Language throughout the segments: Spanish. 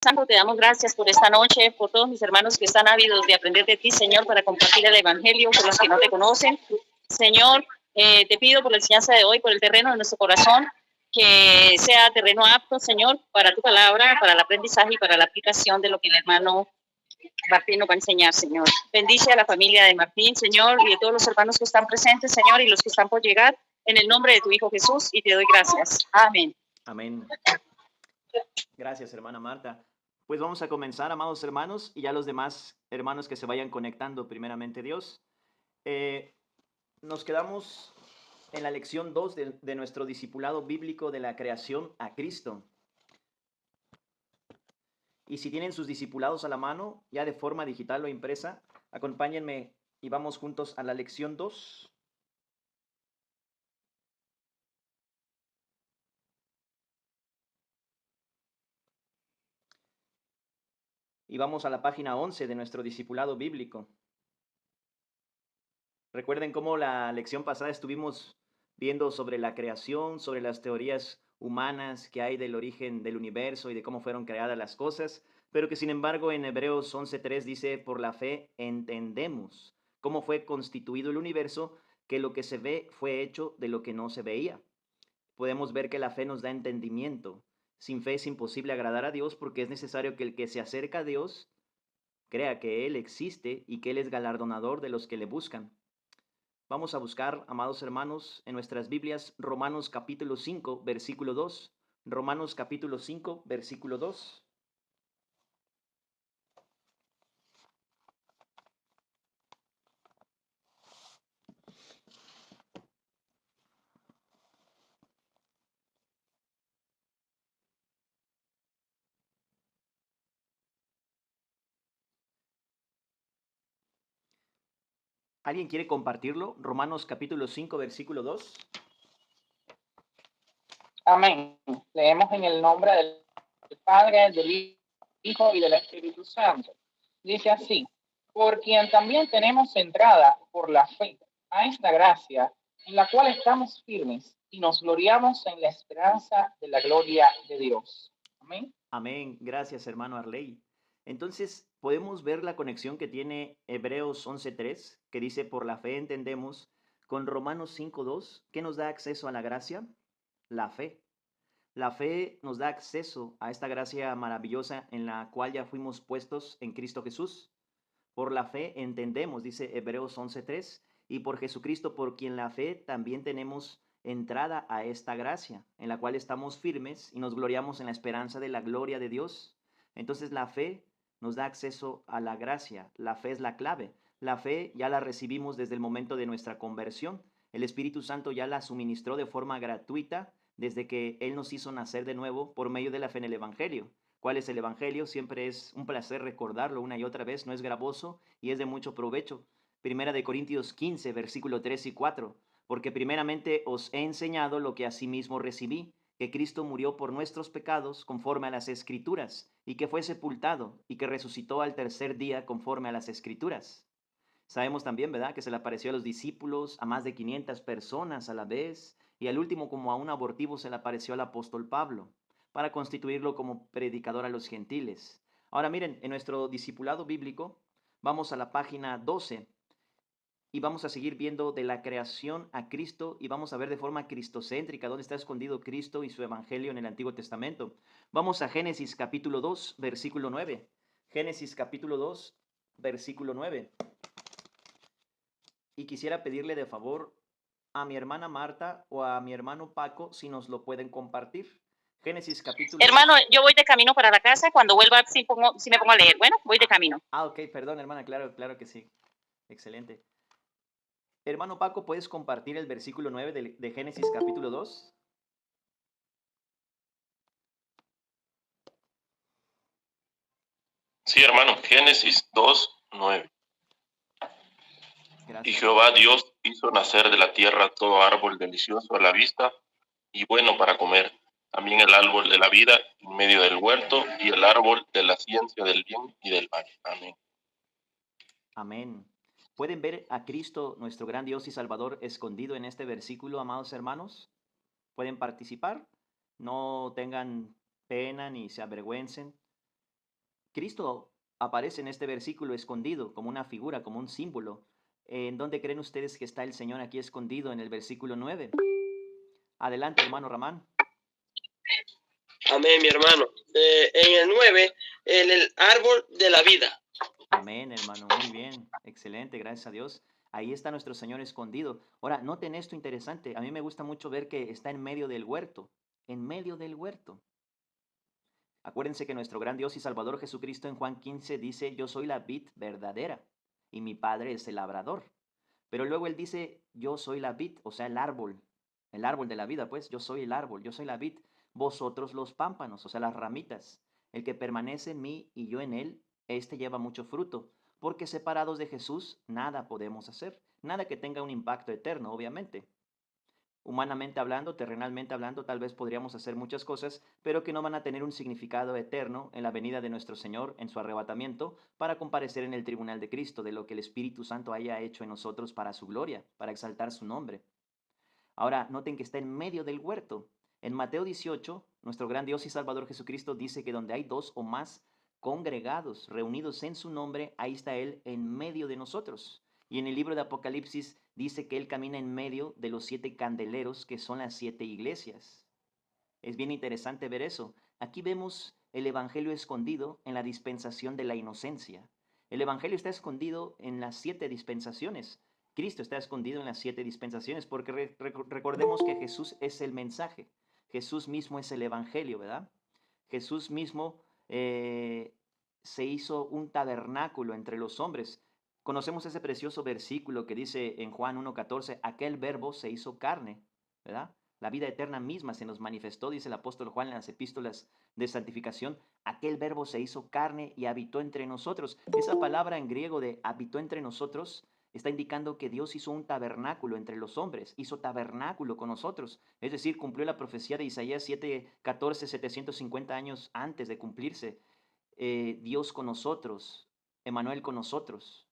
Santo, te damos gracias por esta noche, por todos mis hermanos que están ávidos de aprender de ti, Señor, para compartir el Evangelio con los que no te conocen. Señor, te pido por la enseñanza de hoy, por el terreno de nuestro corazón, que sea terreno apto, Señor, para tu palabra, para el aprendizaje y para la aplicación de lo que el hermano Martín nos va a enseñar, Señor. Bendice a la familia de Martín, Señor, y de todos los hermanos que están presentes, Señor, y los que están por llegar, en el nombre de tu Hijo Jesús, y te doy gracias. Amén. Amén. Gracias, hermana Marta. Pues vamos a comenzar, amados hermanos, y ya los demás hermanos que se vayan conectando, primeramente Dios. Nos quedamos en la lección 2 de nuestro discipulado bíblico de la creación a Cristo. Y si tienen sus discipulados a la mano, ya de forma digital o impresa, acompáñenme y vamos juntos a la lección 2. Y vamos a la página 11 de nuestro discipulado bíblico. Recuerden cómo la lección pasada estuvimos viendo sobre la creación, sobre las teorías humanas que hay del origen del universo y de cómo fueron creadas las cosas, pero que sin embargo en Hebreos 11:3 dice, por la fe entendemos cómo fue constituido el universo, que lo que se ve fue hecho de lo que no se veía. Podemos ver que la fe nos da entendimiento. Sin fe es imposible agradar a Dios porque es necesario que el que se acerca a Dios crea que Él existe y que Él es galardonador de los que le buscan. Vamos a buscar, amados hermanos, en nuestras Biblias, Romanos capítulo 5, versículo 2. Romanos capítulo 5, versículo 2. ¿Alguien quiere compartirlo? Romanos capítulo 5, versículo 2. Amén. Leemos en el nombre del Padre, del Hijo y del Espíritu Santo. Dice así, por quien también tenemos entrada por la fe a esta gracia, en la cual estamos firmes y nos gloriamos en la esperanza de la gloria de Dios. Amén. Amén. Gracias, hermano Arley. Entonces, podemos ver la conexión que tiene Hebreos 11:3, que dice, por la fe entendemos, con Romanos 5:2, ¿qué nos da acceso a la gracia? La fe. La fe nos da acceso a esta gracia maravillosa en la cual ya fuimos puestos en Cristo Jesús. Por la fe entendemos, dice Hebreos 11:3, y por Jesucristo, por quien la fe también tenemos entrada a esta gracia, en la cual estamos firmes y nos gloriamos en la esperanza de la gloria de Dios. Entonces la fe nos da acceso a la gracia, la fe es la clave. La fe ya la recibimos desde el momento de nuestra conversión. El Espíritu Santo ya la suministró de forma gratuita desde que Él nos hizo nacer de nuevo por medio de la fe en el Evangelio. ¿Cuál es el Evangelio? Siempre es un placer recordarlo una y otra vez, no es gravoso y es de mucho provecho. Primera de Corintios 15, versículo 3 y 4. Porque primeramente os he enseñado lo que asimismo recibí, que Cristo murió por nuestros pecados conforme a las Escrituras, y que fue sepultado, y que resucitó al tercer día conforme a las Escrituras. Sabemos también, ¿verdad?, que se le apareció a los discípulos, a más de 500 personas a la vez, y al último, como a un abortivo, se le apareció al apóstol Pablo, para constituirlo como predicador a los gentiles. Ahora miren, en nuestro discipulado bíblico, vamos a la página 12 y vamos a seguir viendo de la creación a Cristo y vamos a ver de forma cristocéntrica dónde está escondido Cristo y su evangelio en el Antiguo Testamento. Vamos a Génesis capítulo 2, versículo 9. Génesis capítulo 2, versículo 9. Y quisiera pedirle de favor a mi hermana Marta o a mi hermano Paco si nos lo pueden compartir. Génesis capítulo Hermano, 2. yo voy de camino para la casa. Cuando vuelva, sí me pongo a leer. Bueno, voy de camino. Ok, perdón, hermana, claro que sí. Excelente. Hermano Paco, ¿puedes compartir el versículo 9 de Génesis capítulo 2? Sí, hermano, Génesis 2:9. Y Gracias. Jehová Dios hizo nacer de la tierra todo árbol delicioso a la vista y bueno para comer, también el árbol de la vida en medio del huerto y el árbol de la ciencia del bien y del mal. Amén. Amén. ¿Pueden ver a Cristo, nuestro gran Dios y Salvador, escondido en este versículo, amados hermanos? ¿Pueden participar? No tengan pena ni se avergüencen. Cristo aparece en este versículo escondido como una figura, como un símbolo. ¿En dónde creen ustedes que está el Señor aquí escondido en el versículo 9? Adelante, hermano Ramán. Amén, mi hermano. En el 9, en el árbol de la vida. Amén, hermano. Muy bien. Excelente, gracias a Dios. Ahí está nuestro Señor escondido. Ahora, noten esto interesante. A mí me gusta mucho ver que está en medio del huerto. En medio del huerto. Acuérdense que nuestro gran Dios y Salvador Jesucristo en Juan 15 dice, yo soy la vid verdadera y mi Padre es el labrador. Pero luego él dice, yo soy la vid, o sea, el árbol de la vida, pues yo soy el árbol, yo soy la vid, vosotros los pámpanos, o sea, las ramitas. El que permanece en mí y yo en él, este lleva mucho fruto, porque separados de Jesús nada podemos hacer, nada que tenga un impacto eterno, obviamente. Humanamente hablando, terrenalmente hablando, tal vez podríamos hacer muchas cosas, pero que no van a tener un significado eterno en la venida de nuestro Señor, en su arrebatamiento, para comparecer en el tribunal de Cristo, de lo que el Espíritu Santo haya hecho en nosotros para su gloria, para exaltar su nombre. Ahora, noten que está en medio del huerto. En Mateo 18, nuestro gran Dios y Salvador Jesucristo dice que donde hay dos o más congregados, reunidos en su nombre, ahí está Él en medio de nosotros. Y en el libro de Apocalipsis dice que Él camina en medio de los 7 candeleros, que son las 7 iglesias. Es bien interesante ver eso. Aquí vemos el Evangelio escondido en la dispensación de la inocencia. El Evangelio está escondido en las 7 dispensaciones. Cristo está escondido en las 7 dispensaciones porque recordemos que Jesús es el mensaje. Jesús mismo es el Evangelio, ¿verdad? Jesús mismo se hizo un tabernáculo entre los hombres. Conocemos ese precioso versículo que dice en Juan 1:14, aquel verbo se hizo carne, ¿verdad? La vida eterna misma se nos manifestó, dice el apóstol Juan en las epístolas de santificación. Aquel verbo se hizo carne y habitó entre nosotros. Esa palabra en griego de habitó entre nosotros está indicando que Dios hizo un tabernáculo entre los hombres, hizo tabernáculo con nosotros. Es decir, cumplió la profecía de Isaías 7:14, 750 años antes de cumplirse. Dios con nosotros, Emmanuel con nosotros,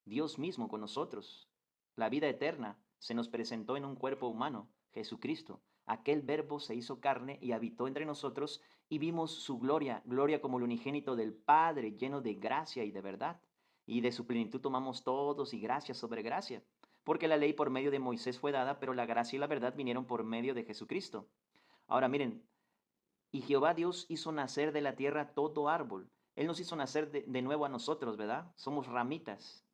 Dios mismo con nosotros. La vida eterna se nos presentó en un cuerpo humano, Jesucristo. Aquel verbo se hizo carne y habitó entre nosotros y vimos su gloria, gloria como el unigénito del Padre, lleno de gracia y de verdad. Y de su plenitud tomamos todos y gracia sobre gracia. Porque la ley por medio de Moisés fue dada, pero la gracia y la verdad vinieron por medio de Jesucristo. Ahora miren, y Jehová Dios hizo nacer de la tierra todo árbol. Él nos hizo nacer de nuevo a nosotros, ¿verdad? Somos ramitas,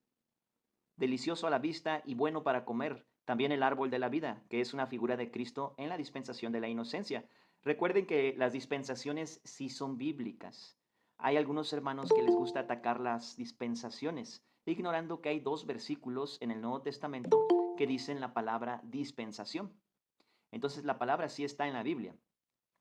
delicioso a la vista y bueno para comer. También el árbol de la vida, que es una figura de Cristo en la dispensación de la inocencia. Recuerden que las dispensaciones sí son bíblicas. Hay algunos hermanos que les gusta atacar las dispensaciones, ignorando que hay 2 versículos en el Nuevo Testamento que dicen la palabra dispensación. Entonces la palabra sí está en la Biblia.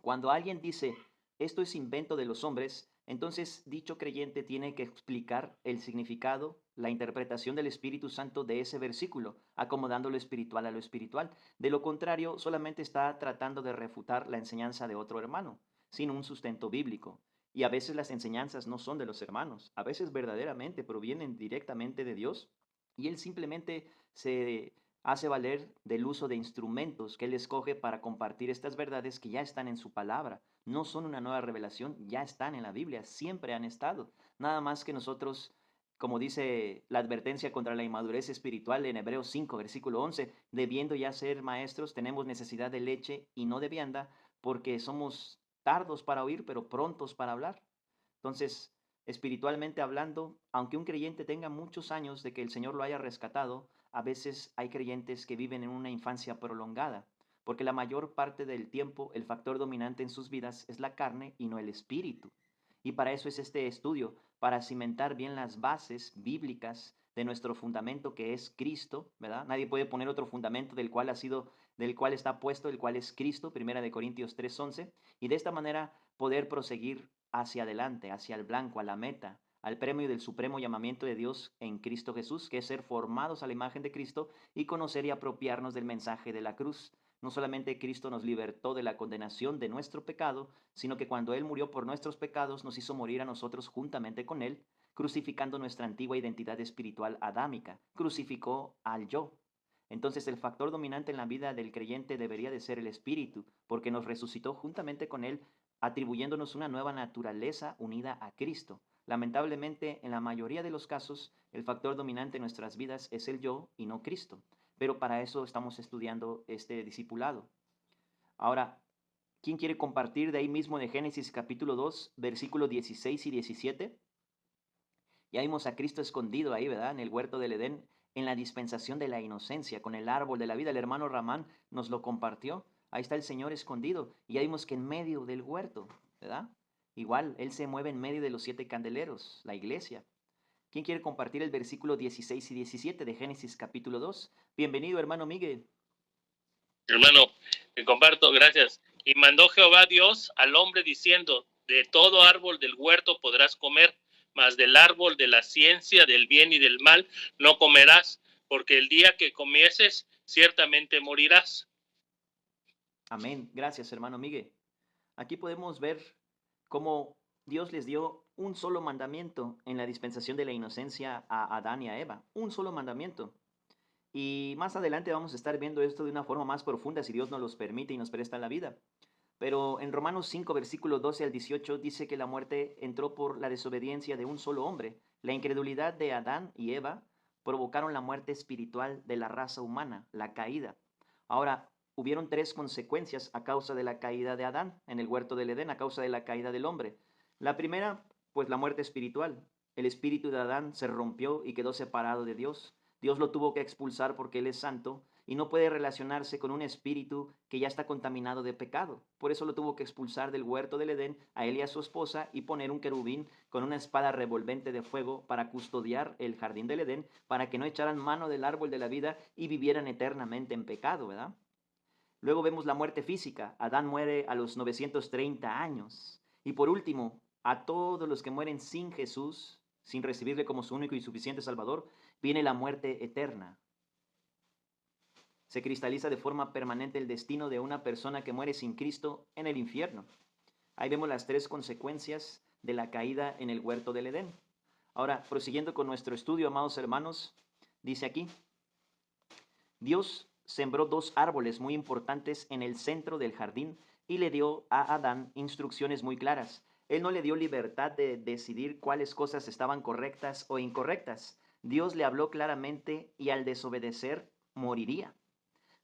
Cuando alguien dice, esto es invento de los hombres, entonces dicho creyente tiene que explicar el significado, la interpretación del Espíritu Santo de ese versículo, acomodando lo espiritual a lo espiritual. De lo contrario, solamente está tratando de refutar la enseñanza de otro hermano, sin un sustento bíblico. Y a veces las enseñanzas no son de los hermanos, a veces verdaderamente provienen directamente de Dios y Él simplemente se hace valer del uso de instrumentos que Él escoge para compartir estas verdades que ya están en su palabra. No son una nueva revelación, ya están en la Biblia, siempre han estado. Nada más que nosotros, como dice la advertencia contra la inmadurez espiritual en Hebreos 5, versículo 11, debiendo ya ser maestros, tenemos necesidad de leche y no de vianda, porque somos tardos para oír, pero prontos para hablar. Entonces, espiritualmente hablando, aunque un creyente tenga muchos años de que el Señor lo haya rescatado, a veces hay creyentes que viven en una infancia prolongada, porque la mayor parte del tiempo el factor dominante en sus vidas es la carne y no el espíritu. Y para eso es este estudio, para cimentar bien las bases bíblicas de nuestro fundamento que es Cristo, ¿verdad? Nadie puede poner otro fundamento del cual está puesto, el cual es Cristo, Primera de Corintios 3:11, y de esta manera poder proseguir hacia adelante, hacia el blanco, a la meta, al premio del supremo llamamiento de Dios en Cristo Jesús, que es ser formados a la imagen de Cristo y conocer y apropiarnos del mensaje de la cruz. No solamente Cristo nos libertó de la condenación de nuestro pecado, sino que cuando Él murió por nuestros pecados, nos hizo morir a nosotros juntamente con Él, crucificando nuestra antigua identidad espiritual adámica. Crucificó al yo. Entonces el factor dominante en la vida del creyente debería de ser el espíritu, porque nos resucitó juntamente con Él, atribuyéndonos una nueva naturaleza unida a Cristo. Lamentablemente, en la mayoría de los casos, el factor dominante en nuestras vidas es el yo y no Cristo. Pero para eso estamos estudiando este discipulado. Ahora, ¿quién quiere compartir de ahí mismo de Génesis capítulo 2, versículos 16 y 17? Ya vimos a Cristo escondido ahí, ¿verdad? En el huerto del Edén, en la dispensación de la inocencia, con el árbol de la vida. El hermano Ramán nos lo compartió. Ahí está el Señor escondido. Y ya vimos que en medio del huerto, ¿verdad? Igual, Él se mueve en medio de los 7 candeleros, la iglesia. ¿Quién quiere compartir el versículo 16 y 17 de Génesis capítulo 2? Bienvenido, hermano Miguel. Hermano, te comparto, gracias. Y mandó Jehová Dios al hombre diciendo, de todo árbol del huerto podrás comer, mas del árbol de la ciencia del bien y del mal no comerás, porque el día que comieses ciertamente morirás. Amén. Gracias, hermano Miguel. Aquí podemos ver cómo Dios les dio un solo mandamiento en la dispensación de la inocencia a Adán y a Eva. Un solo mandamiento. Y más adelante vamos a estar viendo esto de una forma más profunda si Dios nos los permite y nos presta la vida. Pero en Romanos 5, versículos 12 al 18 dice que la muerte entró por la desobediencia de un solo hombre. La incredulidad de Adán y Eva provocaron la muerte espiritual de la raza humana, la caída. Ahora, hubieron 3 consecuencias a causa de la caída de Adán en el huerto del Edén, a causa de la caída del hombre. La primera, pues la muerte espiritual. El espíritu de Adán se rompió y quedó separado de Dios. Dios lo tuvo que expulsar porque Él es santo y no puede relacionarse con un espíritu que ya está contaminado de pecado. Por eso lo tuvo que expulsar del huerto del Edén a él y a su esposa y poner un querubín con una espada revolvente de fuego para custodiar el jardín del Edén, para que no echaran mano del árbol de la vida y vivieran eternamente en pecado, ¿verdad? Luego vemos la muerte física. Adán muere a los 930 años. Y por último, a todos los que mueren sin Jesús, sin recibirle como su único y suficiente Salvador, viene la muerte eterna. Se cristaliza de forma permanente el destino de una persona que muere sin Cristo en el infierno. Ahí vemos las 3 consecuencias de la caída en el huerto del Edén. Ahora, prosiguiendo con nuestro estudio, amados hermanos, dice aquí, Dios sembró 2 árboles muy importantes en el centro del jardín y le dio a Adán instrucciones muy claras. Él no le dio libertad de decidir cuáles cosas estaban correctas o incorrectas. Dios le habló claramente y al desobedecer moriría.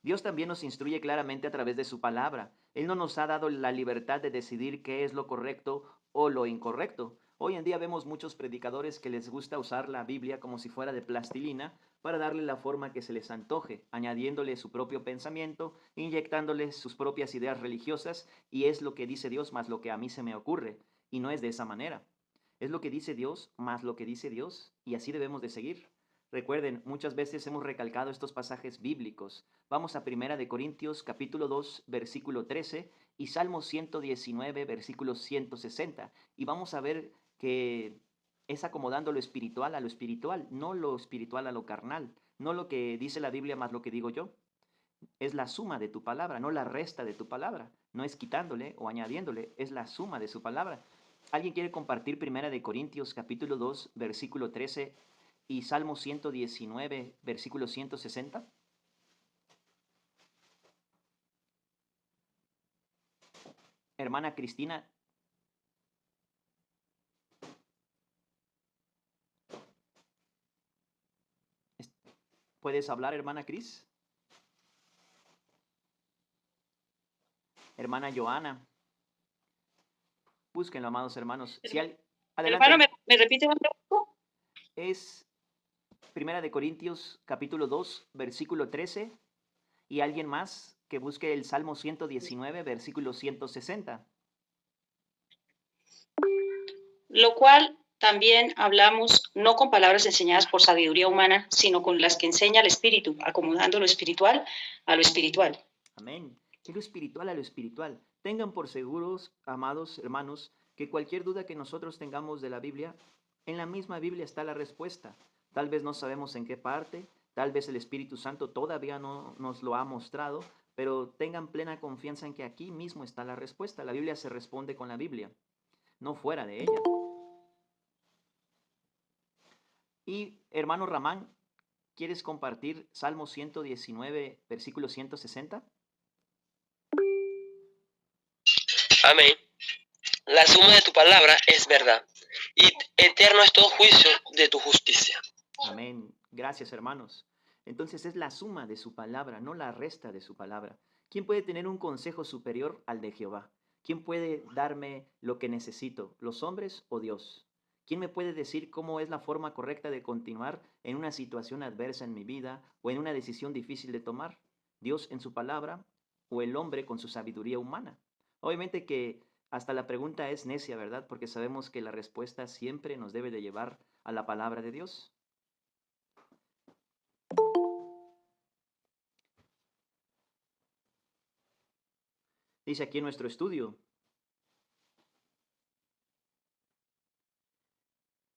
Dios también nos instruye claramente a través de su palabra. Él no nos ha dado la libertad de decidir qué es lo correcto o lo incorrecto. Hoy en día vemos muchos predicadores que les gusta usar la Biblia como si fuera de plastilina para darle la forma que se les antoje, añadiéndole su propio pensamiento, inyectándole sus propias ideas religiosas, y es lo que dice Dios más lo que a mí se me ocurre. Y no es de esa manera. Es lo que dice Dios más lo que dice Dios, y así debemos de seguir. Recuerden, muchas veces hemos recalcado estos pasajes bíblicos. Vamos a 1 Corintios capítulo 2, versículo 13 y Salmo 119, versículo 160. Y vamos a ver que es acomodando lo espiritual a lo espiritual, no lo espiritual a lo carnal, no lo que dice la Biblia más lo que digo yo. Es la suma de tu palabra, no la resta de tu palabra. No es quitándole o añadiéndole, es la suma de su palabra. ¿Alguien quiere compartir 1 Corintios capítulo 2, versículo 13 y Salmo 119, versículo 160? Hermana Cristina. ¿Puedes hablar, hermana Cris? Hermana Joana. Búsquenlo, amados hermanos. Adelante. Hermano, ¿me repite un poco? Es 1 Corintios capítulo 2, versículo 13. Y alguien más que busque el Salmo 119, versículo 160. Lo cual también hablamos no con palabras enseñadas por sabiduría humana, sino con las que enseña el Espíritu, acomodando lo espiritual a lo espiritual. Amén. De lo espiritual a lo espiritual. Tengan por seguros, amados hermanos, que cualquier duda que nosotros tengamos de la Biblia, en la misma Biblia está la respuesta. Tal vez no sabemos en qué parte, tal vez el Espíritu Santo todavía no nos lo ha mostrado, pero tengan plena confianza en que aquí mismo está la respuesta. La Biblia se responde con la Biblia, no fuera de ella. Y hermano Ramán, ¿quieres compartir Salmo 119, versículo 160? Amén. La suma de tu palabra es verdad. y eterno es todo juicio de tu justicia. Amén. Gracias, hermanos. Entonces es la suma de su palabra, no la resta de su palabra. ¿Quién puede tener un consejo superior al de Jehová? ¿Quién puede darme lo que necesito, los hombres o Dios? ¿Quién me puede decir cómo es la forma correcta de continuar en una situación adversa en mi vida o en una decisión difícil de tomar? ¿Dios en su palabra o el hombre con su sabiduría humana? Obviamente que hasta la pregunta es necia, ¿verdad? Porque sabemos que la respuesta siempre nos debe de llevar a la palabra de Dios. Dice aquí en nuestro estudio,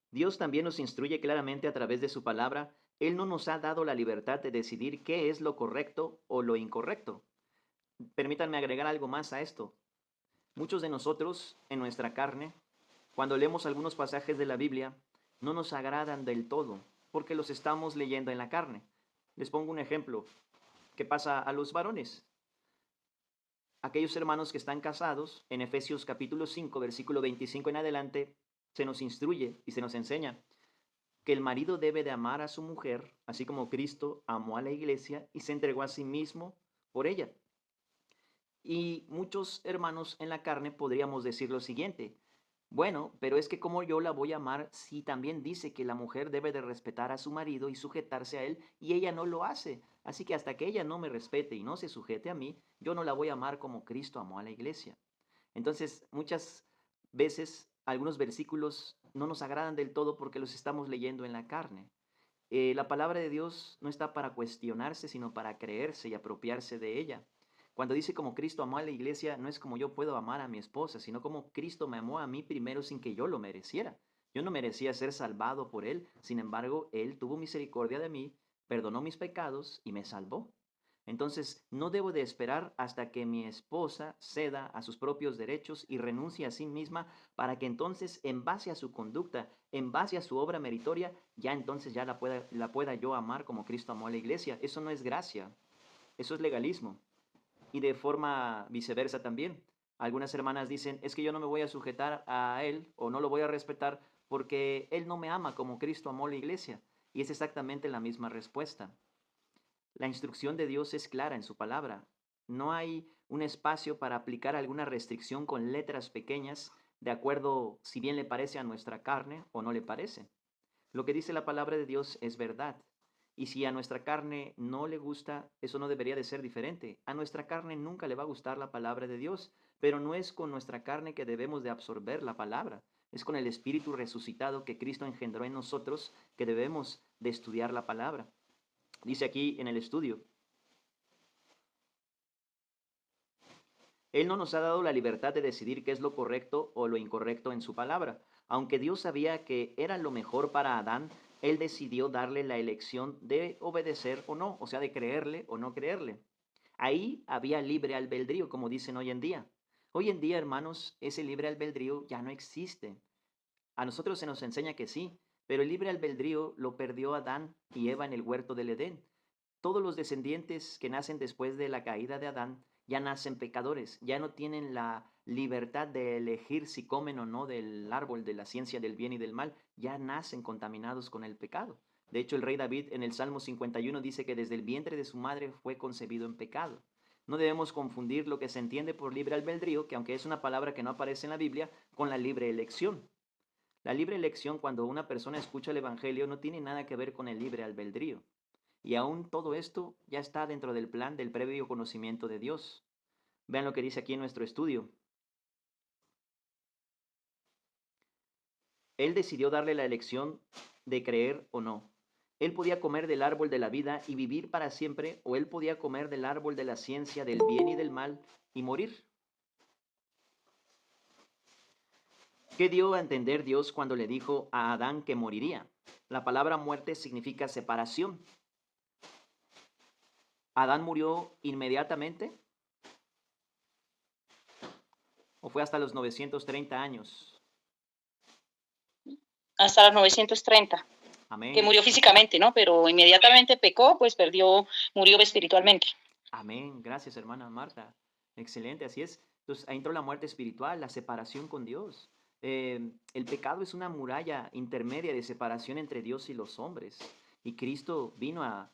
Dios también nos instruye claramente a través de su palabra. Él no nos ha dado la libertad de decidir qué es lo correcto o lo incorrecto. Permítanme agregar algo más a esto. Muchos de nosotros, en nuestra carne, cuando leemos algunos pasajes de la Biblia, no nos agradan del todo, porque los estamos leyendo en la carne. Les pongo un ejemplo. ¿Qué pasa a los varones? Aquellos hermanos que están casados, en Efesios capítulo 5, versículo 25 en adelante, se nos instruye y se nos enseña que el marido debe de amar a su mujer, así como Cristo amó a la iglesia y se entregó a sí mismo por ella. Y muchos hermanos en la carne podríamos decir lo siguiente: bueno, pero es que ¿cómo yo la voy a amar si también dice que la mujer debe de respetar a su marido y sujetarse a él y ella no lo hace? Así que hasta que ella no me respete y no se sujete a mí, yo no la voy a amar como Cristo amó a la iglesia. Entonces, muchas veces algunos versículos no nos agradan del todo porque los estamos leyendo en la carne. La palabra de Dios no está para cuestionarse, sino para creerse y apropiarse de ella. Cuando dice como Cristo amó a la iglesia, no es como yo puedo amar a mi esposa, sino como Cristo me amó a mí primero sin que yo lo mereciera. Yo no merecía ser salvado por Él, sin embargo, Él tuvo misericordia de mí, perdonó mis pecados y me salvó. Entonces, no debo de esperar hasta que mi esposa ceda a sus propios derechos y renuncie a sí misma para que entonces, en base a su conducta, en base a su obra meritoria, ya entonces ya la pueda yo amar como Cristo amó a la iglesia. Eso no es gracia, eso es legalismo. Y de forma viceversa también. Algunas hermanas dicen, es que yo no me voy a sujetar a Él o no lo voy a respetar porque Él no me ama como Cristo amó a la iglesia. Y es exactamente la misma respuesta. La instrucción de Dios es clara en su palabra. No hay un espacio para aplicar alguna restricción con letras pequeñas, de acuerdo si bien le parece a nuestra carne o no le parece. Lo que dice la palabra de Dios es verdad. Y si a nuestra carne no le gusta, eso no debería de ser diferente. A nuestra carne nunca le va a gustar la palabra de Dios, pero no es con nuestra carne que debemos de absorber la palabra. Es con el Espíritu resucitado que Cristo engendró en nosotros que debemos de estudiar la palabra. Dice aquí en el estudio, Él no nos ha dado la libertad de decidir qué es lo correcto o lo incorrecto en su palabra. Aunque Dios sabía que era lo mejor para Adán, Él decidió darle la elección de obedecer o no, o sea, de creerle o no creerle. Ahí había libre albedrío, como dicen hoy en día. Hoy en día, hermanos, ese libre albedrío ya no existe. A nosotros se nos enseña que sí, pero el libre albedrío lo perdió Adán y Eva en el huerto del Edén. Todos los descendientes que nacen después de la caída de Adán ya nacen pecadores, ya no tienen la libertad de elegir si comen o no del árbol de la ciencia del bien y del mal, ya nacen contaminados con el pecado. De hecho, el rey David en el Salmo 51 dice que desde el vientre de su madre fue concebido en pecado. No debemos confundir lo que se entiende por libre albedrío, que aunque es una palabra que no aparece en la Biblia, con la libre elección. La libre elección, cuando una persona escucha el Evangelio, no tiene nada que ver con el libre albedrío. Y aún todo esto ya está dentro del plan del previo conocimiento de Dios. Vean lo que dice aquí en nuestro estudio. Él decidió darle la elección de creer o no. Él podía comer del árbol de la vida y vivir para siempre, o él podía comer del árbol de la ciencia del bien y del mal y morir. ¿Qué dio a entender Dios cuando le dijo a Adán que moriría? La palabra muerte significa separación. ¿Adán murió inmediatamente? ¿O fue hasta los 930 años? Hasta los 930, Amén. que murió físicamente, ¿no? Pero inmediatamente pecó, pues murió espiritualmente. Amén. Gracias, hermana Marta. Excelente, así es. Entonces, ahí entró la muerte espiritual, la separación con Dios. El pecado es una muralla intermedia de separación entre Dios y los hombres. Y Cristo vino a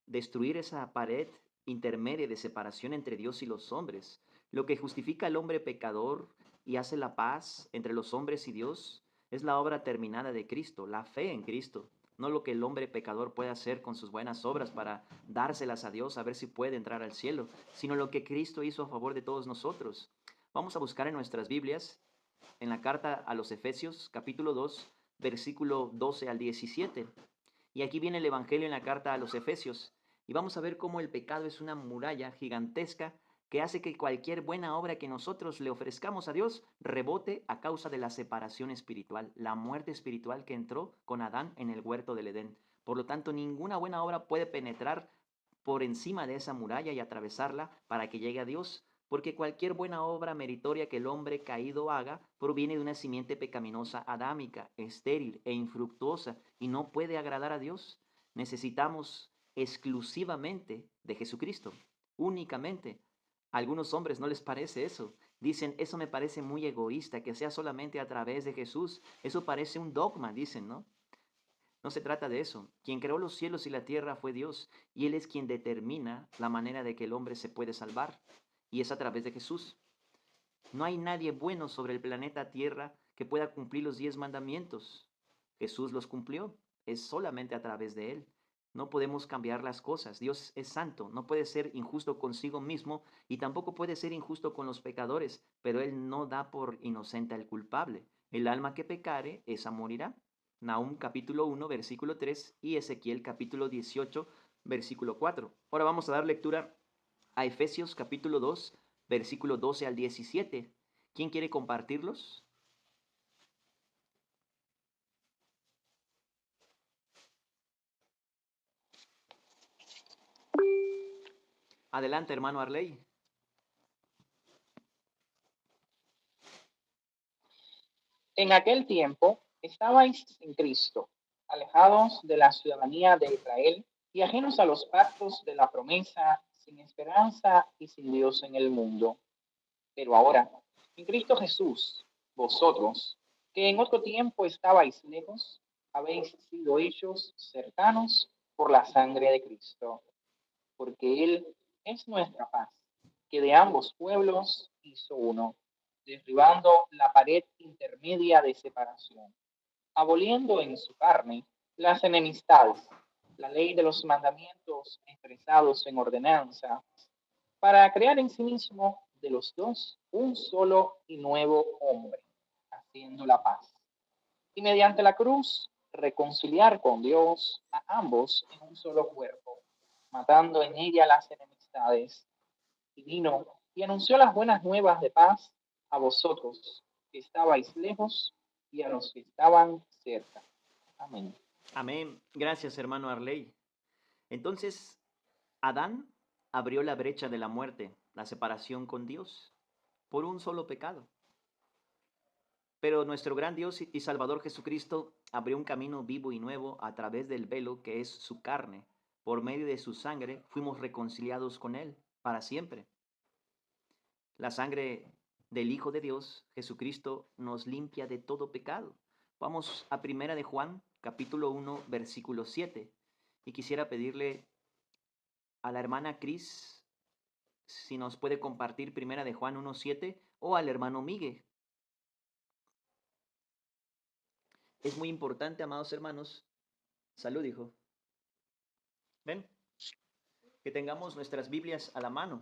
destruir esa pared intermedia de separación entre Dios y los hombres. Lo que justifica al hombre pecador y hace la paz entre los hombres y Dios es la obra terminada de Cristo, la fe en Cristo. No lo que el hombre pecador puede hacer con sus buenas obras para dárselas a Dios, a ver si puede entrar al cielo, sino lo que Cristo hizo a favor de todos nosotros. Vamos a buscar en nuestras Biblias, en la carta a los Efesios, capítulo 2, versículo 12 al 17. Y aquí viene el Evangelio en la carta a los Efesios. Y vamos a ver cómo el pecado es una muralla gigantesca que hace que cualquier buena obra que nosotros le ofrezcamos a Dios rebote a causa de la separación espiritual, la muerte espiritual que entró con Adán en el huerto del Edén. Por lo tanto, ninguna buena obra puede penetrar por encima de esa muralla y atravesarla para que llegue a Dios, porque cualquier buena obra meritoria que el hombre caído haga proviene de una simiente pecaminosa adámica, estéril e infructuosa, y no puede agradar a Dios. Necesitamos exclusivamente de Jesucristo, únicamente. A algunos hombres no les parece eso. Dicen, eso me parece muy egoísta, que sea solamente a través de Jesús. Eso parece un dogma, dicen, ¿no? No se trata de eso. Quien creó los cielos y la tierra fue Dios, y Él es quien determina la manera de que el hombre se puede salvar, y es a través de Jesús. No hay nadie bueno sobre el planeta Tierra que pueda cumplir los 10 mandamientos. Jesús los cumplió, es solamente a través de Él. No podemos cambiar las cosas. Dios es santo, no puede ser injusto consigo mismo y tampoco puede ser injusto con los pecadores, pero Él no da por inocente al culpable. El alma que pecare, esa morirá. Nahum capítulo 1, versículo 3 y Ezequiel capítulo 18, versículo 4. Ahora vamos a dar lectura a Efesios capítulo 2, versículo 12 al 17. ¿Quién quiere compartirlos? Adelante, hermano Arley. En aquel tiempo estabais en Cristo, alejados de la ciudadanía de Israel y ajenos a los pactos de la promesa, sin esperanza y sin Dios en el mundo. Pero ahora, en Cristo Jesús, vosotros, que en otro tiempo estabais lejos, habéis sido hechos cercanos por la sangre de Cristo, porque Él es nuestra paz, que de ambos pueblos hizo uno, derribando la pared intermedia de separación, aboliendo en su carne las enemistades, la ley de los mandamientos expresados en ordenanza, para crear en sí mismo de los dos un solo y nuevo hombre, haciendo la paz. Y mediante la cruz reconciliar con Dios a ambos en un solo cuerpo, matando en ella las enemistades. Y vino y anunció las buenas nuevas de paz a vosotros que estabais lejos y a los que estaban cerca. Amén. Amén. Gracias, hermano Arley. Entonces, Adán abrió la brecha de la muerte, la separación con Dios, por un solo pecado. Pero nuestro gran Dios y Salvador Jesucristo abrió un camino vivo y nuevo a través del velo que es su carne. Por medio de su sangre fuimos reconciliados con Él para siempre. La sangre del Hijo de Dios, Jesucristo, nos limpia de todo pecado. Vamos a Primera de Juan, capítulo 1, versículo 7. Y quisiera pedirle a la hermana Cris si nos puede compartir Primera de Juan 1:7 o al hermano Miguel. Es muy importante, amados hermanos. Salud, hijo. Ven, que tengamos nuestras Biblias a la mano.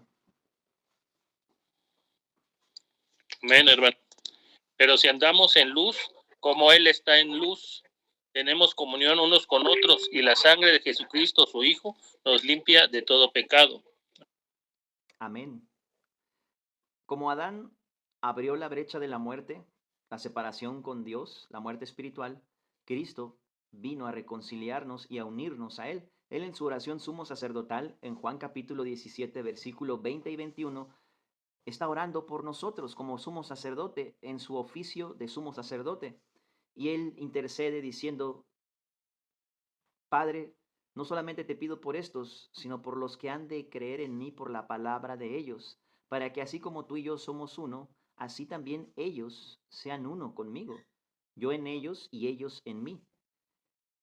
Amén, hermano. Pero si andamos en luz, como Él está en luz, tenemos comunión unos con otros y la sangre de Jesucristo, su Hijo, nos limpia de todo pecado. Amén. Como Adán abrió la brecha de la muerte, la separación con Dios, la muerte espiritual, Cristo vino a reconciliarnos y a unirnos a Él. Él en su oración sumo sacerdotal, en Juan capítulo 17, versículo 20 y 21, está orando por nosotros como sumo sacerdote en su oficio de sumo sacerdote. Y Él intercede diciendo, Padre, no solamente te pido por estos, sino por los que han de creer en mí por la palabra de ellos, para que así como tú y yo somos uno, así también ellos sean uno conmigo, yo en ellos y ellos en mí.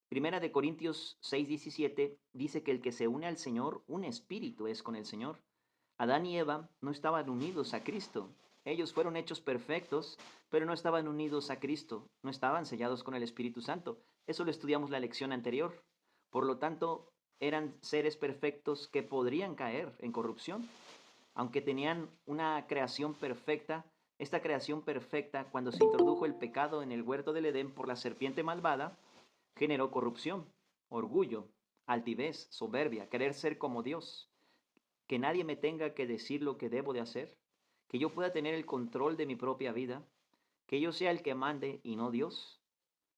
Primera de Corintios 6:17 dice que el que se une al Señor, un espíritu es con el Señor. Adán y Eva no estaban unidos a Cristo. Ellos fueron hechos perfectos, pero no estaban unidos a Cristo, no estaban sellados con el Espíritu Santo. Eso lo estudiamos la lección anterior. Por lo tanto, eran seres perfectos que podrían caer en corrupción. Aunque tenían una creación perfecta, esta creación perfecta, cuando se introdujo el pecado en el huerto del Edén por la serpiente malvada, generó corrupción, orgullo, altivez, soberbia, querer ser como Dios, que nadie me tenga que decir lo que debo de hacer, que yo pueda tener el control de mi propia vida, que yo sea el que mande y no Dios.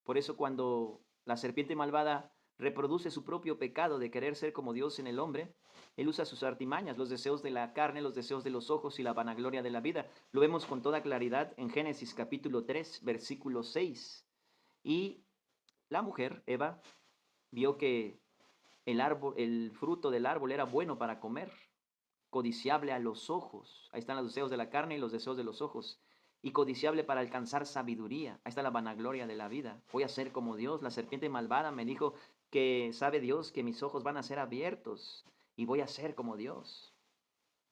Por eso cuando la serpiente malvada reproduce su propio pecado de querer ser como Dios en el hombre, él usa sus artimañas, los deseos de la carne, los deseos de los ojos y la vanagloria de la vida. Lo vemos con toda claridad en Génesis capítulo 3, versículo 6. Y la mujer, Eva, vio que el fruto del árbol era bueno para comer, codiciable a los ojos. Ahí están los deseos de la carne y los deseos de los ojos. Y codiciable para alcanzar sabiduría. Ahí está la vanagloria de la vida. Voy a ser como Dios. La serpiente malvada me dijo que sabe Dios que mis ojos van a ser abiertos y voy a ser como Dios.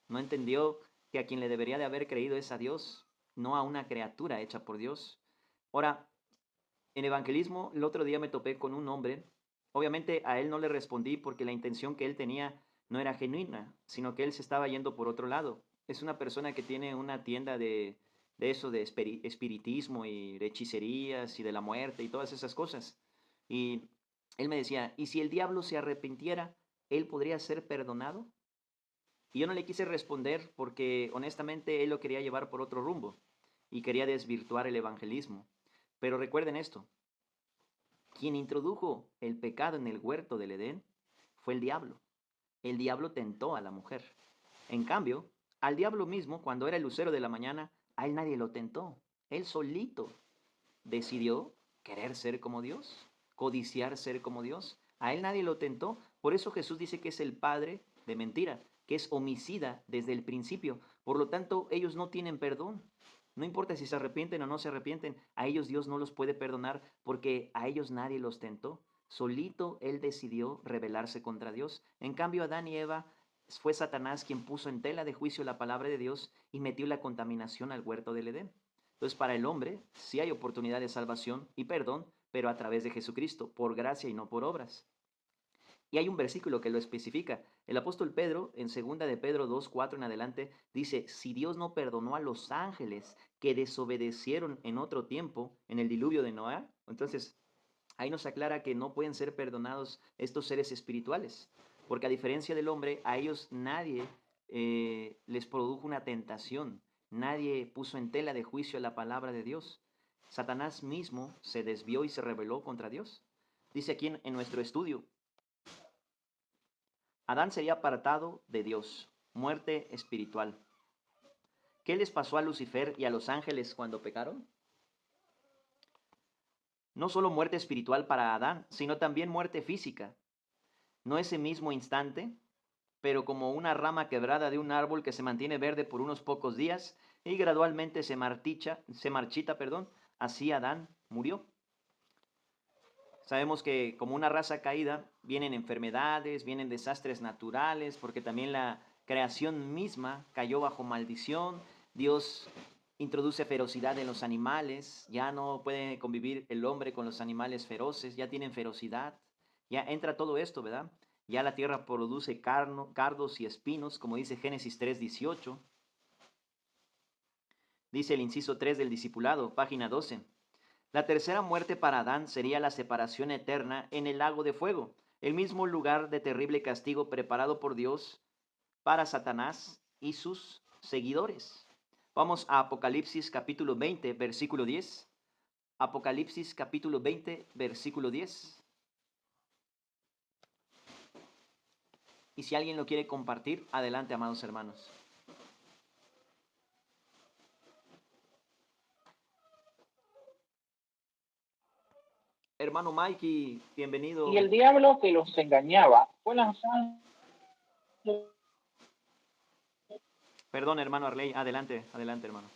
No entendió que a quien le debería de haber creído es a Dios, no a una criatura hecha por Dios. Ahora, en evangelismo, el otro día me topé con un hombre. Obviamente a él no le respondí porque la intención que él tenía no era genuina, sino que él se estaba yendo por otro lado. Es una persona que tiene una tienda de eso, de espiritismo y de hechicerías y de la muerte y todas esas cosas. Y él me decía, ¿y si el diablo se arrepintiera, él podría ser perdonado? Y yo no le quise responder porque honestamente él lo quería llevar por otro rumbo y quería desvirtuar el evangelismo. Pero recuerden esto, quien introdujo el pecado en el huerto del Edén fue el diablo. El diablo tentó a la mujer. En cambio, al diablo mismo, cuando era el lucero de la mañana, a él nadie lo tentó. Él solito decidió querer ser como Dios, codiciar ser como Dios. A él nadie lo tentó. Por eso Jesús dice que es el padre de mentira, que es homicida desde el principio. Por lo tanto, ellos no tienen perdón. No importa si se arrepienten o no se arrepienten, a ellos Dios no los puede perdonar porque a ellos nadie los tentó. Solito él decidió rebelarse contra Dios. En cambio, Adán y Eva fue Satanás quien puso en tela de juicio la palabra de Dios y metió la contaminación al huerto del Edén. Entonces, para el hombre sí hay oportunidad de salvación y perdón, pero a través de Jesucristo, por gracia y no por obras. Y hay un versículo que lo especifica. El apóstol Pedro, en 2 de Pedro 2, 4 en adelante, dice, si Dios no perdonó a los ángeles que desobedecieron en otro tiempo, en el diluvio de Noé, entonces ahí nos aclara que no pueden ser perdonados estos seres espirituales, porque a diferencia del hombre, a ellos nadie les produjo una tentación, nadie puso en tela de juicio la palabra de Dios. Satanás mismo se desvió y se rebeló contra Dios. Dice aquí en nuestro estudio, Adán sería apartado de Dios, muerte espiritual. ¿Qué les pasó a Lucifer y a los ángeles cuando pecaron? No solo muerte espiritual para Adán, sino también muerte física. No ese mismo instante, pero como una rama quebrada de un árbol que se mantiene verde por unos pocos días y gradualmente se marchita, así Adán murió. Sabemos que como una raza caída vienen enfermedades, vienen desastres naturales, porque también la creación misma cayó bajo maldición. Dios introduce ferocidad en los animales, ya no puede convivir el hombre con los animales feroces, ya tienen ferocidad, ya entra todo esto, ¿verdad? Ya la tierra produce cardos y espinos, como dice Génesis 3:18. Dice el inciso 3 del discipulado, página 12. La tercera muerte para Adán sería la separación eterna en el lago de fuego, el mismo lugar de terrible castigo preparado por Dios para Satanás y sus seguidores. Vamos a Apocalipsis capítulo 20, versículo 10. Apocalipsis capítulo 20, versículo 10. Y si alguien lo quiere compartir, adelante, amados hermanos. Hermano Mikey, bienvenido. Y el diablo que los engañaba fue lanzado. Perdón, hermano Arley, adelante, hermano.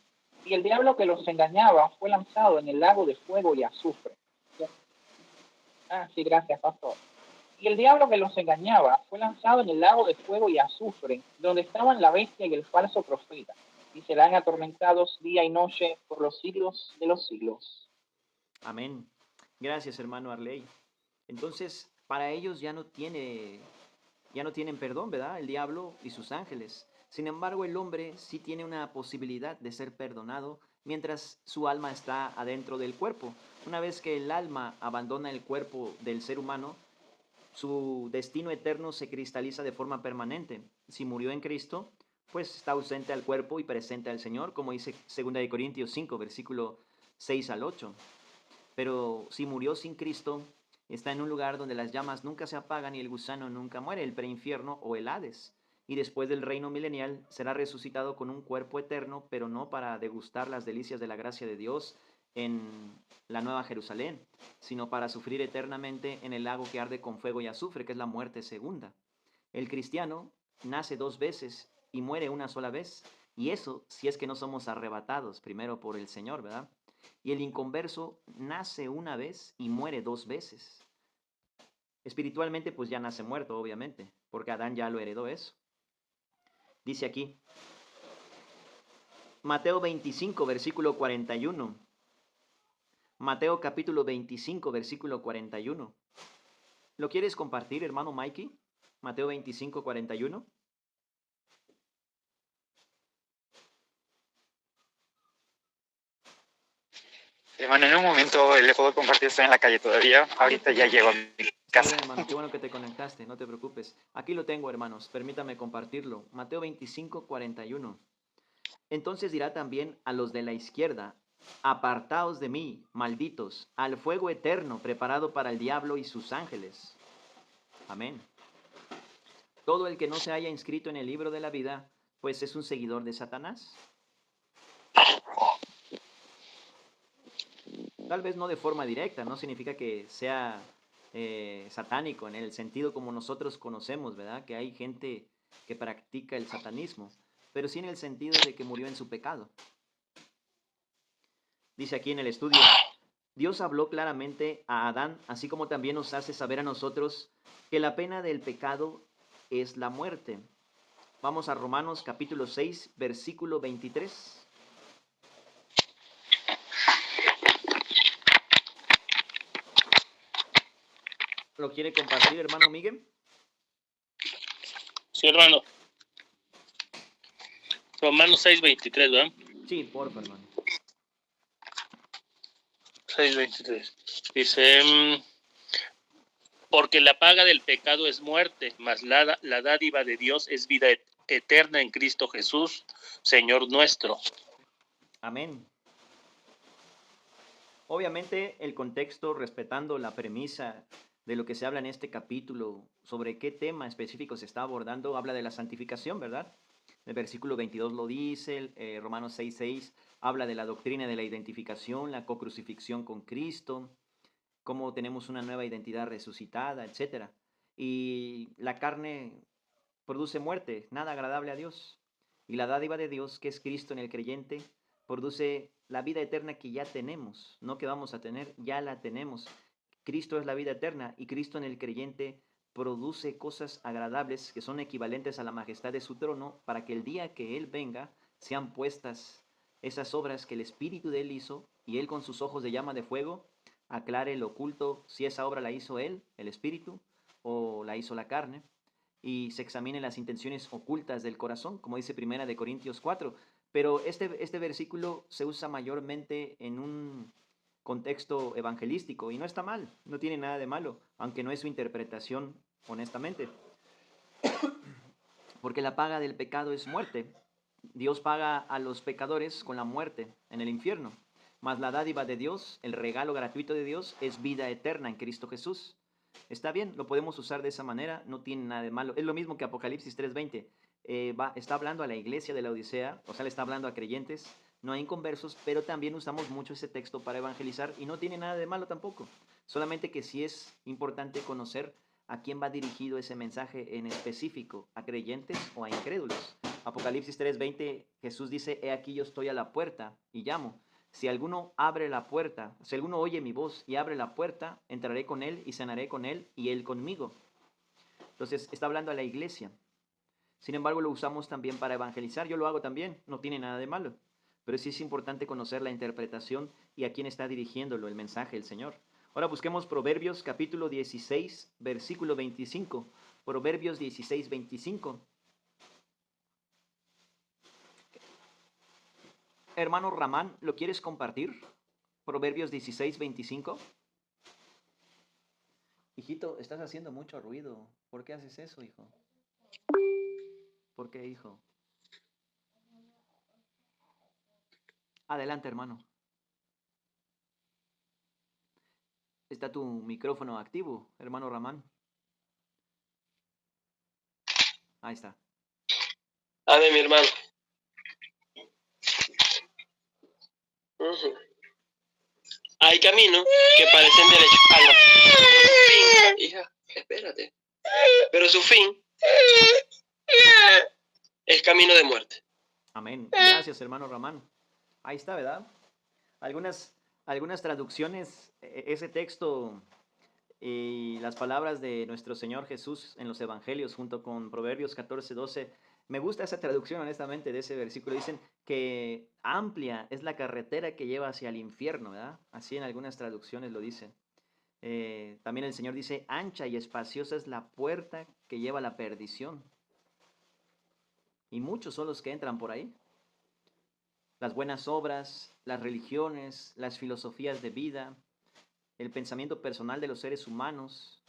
Y el diablo que los engañaba fue lanzado en el lago de fuego y azufre. Sí, gracias, pastor. Y el diablo que los engañaba fue lanzado en el lago de fuego y azufre, donde estaban la bestia y el falso profeta, y serán atormentados día y noche por los siglos de los siglos. Amén. Gracias, hermano Arley. Entonces, para ellos ya no tienen perdón, ¿verdad? El diablo y sus ángeles. Sin embargo, el hombre sí tiene una posibilidad de ser perdonado mientras su alma está adentro del cuerpo. Una vez que el alma abandona el cuerpo del ser humano, su destino eterno se cristaliza de forma permanente. Si murió en Cristo, pues está ausente al cuerpo y presente al Señor, como dice 2 Corintios 5, versículo 6 al 8. Pero si murió sin Cristo, está en un lugar donde las llamas nunca se apagan y el gusano nunca muere, el preinfierno o el Hades. Y después del reino milenial será resucitado con un cuerpo eterno, pero no para degustar las delicias de la gracia de Dios en la Nueva Jerusalén, sino para sufrir eternamente en el lago que arde con fuego y azufre, que es la muerte segunda. El cristiano nace 2 veces y muere una sola vez, y eso si es que no somos arrebatados primero por el Señor, ¿verdad? Y el inconverso nace una vez y muere 2 veces. Espiritualmente, pues ya nace muerto, obviamente, porque Adán ya lo heredó eso. Dice aquí, Mateo 25, versículo 41. Mateo capítulo 25, versículo 41. ¿Lo quieres compartir, hermano Mikey? Mateo 25, 41. Hermano, en un momento le puedo compartir, estoy en la calle todavía. Ahorita ya llego a mi casa. Bien, hermano, qué bueno que te conectaste, no te preocupes. Aquí lo tengo, hermanos, permítame compartirlo. Mateo 25, 41. Entonces dirá también a los de la izquierda, apartaos de mí, malditos, al fuego eterno preparado para el diablo y sus ángeles. Amén. Todo el que no se haya inscrito en el libro de la vida, pues es un seguidor de Satanás. Tal vez no de forma directa, no significa que sea satánico en el sentido como nosotros conocemos, ¿verdad? Que hay gente que practica el satanismo, pero sí en el sentido de que murió en su pecado. Dice aquí en el estudio, Dios habló claramente a Adán, así como también nos hace saber a nosotros que la pena del pecado es la muerte. Vamos a Romanos capítulo 6, versículo 23. ¿Lo quiere compartir, hermano Miguel? Sí, hermano. Romanos 6:23, ¿verdad? Sí, por favor, hermano. 6:23. Dice, porque la paga del pecado es muerte, mas la dádiva de Dios es vida eterna en Cristo Jesús, Señor nuestro. Amén. Obviamente el contexto, respetando la premisa de lo que se habla en este capítulo, sobre qué tema específico se está abordando, habla de la santificación, ¿verdad? El versículo 22 lo dice, Romanos 6:6 habla de la doctrina de la identificación, la cocrucifixión con Cristo, cómo tenemos una nueva identidad resucitada, etc. Y la carne produce muerte, nada agradable a Dios. Y la dádiva de Dios, que es Cristo en el creyente, produce la vida eterna que ya tenemos, no que vamos a tener, ya la tenemos. Cristo es la vida eterna y Cristo en el creyente produce cosas agradables que son equivalentes a la majestad de su trono para que el día que Él venga sean puestas esas obras que el Espíritu de Él hizo y Él con sus ojos de llama de fuego aclare lo oculto, si esa obra la hizo Él, el Espíritu, o la hizo la carne, y se examinen las intenciones ocultas del corazón, como dice 1 Corintios 4. Pero este versículo se usa mayormente en un contexto evangelístico y no está mal, no tiene nada de malo, aunque no es su interpretación honestamente. Porque la paga del pecado es muerte. Dios paga a los pecadores con la muerte en el infierno. Mas la dádiva de Dios, el regalo gratuito de Dios, es vida eterna en Cristo Jesús. Está bien, lo podemos usar de esa manera, no tiene nada de malo. Es lo mismo que Apocalipsis 3:20. Está hablando a la iglesia de la Odisea, o sea, le está hablando a creyentes, no a inconversos, pero también usamos mucho ese texto para evangelizar y no tiene nada de malo tampoco. Solamente que sí es importante conocer a quién va dirigido ese mensaje en específico, a creyentes o a incrédulos. Apocalipsis 3:20, Jesús dice, he aquí yo estoy a la puerta y llamo. Si alguno abre la puerta, si alguno oye mi voz y abre la puerta, entraré con él y cenaré con él y él conmigo. Entonces está hablando a la iglesia. Sin embargo, lo usamos también para evangelizar. Yo lo hago también, no tiene nada de malo. Pero sí es importante conocer la interpretación y a quién está dirigiéndolo el mensaje del Señor. Ahora busquemos Proverbios capítulo 16, versículo 25. Proverbios 16, 25. Hermano Ramán, ¿lo quieres compartir? Proverbios 16, 25. Hijito, estás haciendo mucho ruido. ¿Por qué haces eso, hijo? ¿Por qué, hijo? Adelante, hermano. ¿Está tu micrófono activo, hermano Ramán? Ahí está. A ver, mi hermano. Ujú. Hay caminos que parecen derechos a la... Pero su fin, hija, espérate. Pero su fin es camino de muerte. Amén. Gracias, hermano Ramán. Ahí está, ¿verdad? Algunas traducciones, ese texto y las palabras de nuestro Señor Jesús en los Evangelios junto con Proverbios 14, 12. Me gusta esa traducción, honestamente, de ese versículo. Dicen que amplia es la carretera que lleva hacia el infierno, ¿verdad? Así en algunas traducciones lo dicen. También el Señor dice, ancha y espaciosa es la puerta que lleva a la perdición. Y muchos son los que entran por ahí. Las buenas obras, las religiones, las filosofías de vida, el pensamiento personal de los seres humanos,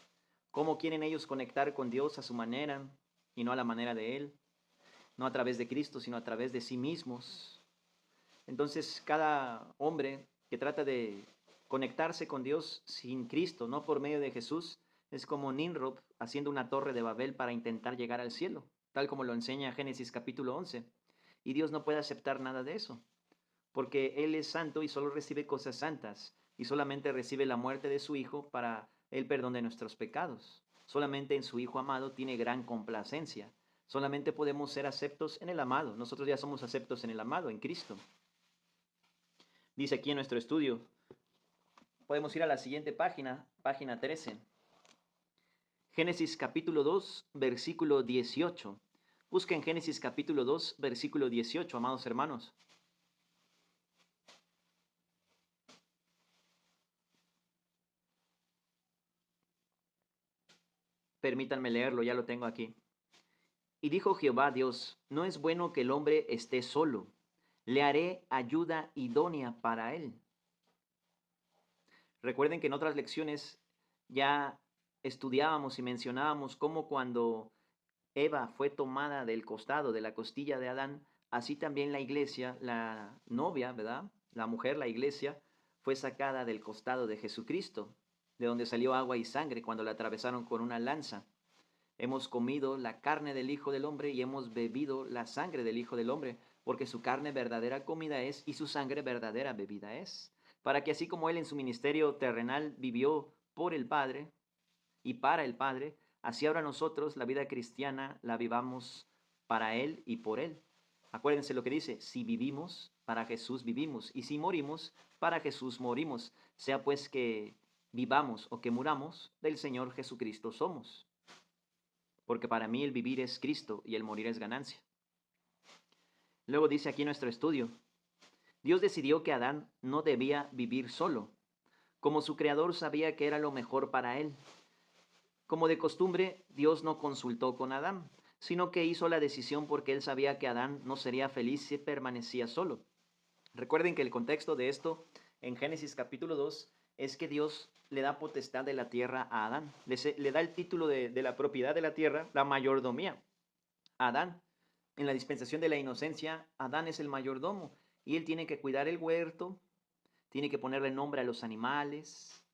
cómo quieren ellos conectar con Dios a su manera y no a la manera de Él, no a través de Cristo, sino a través de sí mismos. Entonces, cada hombre que trata de conectarse con Dios sin Cristo, no por medio de Jesús, es como Nimrod haciendo una torre de Babel para intentar llegar al cielo, tal como lo enseña Génesis capítulo 11. Y Dios no puede aceptar nada de eso, porque Él es santo y solo recibe cosas santas, y solamente recibe la muerte de su Hijo para el perdón de nuestros pecados. Solamente en su Hijo amado tiene gran complacencia. Solamente podemos ser aceptos en el amado. Nosotros ya somos aceptos en el amado, en Cristo. Dice aquí en nuestro estudio, podemos ir a la siguiente página, página 13. Génesis capítulo 2, versículo 18. Busquen Génesis capítulo 2, versículo 18, amados hermanos. Permítanme leerlo, ya lo tengo aquí. Y dijo Jehová Dios, no es bueno que el hombre esté solo, le haré ayuda idónea para él. Recuerden que en otras lecciones ya estudiábamos y mencionábamos cómo cuando Eva fue tomada del costado, de la costilla de Adán, así también la iglesia, la novia, ¿verdad? La mujer, la iglesia, fue sacada del costado de Jesucristo, de donde salió agua y sangre cuando la atravesaron con una lanza. Hemos comido la carne del Hijo del Hombre y hemos bebido la sangre del Hijo del Hombre, porque su carne verdadera comida es y su sangre verdadera bebida es. Para que así como Él en su ministerio terrenal vivió por el Padre y para el Padre, así ahora nosotros la vida cristiana la vivamos para Él y por Él. Acuérdense lo que dice, si vivimos, para Jesús vivimos, y si morimos, para Jesús morimos. Sea pues que vivamos o que muramos, del Señor Jesucristo somos. Porque para mí el vivir es Cristo y el morir es ganancia. Luego dice aquí nuestro estudio, Dios decidió que Adán no debía vivir solo, como su creador sabía que era lo mejor para él. Como de costumbre, Dios no consultó con Adán, sino que hizo la decisión porque él sabía que Adán no sería feliz si permanecía solo. Recuerden que el contexto de esto en Génesis capítulo 2 es que Dios le da potestad de la tierra a Adán. Le da el título de la propiedad de la tierra, la mayordomía. A Adán, en la dispensación de la inocencia, Adán es el mayordomo y él tiene que cuidar el huerto, tiene que ponerle nombre a los animales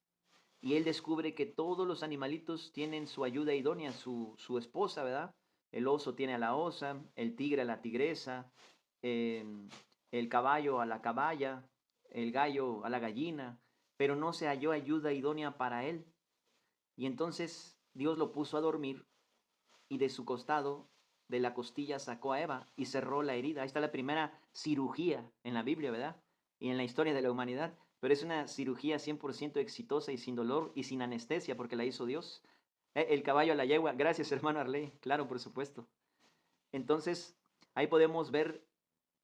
y él descubre que todos los animalitos tienen su ayuda idónea, su esposa, ¿verdad? El oso tiene a la osa, el tigre a la tigresa, el caballo a la caballa, el gallo a la gallina, pero no se halló ayuda idónea para él. Y entonces Dios lo puso a dormir y de su costado de la costilla sacó a Eva y cerró la herida. Ahí está la primera cirugía en la Biblia, ¿verdad? Y en la historia de la humanidad. Pero es una cirugía 100% exitosa y sin dolor y sin anestesia porque la hizo Dios. El caballo a la yegua. Gracias, hermano Arley. Claro, por supuesto. Entonces, ahí podemos ver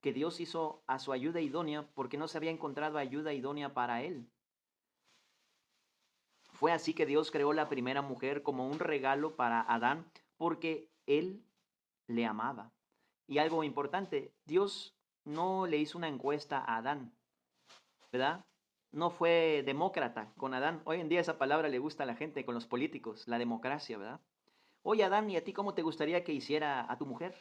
que Dios hizo a su ayuda idónea porque no se había encontrado ayuda idónea para él. Fue así que Dios creó la primera mujer como un regalo para Adán porque él le amaba. Y algo importante, Dios no le hizo una encuesta a Adán, ¿verdad? No fue demócrata con Adán. Hoy en día esa palabra le gusta a la gente con los políticos, la democracia, ¿verdad? Oye, Adán, ¿y a ti cómo te gustaría que hiciera a tu mujer?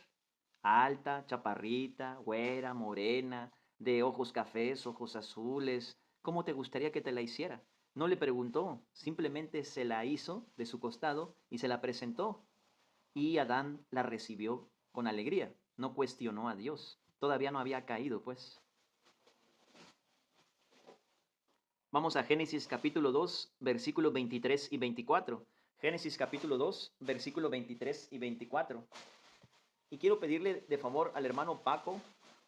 Alta, chaparrita, güera, morena, de ojos cafés, ojos azules. ¿Cómo te gustaría que te la hiciera? No le preguntó, simplemente se la hizo de su costado y se la presentó. Y Adán la recibió con alegría. No cuestionó a Dios. Todavía no había caído, pues. Vamos a Génesis capítulo 2, versículos 23 y 24. Génesis capítulo 2, versículos 23 y 24. Y quiero pedirle de favor al hermano Paco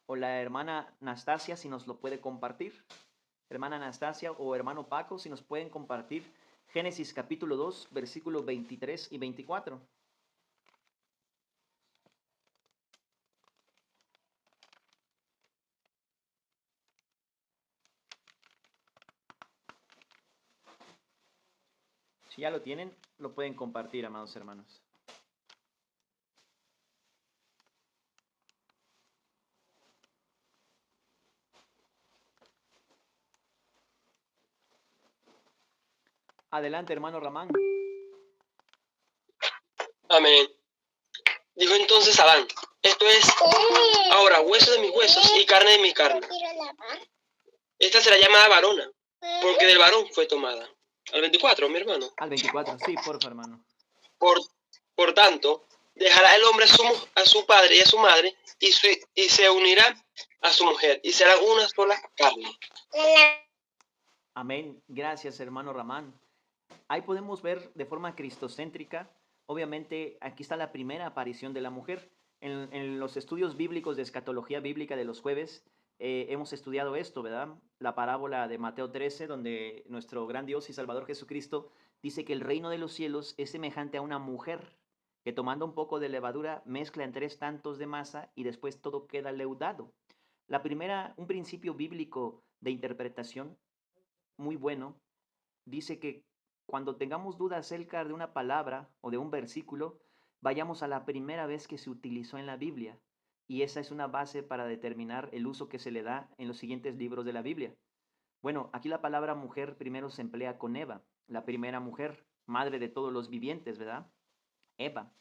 o la hermana Anastasia si nos lo puede compartir. Hermana Anastasia o hermano Paco, si nos pueden compartir Génesis capítulo 2, versículos 23 y 24. Si ya lo tienen, lo pueden compartir, amados hermanos. Adelante, hermano Ramán. Amén. Dijo entonces Adán, esto es ahora hueso de mis huesos y carne de mi carne. Esta será llamada varona, porque del varón fue tomada. Al 24, mi hermano. Al 24, sí, por favor, hermano. Por tanto, dejará el hombre a su padre y a su madre y se unirá a su mujer y serán una sola carne. Amén. Gracias, hermano Ramán. Ahí podemos ver de forma cristocéntrica, obviamente aquí está la primera aparición de la mujer. En los estudios bíblicos de escatología bíblica de los jueves hemos estudiado esto, ¿verdad? La parábola de Mateo 13, donde nuestro gran Dios y Salvador Jesucristo dice que el reino de los cielos es semejante a una mujer que tomando un poco de levadura mezcla en 3 tantos de masa y después todo queda leudado. Un principio bíblico de interpretación muy bueno dice que cuando tengamos dudas acerca de una palabra o de un versículo, vayamos a la primera vez que se utilizó en la Biblia. Y esa es una base para determinar el uso que se le da en los siguientes libros de la Biblia. Bueno, aquí la palabra mujer primero se emplea con Eva, la primera mujer, madre de todos los vivientes, ¿verdad? Eva.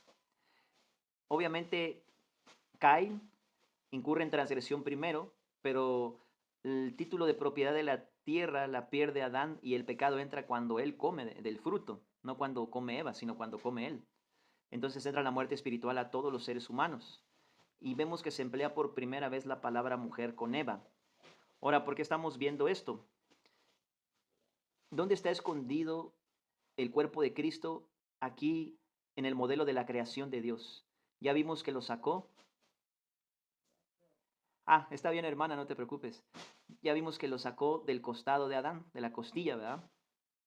Obviamente, Caín incurre en transgresión primero, pero el título de propiedad de la tierra la pierde Adán y el pecado entra cuando él come del fruto, no cuando come Eva, sino cuando come él. Entonces entra la muerte espiritual a todos los seres humanos. Y vemos que se emplea por primera vez la palabra mujer con Eva. Ahora, ¿por qué estamos viendo esto? ¿Dónde está escondido el cuerpo de Cristo aquí en el modelo de la creación de Dios? Ya vimos que lo sacó. Está bien, hermana, no te preocupes. Ya vimos que lo sacó del costado de Adán, de la costilla, ¿verdad?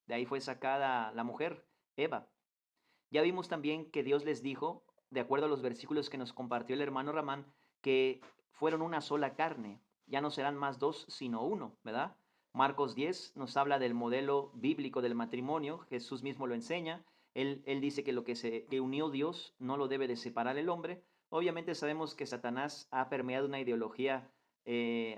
De ahí fue sacada la mujer, Eva. Ya vimos también que Dios les dijo, de acuerdo a los versículos que nos compartió el hermano Ramán, que fueron una sola carne. Ya no serán más 2, sino 1, ¿verdad? Marcos 10 nos habla del modelo bíblico del matrimonio. Jesús mismo lo enseña. Él dice que lo que unió Dios no lo debe de separar el hombre. Obviamente sabemos que Satanás ha permeado una ideología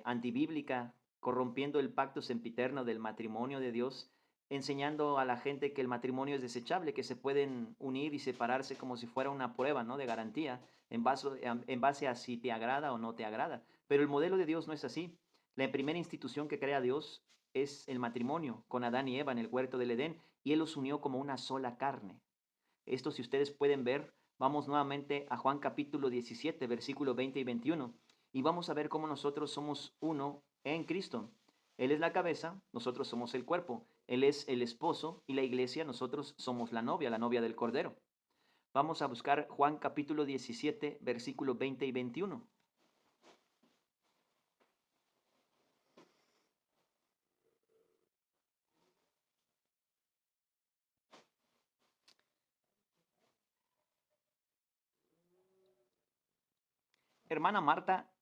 antibíblica, corrompiendo el pacto sempiterno del matrimonio de Dios, enseñando a la gente que el matrimonio es desechable, que se pueden unir y separarse como si fuera una prueba, ¿no?, de garantía, en base a si te agrada o no te agrada. Pero el modelo de Dios no es así. La primera institución que crea Dios es el matrimonio, con Adán y Eva en el huerto del Edén, y Él los unió como una sola carne. Esto, si ustedes pueden ver, vamos nuevamente a Juan capítulo 17, versículos 20 y 21, y vamos a ver cómo nosotros somos uno en Cristo. Él es la cabeza, nosotros somos el cuerpo. Él es el esposo y la iglesia, nosotros somos la novia del Cordero. Vamos a buscar Juan capítulo 17, versículos 20 y 21. Hermana Marta,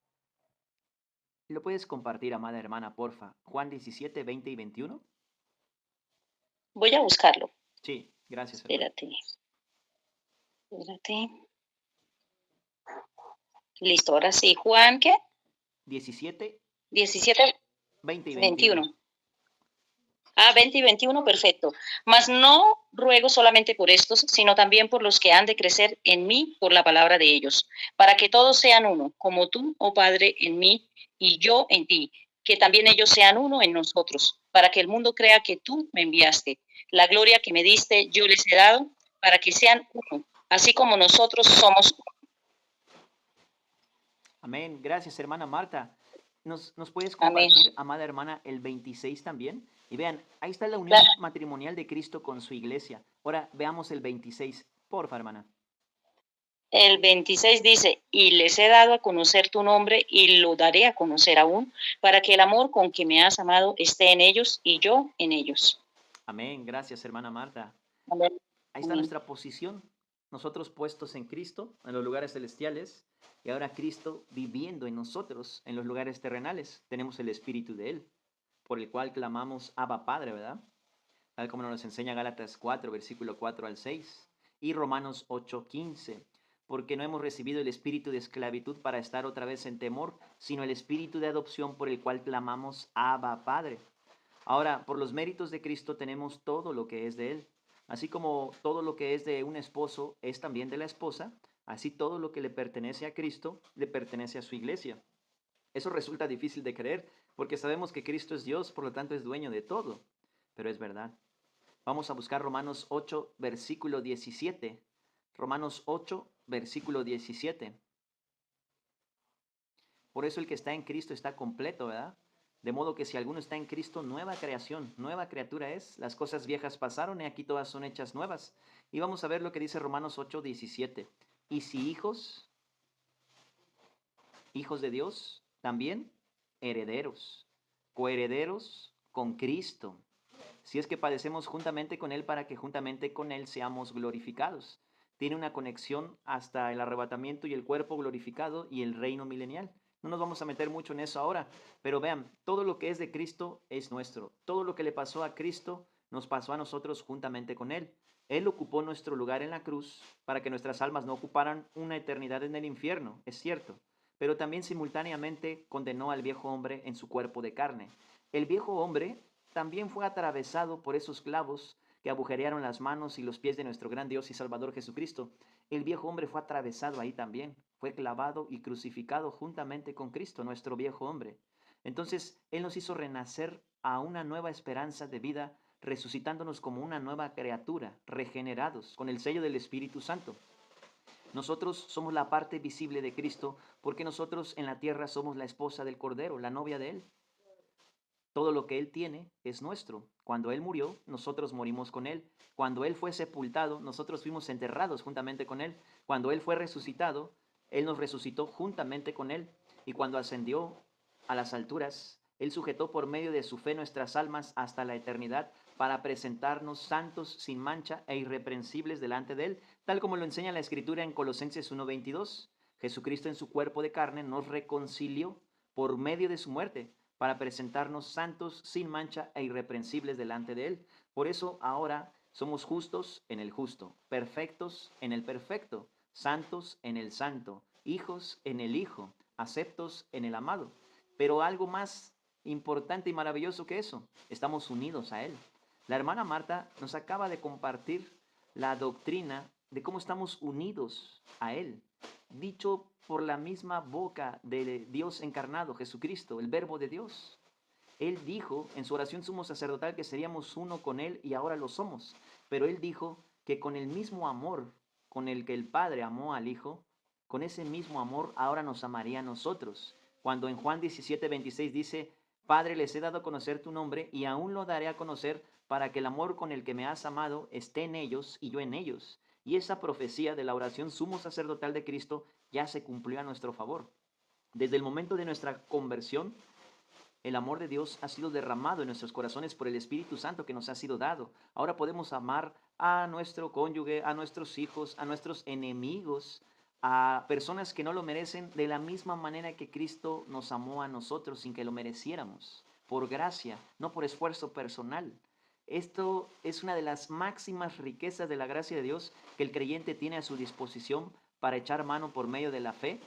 ¿lo puedes compartir, amada hermana, porfa? Juan 17, 20 y 21. Voy a buscarlo. Sí, gracias, hermana. Espérate. Listo, ahora sí. Juan, ¿qué? 17, 17, 20 y 21. 21. 20 y 21, perfecto. Mas no ruego solamente por estos, sino también por los que han de crecer en mí por la palabra de ellos, para que todos sean uno, como tú, oh Padre, en mí y yo en ti, que también ellos sean uno en nosotros, para que el mundo crea que tú me enviaste. La gloria que me diste yo les he dado, para que sean uno, así como nosotros somos uno. Amén. Gracias, hermana Marta. ¿Nos puedes Amén. compartir, amada hermana, el 26 también? Y vean, ahí está la unión Claro. matrimonial de Cristo con su iglesia. Ahora veamos el 26, porfa, hermana. El 26 dice, y les he dado a conocer tu nombre y lo daré a conocer aún, para que el amor con que me has amado esté en ellos y yo en ellos. Amén. Gracias, hermana Marta. Amén. Ahí está nuestra posición. Nosotros puestos en Cristo, en los lugares celestiales, y ahora Cristo viviendo en nosotros, en los lugares terrenales. Tenemos el Espíritu de Él, por el cual clamamos Abba Padre, ¿verdad? Tal como nos enseña Gálatas 4, versículo 4 al 6, y Romanos 8, 15. Porque no hemos recibido el espíritu de esclavitud para estar otra vez en temor, sino el espíritu de adopción por el cual clamamos Abba Padre. Ahora, por los méritos de Cristo tenemos todo lo que es de Él. Así como todo lo que es de un esposo es también de la esposa, así todo lo que le pertenece a Cristo le pertenece a su iglesia. Eso resulta difícil de creer, porque sabemos que Cristo es Dios, por lo tanto es dueño de todo, pero es verdad. Vamos a buscar Romanos 8, versículo 17. Romanos 8, versículo 17. Por eso el que está en Cristo está completo, ¿verdad? De modo que si alguno está en Cristo, nueva creación, nueva criatura es. Las cosas viejas pasaron y aquí todas son hechas nuevas. Y vamos a ver lo que dice Romanos 8, 17. Y si hijos, hijos de Dios, también herederos, coherederos con Cristo. Si es que padecemos juntamente con Él para que juntamente con Él seamos glorificados. Tiene una conexión hasta el arrebatamiento y el cuerpo glorificado y el reino milenial. No nos vamos a meter mucho en eso ahora, pero vean, todo lo que es de Cristo es nuestro. Todo lo que le pasó a Cristo nos pasó a nosotros juntamente con Él. Él ocupó nuestro lugar en la cruz para que nuestras almas no ocuparan una eternidad en el infierno, es cierto, pero también simultáneamente condenó al viejo hombre en su cuerpo de carne. El viejo hombre también fue atravesado por esos clavos que agujerearon las manos y los pies de nuestro gran Dios y Salvador Jesucristo. El viejo hombre fue atravesado ahí también, fue clavado y crucificado juntamente con Cristo, nuestro viejo hombre. Entonces, Él nos hizo renacer a una nueva esperanza de vida, resucitándonos como una nueva criatura, regenerados con el sello del Espíritu Santo. Nosotros somos la parte visible de Cristo porque nosotros en la tierra somos la esposa del Cordero, la novia de Él. Todo lo que Él tiene es nuestro. Cuando Él murió, nosotros morimos con Él. Cuando Él fue sepultado, nosotros fuimos enterrados juntamente con Él. Cuando Él fue resucitado, Él nos resucitó juntamente con Él. Y cuando ascendió a las alturas, Él sujetó por medio de su fe nuestras almas hasta la eternidad para presentarnos santos, sin mancha e irreprensibles delante de Él, tal como lo enseña la Escritura en Colosenses 1:22. Jesucristo en su cuerpo de carne nos reconcilió por medio de su muerte, para presentarnos santos, sin mancha e irreprensibles delante de Él. Por eso ahora somos justos en el justo, perfectos en el perfecto, santos en el santo, hijos en el Hijo, aceptos en el amado. Pero algo más importante y maravilloso que eso, estamos unidos a Él. La hermana Marta nos acaba de compartir la doctrina de cómo estamos unidos a Él, dicho por la misma boca de Dios encarnado, Jesucristo, el Verbo de Dios. Él dijo en su oración sumo sacerdotal que seríamos uno con Él y ahora lo somos. Pero Él dijo que con el mismo amor con el que el Padre amó al Hijo, con ese mismo amor ahora nos amaría a nosotros. Cuando en Juan 17:26 dice, Padre, les he dado a conocer tu nombre y aún lo daré a conocer para que el amor con el que me has amado esté en ellos y yo en ellos. Y esa profecía de la oración sumo sacerdotal de Cristo ya se cumplió a nuestro favor. Desde el momento de nuestra conversión, el amor de Dios ha sido derramado en nuestros corazones por el Espíritu Santo que nos ha sido dado. Ahora podemos amar a nuestro cónyuge, a nuestros hijos, a nuestros enemigos, a personas que no lo merecen de la misma manera que Cristo nos amó a nosotros sin que lo mereciéramos, por gracia, no por esfuerzo personal. Esto es una de las máximas riquezas de la gracia de Dios que el creyente tiene a su disposición para echar mano por medio de la fe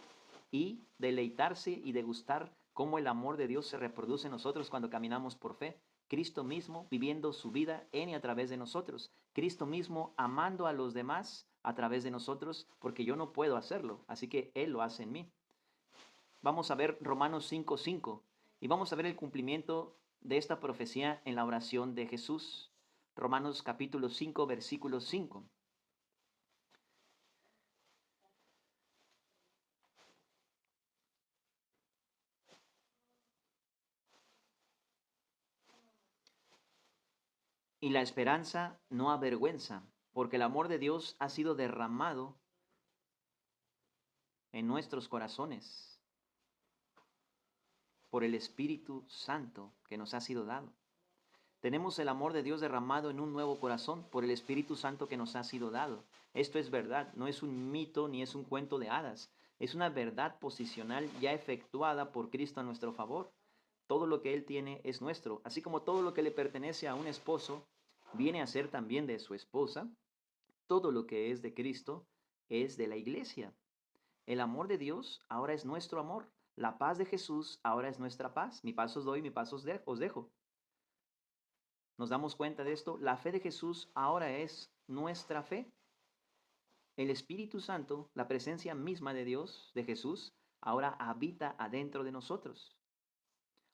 y deleitarse y degustar cómo el amor de Dios se reproduce en nosotros cuando caminamos por fe. Cristo mismo viviendo su vida en y a través de nosotros. Cristo mismo amando a los demás a través de nosotros, porque yo no puedo hacerlo, así que Él lo hace en mí. Vamos a ver Romanos 5:5 y vamos a ver el cumplimiento de esta profecía en la oración de Jesús. Romanos capítulo 5, versículo 5. Y la esperanza no avergüenza, porque el amor de Dios ha sido derramado en nuestros corazones por el Espíritu Santo que nos ha sido dado. Tenemos el amor de Dios derramado en un nuevo corazón por el Espíritu Santo que nos ha sido dado. Esto es verdad, no es un mito ni es un cuento de hadas. Es una verdad posicional ya efectuada por Cristo a nuestro favor. Todo lo que Él tiene es nuestro, así como todo lo que le pertenece a un esposo viene a ser también de su esposa. Todo lo que es de Cristo es de la iglesia. El amor de Dios ahora es nuestro amor. La paz de Jesús ahora es nuestra paz. Mi paz os doy, mi paz os dejo. ¿Nos damos cuenta de esto? La fe de Jesús ahora es nuestra fe. El Espíritu Santo, la presencia misma de Dios, de Jesús, ahora habita adentro de nosotros.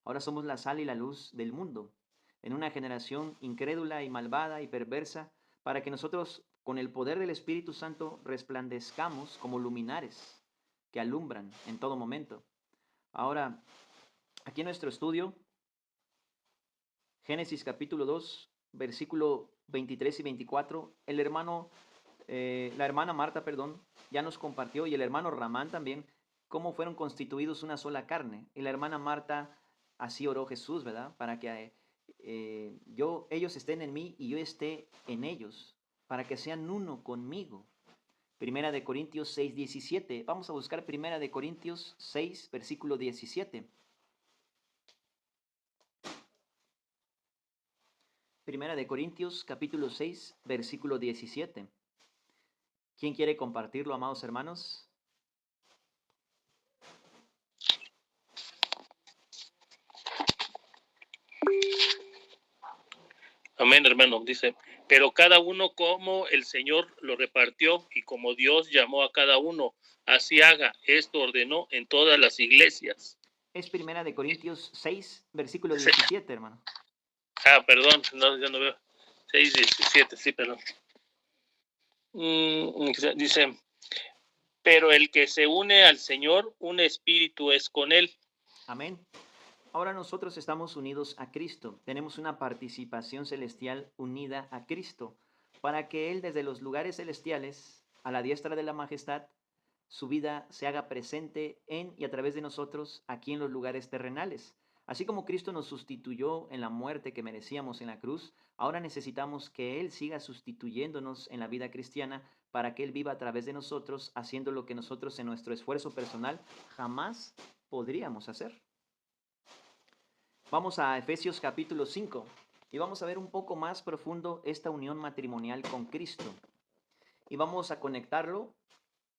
Ahora somos la sal y la luz del mundo, en una generación incrédula y malvada y perversa, para que nosotros, con el poder del Espíritu Santo, resplandezcamos como luminares que alumbran en todo momento. Ahora, aquí en nuestro estudio, Génesis capítulo 2, versículo 23 y 24, la hermana Marta, ya nos compartió, y el hermano Ramán también, cómo fueron constituidos una sola carne. Y la hermana Marta, así oró Jesús, ¿verdad? Para que ellos estén en mí y yo esté en ellos, para que sean uno conmigo. Primera de Corintios 6, 17. Vamos a buscar Primera de Corintios 6, versículo 17. Primera de Corintios, capítulo 6, versículo 17. ¿Quién quiere compartirlo, amados hermanos? Amén, hermano. Dice, pero cada uno como el Señor lo repartió y como Dios llamó a cada uno, así haga. Esto ordenó en todas las iglesias. Es Primera de Corintios 6, versículo 17, hermano. Perdón, no, ya no veo. 6, 17, sí, perdón. Dice, pero el que se une al Señor, un espíritu es con él. Amén. Ahora nosotros estamos unidos a Cristo, tenemos una participación celestial unida a Cristo, para que Él desde los lugares celestiales, a la diestra de la majestad, su vida se haga presente en y a través de nosotros aquí en los lugares terrenales. Así como Cristo nos sustituyó en la muerte que merecíamos en la cruz, ahora necesitamos que Él siga sustituyéndonos en la vida cristiana para que Él viva a través de nosotros, haciendo lo que nosotros en nuestro esfuerzo personal jamás podríamos hacer. Vamos a Efesios capítulo 5 y vamos a ver un poco más profundo esta unión matrimonial con Cristo. Y vamos a conectarlo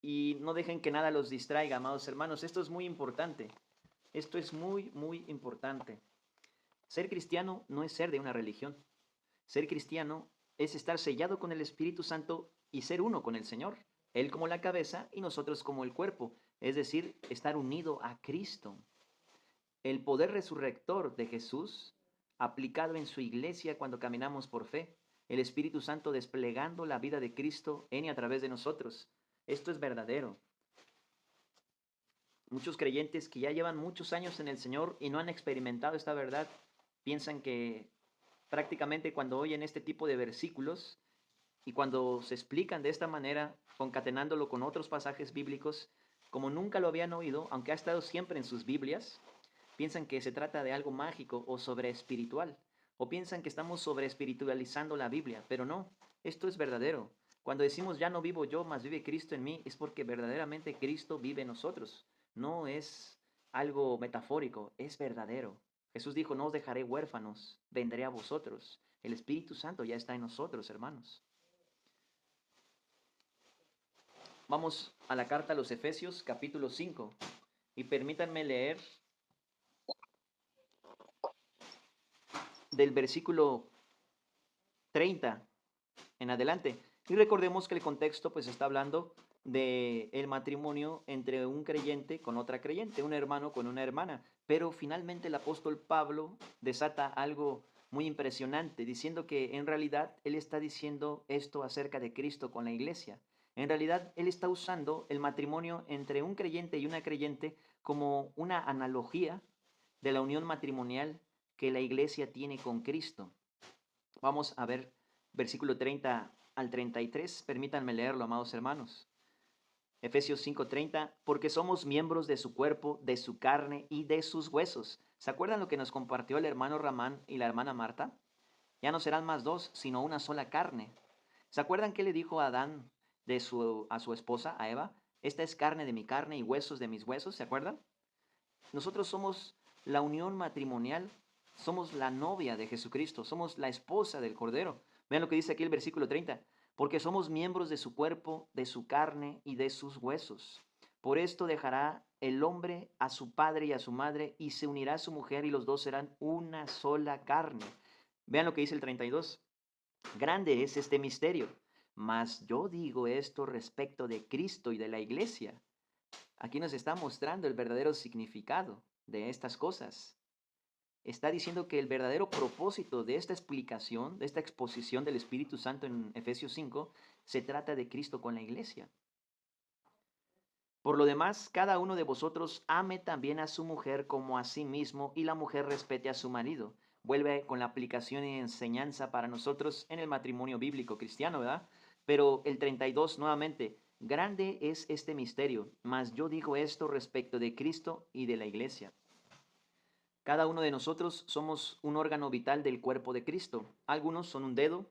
y no dejen que nada los distraiga, amados hermanos. Esto es muy importante. Esto es muy, muy importante. Ser cristiano no es ser de una religión. Ser cristiano es estar sellado con el Espíritu Santo y ser uno con el Señor. Él como la cabeza y nosotros como el cuerpo. Es decir, estar unido a Cristo. El poder resurrector de Jesús, aplicado en su iglesia cuando caminamos por fe. El Espíritu Santo desplegando la vida de Cristo en y a través de nosotros. Esto es verdadero. Muchos creyentes que ya llevan muchos años en el Señor y no han experimentado esta verdad, piensan que prácticamente cuando oyen este tipo de versículos, Y cuando se explican de esta manera, concatenándolo con otros pasajes bíblicos, como nunca lo habían oído, aunque ha estado siempre en sus Biblias, piensan que se trata de algo mágico o sobre espiritual, o piensan que estamos sobre espiritualizando la Biblia, pero no, esto es verdadero. Cuando decimos ya no vivo yo, mas vive Cristo en mí, es porque verdaderamente Cristo vive en nosotros. No es algo metafórico, es verdadero. Jesús dijo, no os dejaré huérfanos, vendré a vosotros. El Espíritu Santo ya está en nosotros, hermanos. Vamos a la carta a los Efesios, capítulo 5, y permítanme leer del versículo 30 en adelante. Y recordemos que el contexto pues está hablando de el matrimonio entre un creyente con otra creyente, un hermano con una hermana. Pero finalmente el apóstol Pablo desata algo muy impresionante, diciendo que en realidad él está diciendo esto acerca de Cristo con la iglesia. En realidad él está usando el matrimonio entre un creyente y una creyente como una analogía de la unión matrimonial que la iglesia tiene con Cristo. Vamos a ver versículo 30 al 33. Permítanme leerlo, amados hermanos. Efesios 5:30, porque somos miembros de su cuerpo, de su carne y de sus huesos. ¿Se acuerdan lo que nos compartió el hermano Ramán y la hermana Marta? Ya no serán más dos, sino una sola carne. ¿Se acuerdan qué le dijo a Adán a su esposa, a Eva? Esta es carne de mi carne y huesos de mis huesos, ¿se acuerdan? Nosotros somos la unión matrimonial, somos la novia de Jesucristo, somos la esposa del Cordero. Vean lo que dice aquí el versículo 30. Porque somos miembros de su cuerpo, de su carne y de sus huesos. Por esto dejará el hombre a su padre y a su madre y se unirá a su mujer y los dos serán una sola carne. Vean lo que dice el 32. Grande es este misterio, mas yo digo esto respecto de Cristo y de la iglesia. Aquí nos está mostrando el verdadero significado de estas cosas. Está diciendo que el verdadero propósito de esta explicación, de esta exposición del Espíritu Santo en Efesios 5, se trata de Cristo con la iglesia. Por lo demás, cada uno de vosotros ame también a su mujer como a sí mismo y la mujer respete a su marido. Vuelve con la aplicación y enseñanza para nosotros en el matrimonio bíblico cristiano, ¿verdad? Pero el 32 nuevamente, grande es este misterio, mas yo digo esto respecto de Cristo y de la iglesia. Cada uno de nosotros somos un órgano vital del cuerpo de Cristo. Algunos son un dedo,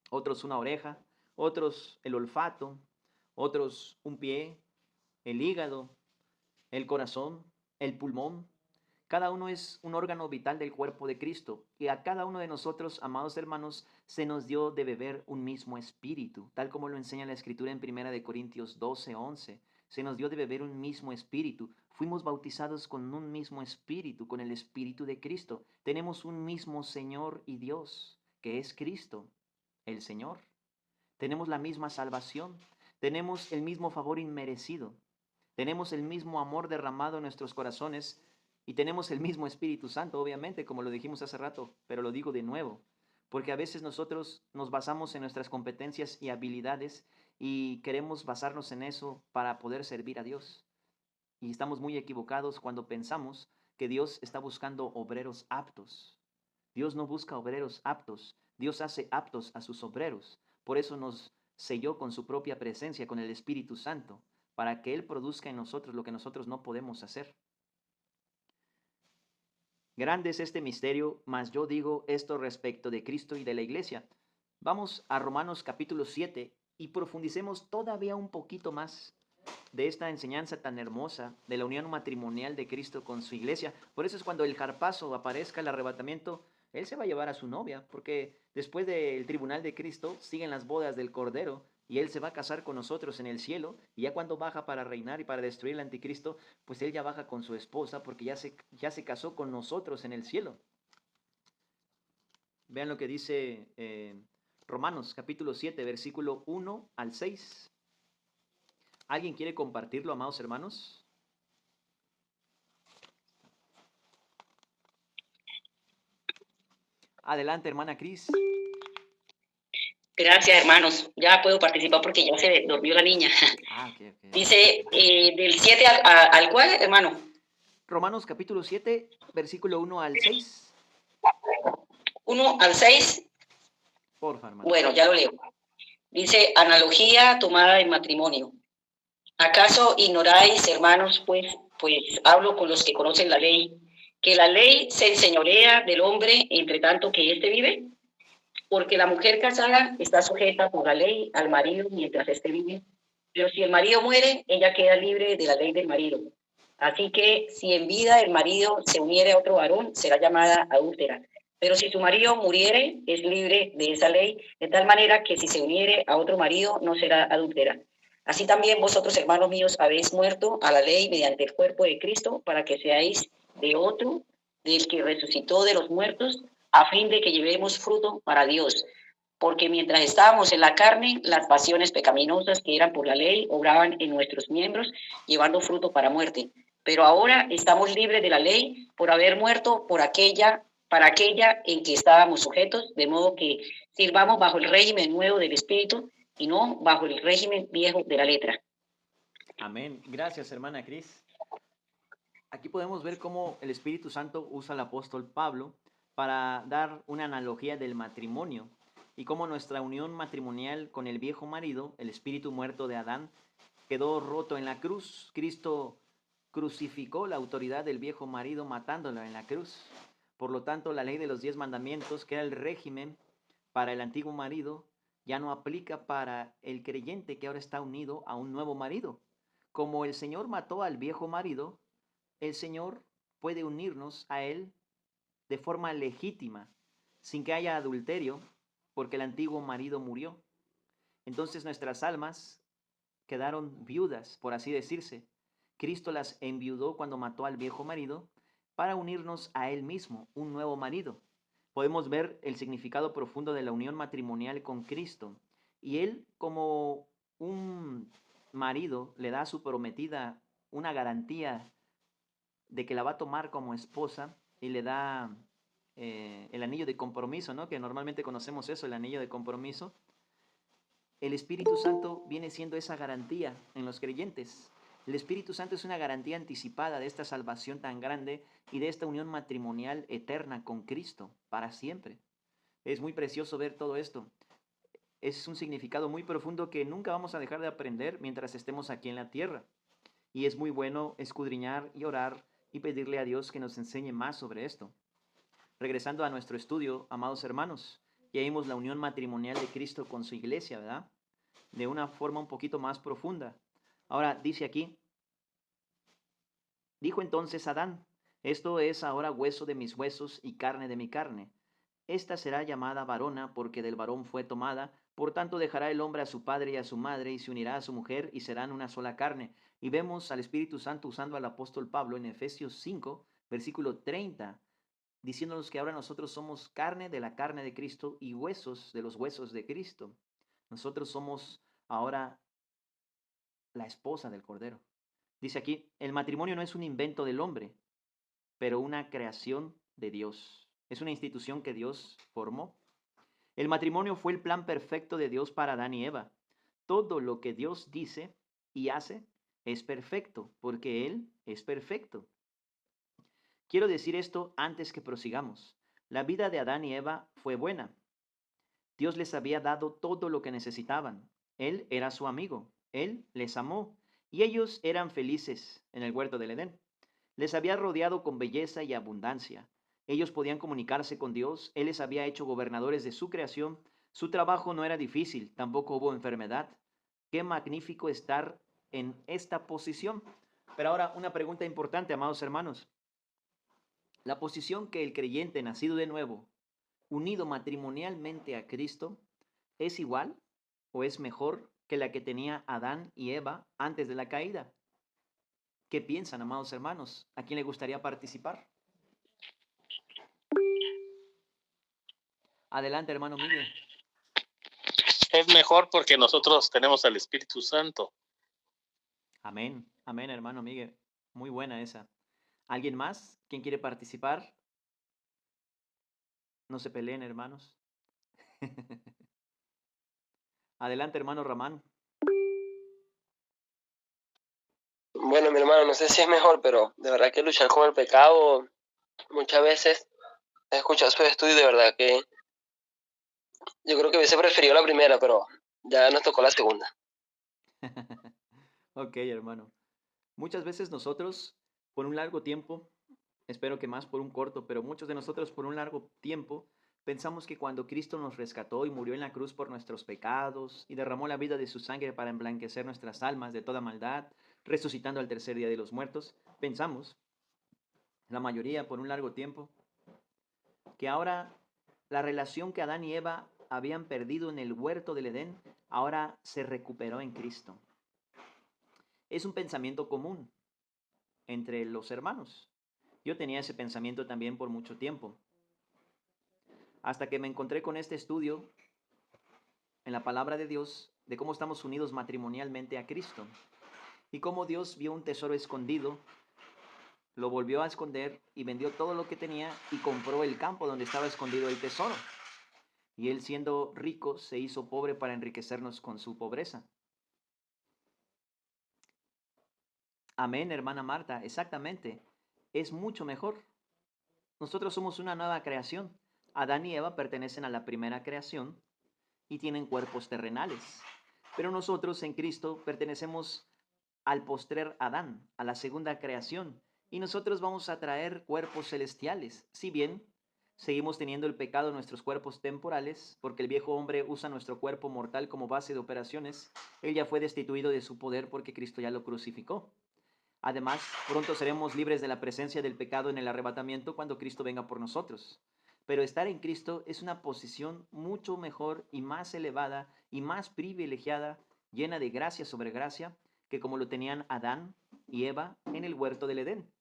otros una oreja, otros el olfato, otros un pie, el hígado, el corazón, el pulmón. Cada uno es un órgano vital del cuerpo de Cristo. Y a cada uno de nosotros, amados hermanos, se nos dio de beber un mismo espíritu, tal como lo enseña la Escritura en 1 Corintios 12:11. Se nos dio de beber un mismo espíritu. Fuimos bautizados con un mismo espíritu, con el espíritu de Cristo. Tenemos un mismo Señor y Dios, que es Cristo, el Señor. Tenemos la misma salvación. Tenemos el mismo favor inmerecido. Tenemos el mismo amor derramado en nuestros corazones y tenemos el mismo Espíritu Santo, obviamente, como lo dijimos hace rato, pero lo digo de nuevo, porque a veces nosotros nos basamos en nuestras competencias y habilidades y queremos basarnos en eso para poder servir a Dios. Y estamos muy equivocados cuando pensamos que Dios está buscando obreros aptos. Dios no busca obreros aptos, Dios hace aptos a sus obreros. Por eso nos selló con su propia presencia, con el Espíritu Santo, para que Él produzca en nosotros lo que nosotros no podemos hacer. Grande es este misterio, mas yo digo esto respecto de Cristo y de la iglesia. Vamos a Romanos capítulo 7 y profundicemos todavía un poquito más de esta enseñanza tan hermosa de la unión matrimonial de Cristo con su iglesia. Por eso es cuando el jarpazo aparezca, el arrebatamiento, Él se va a llevar a su novia, porque después del tribunal de Cristo siguen las bodas del Cordero y Él se va a casar con nosotros en el cielo, y ya cuando baja para reinar y para destruir el anticristo, pues Él ya baja con su esposa porque ya se casó con nosotros en el cielo. Vean lo que dice Romanos capítulo 7, versículo 1 al 6. ¿Alguien quiere compartirlo, amados hermanos? Adelante, hermana Cris. Gracias, hermanos. Ya puedo participar porque ya se durmió la niña. Okay. Dice del 7 al cuál, hermano. Romanos capítulo 7, versículo 1 al 6. 1 al 6. Porfa, hermano. Bueno, ya lo leo. Dice, analogía tomada del matrimonio. ¿Acaso ignoráis, hermanos, pues hablo con los que conocen la ley, que la ley se enseñorea del hombre entre tanto que éste vive? Porque la mujer casada está sujeta por la ley al marido mientras éste vive. Pero si el marido muere, ella queda libre de la ley del marido. Así que si en vida el marido se uniere a otro varón, será llamada adúltera. Pero si su marido muriere, es libre de esa ley, de tal manera que si se uniere a otro marido, no será adúltera. Así también vosotros, hermanos míos, habéis muerto a la ley mediante el cuerpo de Cristo, para que seáis de otro, del que resucitó de los muertos, a fin de que llevemos fruto para Dios. Porque mientras estábamos en la carne, las pasiones pecaminosas que eran por la ley obraban en nuestros miembros, llevando fruto para muerte. Pero ahora estamos libres de la ley por haber muerto para aquella en que estábamos sujetos, de modo que sirvamos bajo el régimen nuevo del Espíritu y no bajo el régimen viejo de la letra. Amén. Gracias, hermana Cris. Aquí podemos ver cómo el Espíritu Santo usa al apóstol Pablo para dar una analogía del matrimonio y cómo nuestra unión matrimonial con el viejo marido, el espíritu muerto de Adán, quedó roto en la cruz. Cristo crucificó la autoridad del viejo marido matándolo en la cruz. Por lo tanto, la ley de los 10 mandamientos, que era el régimen para el antiguo marido, ya no aplica para el creyente que ahora está unido a un nuevo marido. Como el Señor mató al viejo marido, el Señor puede unirnos a Él de forma legítima, sin que haya adulterio, porque el antiguo marido murió. Entonces nuestras almas quedaron viudas, por así decirse. Cristo las enviudó cuando mató al viejo marido para unirnos a Él mismo, un nuevo marido. Podemos ver el significado profundo de la unión matrimonial con Cristo. Y Él, como un marido, le da a su prometida una garantía de que la va a tomar como esposa y le da el anillo de compromiso, ¿no? Que normalmente conocemos eso, el anillo de compromiso. El Espíritu Santo viene siendo esa garantía en los creyentes. El Espíritu Santo es una garantía anticipada de esta salvación tan grande y de esta unión matrimonial eterna con Cristo para siempre. Es muy precioso ver todo esto. Es un significado muy profundo que nunca vamos a dejar de aprender mientras estemos aquí en la tierra. Y es muy bueno escudriñar y orar y pedirle a Dios que nos enseñe más sobre esto. Regresando a nuestro estudio, amados hermanos, ya vimos la unión matrimonial de Cristo con su iglesia, ¿verdad? De una forma un poquito más profunda. Ahora dice aquí, dijo entonces Adán, esto es ahora hueso de mis huesos y carne de mi carne. Esta será llamada varona porque del varón fue tomada, por tanto dejará el hombre a su padre y a su madre y se unirá a su mujer y serán una sola carne. Y vemos al Espíritu Santo usando al apóstol Pablo en Efesios 5, versículo 30, diciéndonos que ahora nosotros somos carne de la carne de Cristo y huesos de los huesos de Cristo. Nosotros somos ahora la esposa del Cordero. Dice aquí, el matrimonio no es un invento del hombre, pero una creación de Dios. Es una institución que Dios formó. El matrimonio fue el plan perfecto de Dios para Adán y Eva. Todo lo que Dios dice y hace es perfecto, porque Él es perfecto. Quiero decir esto antes que prosigamos. La vida de Adán y Eva fue buena. Dios les había dado todo lo que necesitaban. Él era su amigo. Él les amó. Y ellos eran felices en el huerto del Edén. Les había rodeado con belleza y abundancia. Ellos podían comunicarse con Dios. Él les había hecho gobernadores de su creación. Su trabajo no era difícil. Tampoco hubo enfermedad. Qué magnífico estar en esta posición. Pero ahora una pregunta importante, amados hermanos. La posición que el creyente nacido de nuevo, unido matrimonialmente a Cristo, ¿es igual o es mejor que la que tenía Adán y Eva antes de la caída? ¿Qué piensan, amados hermanos? ¿A quién le gustaría participar? Adelante, hermano Miguel. Es mejor porque nosotros tenemos al Espíritu Santo. Amén, amén, hermano Miguel. Muy buena esa. ¿Alguien más? ¿Quién quiere participar? No se peleen, hermanos. Adelante, hermano Ramán. Bueno, mi hermano, no sé si es mejor, pero de verdad que luchar con el pecado muchas veces he escuchado su estudio y de verdad que yo creo que hubiese preferido la primera, pero Ya nos tocó la segunda. Ok, hermano. Muchas veces nosotros, por un largo tiempo, espero que más por un corto, pero muchos de nosotros por un largo tiempo, pensamos que cuando Cristo nos rescató y murió en la cruz por nuestros pecados y derramó la vida de su sangre para emblanquecer nuestras almas de toda maldad, resucitando al tercer día de los muertos, pensamos, la mayoría por un largo tiempo, que ahora la relación que Adán y Eva habían perdido en el huerto del Edén, ahora se recuperó en Cristo. Es un pensamiento común entre los hermanos. Yo tenía ese pensamiento también por mucho tiempo, hasta que me encontré con este estudio en la palabra de Dios de cómo estamos unidos matrimonialmente a Cristo y cómo Dios vio un tesoro escondido, lo volvió a esconder y vendió todo lo que tenía y compró el campo donde estaba escondido el tesoro. Y él, siendo rico, se hizo pobre para enriquecernos con su pobreza. Amén, hermana Marta, exactamente. Es mucho mejor. Nosotros somos una nueva creación. Adán y Eva pertenecen a la primera creación y tienen cuerpos terrenales. Pero nosotros en Cristo pertenecemos al postrer Adán, a la segunda creación. Y nosotros vamos a traer cuerpos celestiales. Si bien seguimos teniendo el pecado en nuestros cuerpos temporales, porque el viejo hombre usa nuestro cuerpo mortal como base de operaciones, él ya fue destituido de su poder porque Cristo ya lo crucificó. Además, pronto seremos libres de la presencia del pecado en el arrebatamiento cuando Cristo venga por nosotros. Pero estar en Cristo es una posición mucho mejor y más elevada y más privilegiada, llena de gracia sobre gracia, que como lo tenían Adán y Eva en el huerto del Edén.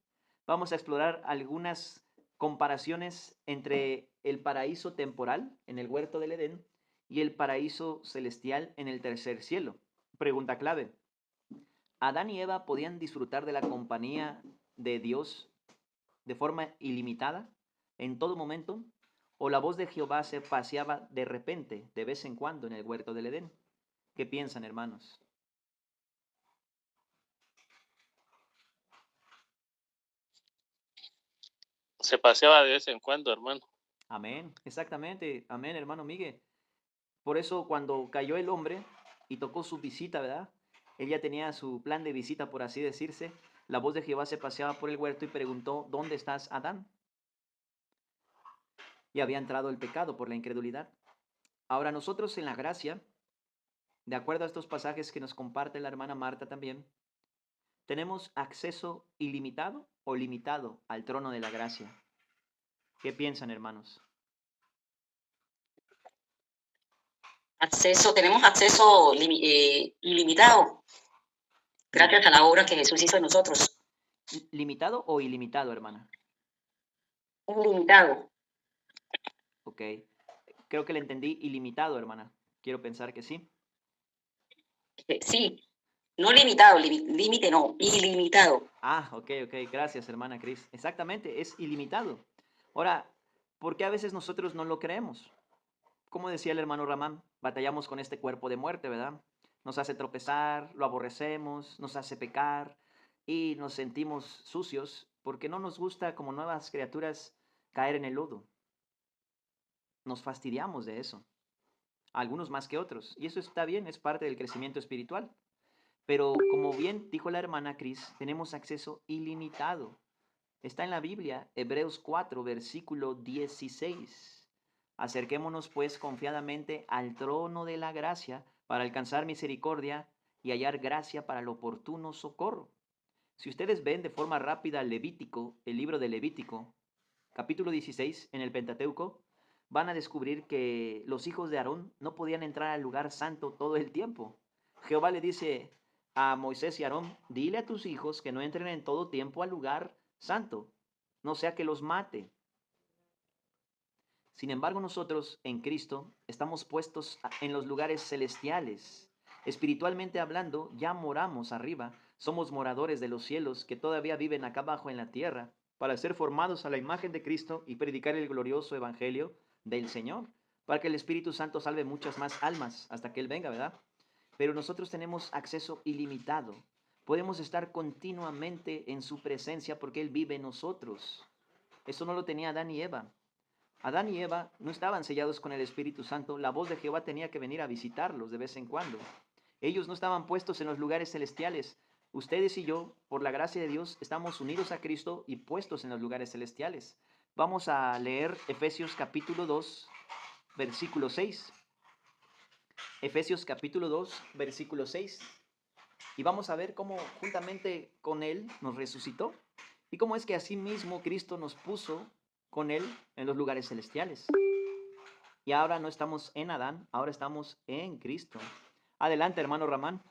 Vamos a explorar algunas comparaciones entre el paraíso temporal en el huerto del Edén y el paraíso celestial en el tercer cielo. Pregunta clave. ¿Adán y Eva podían disfrutar de la compañía de Dios de forma ilimitada en todo momento? ¿O la voz de Jehová se paseaba de repente, de vez en cuando, en el huerto del Edén? ¿Qué piensan, hermanos? Se paseaba de vez en cuando, hermano. Amén, exactamente. Amén, hermano Miguel. Por eso cuando cayó el hombre y tocó su visita, ¿verdad? Él ya tenía su plan de visita, por así decirse. La voz de Jehová se paseaba por el huerto y preguntó, ¿dónde estás, Adán? Y había entrado el pecado por la incredulidad. Ahora nosotros en la gracia, de acuerdo a estos pasajes que nos comparte la hermana Marta también, tenemos acceso ilimitado o limitado al trono de la gracia. ¿Qué piensan, hermanos? Tenemos acceso ilimitado, gracias a la obra que Jesús hizo en nosotros. ¿Limitado o ilimitado, hermana? Ilimitado. Ok. Creo que le entendí ilimitado, hermana. Quiero pensar que sí. Sí, no limitado, límite no, ilimitado. Ah, ok. Gracias, hermana Cris. Exactamente, es ilimitado. Ahora, ¿por qué a veces nosotros no lo creemos? Como decía el hermano Ramán, batallamos con este cuerpo de muerte, ¿verdad? Nos hace tropezar, lo aborrecemos, nos hace pecar y nos sentimos sucios porque no nos gusta como nuevas criaturas caer en el lodo. Nos fastidiamos de eso, algunos más que otros, y eso está bien, es parte del crecimiento espiritual. Pero como bien dijo la hermana Cris, tenemos acceso ilimitado. Está en la Biblia, Hebreos 4, versículo 16. Acerquémonos pues confiadamente al trono de la gracia para alcanzar misericordia y hallar gracia para el oportuno socorro. Si ustedes ven de forma rápida Levítico, el libro de Levítico, capítulo 16 en el Pentateuco, van a descubrir que los hijos de Aarón no podían entrar al lugar santo todo el tiempo. Jehová le dice a Moisés y Aarón, dile a tus hijos que no entren en todo tiempo al lugar santo, no sea que los mate. Sin embargo, nosotros en Cristo estamos puestos en los lugares celestiales. Espiritualmente hablando, ya moramos arriba, somos moradores de los cielos que todavía viven acá abajo en la tierra para ser formados a la imagen de Cristo y predicar el glorioso evangelio del Señor, para que el Espíritu Santo salve muchas más almas hasta que Él venga, ¿verdad? Pero nosotros tenemos acceso ilimitado. Podemos estar continuamente en su presencia porque Él vive en nosotros. Eso no lo tenía Adán y Eva. Adán y Eva no estaban sellados con el Espíritu Santo. La voz de Jehová tenía que venir a visitarlos de vez en cuando. Ellos no estaban puestos en los lugares celestiales. Ustedes y yo, por la gracia de Dios, estamos unidos a Cristo y puestos en los lugares celestiales. Vamos a leer Efesios capítulo 2, versículo 6. Efesios capítulo 2, versículo 6. Y vamos a ver cómo juntamente con Él nos resucitó y cómo es que asimismo Cristo nos puso con Él en los lugares celestiales. Y ahora no estamos en Adán, ahora estamos en Cristo. Adelante, hermano Ramán.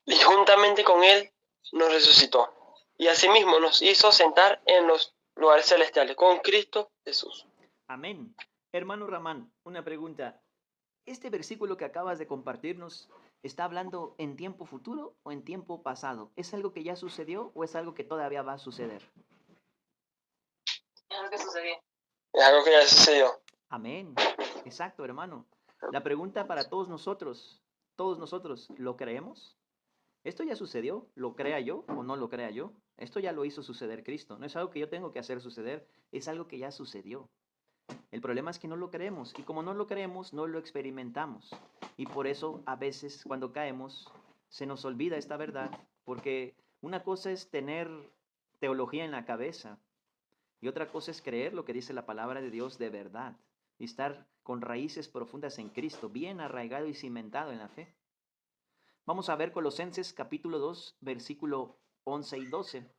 Y juntamente con él nos resucitó. Y asimismo nos hizo sentar en los lugares celestiales con Cristo Jesús. Amén. Hermano Ramán, una pregunta. ¿Este versículo que acabas de compartirnos está hablando en tiempo futuro o en tiempo pasado? ¿Es algo que ya sucedió o es algo que todavía va a suceder? Es algo que ya sucedió. Amén. Exacto, hermano. La pregunta para todos nosotros, ¿lo creemos? Esto ya sucedió, lo crea yo o no lo crea yo. Esto ya lo hizo suceder Cristo. No es algo que yo tengo que hacer suceder, es algo que ya sucedió. El problema es que no lo creemos y como no lo creemos, no lo experimentamos. Y por eso a veces cuando caemos se nos olvida esta verdad, porque una cosa es tener teología en la cabeza y otra cosa es creer lo que dice la palabra de Dios de verdad y estar con raíces profundas en Cristo, bien arraigado y cimentado en la fe. Vamos a ver Colosenses capítulo 2, versículo 11 y 12.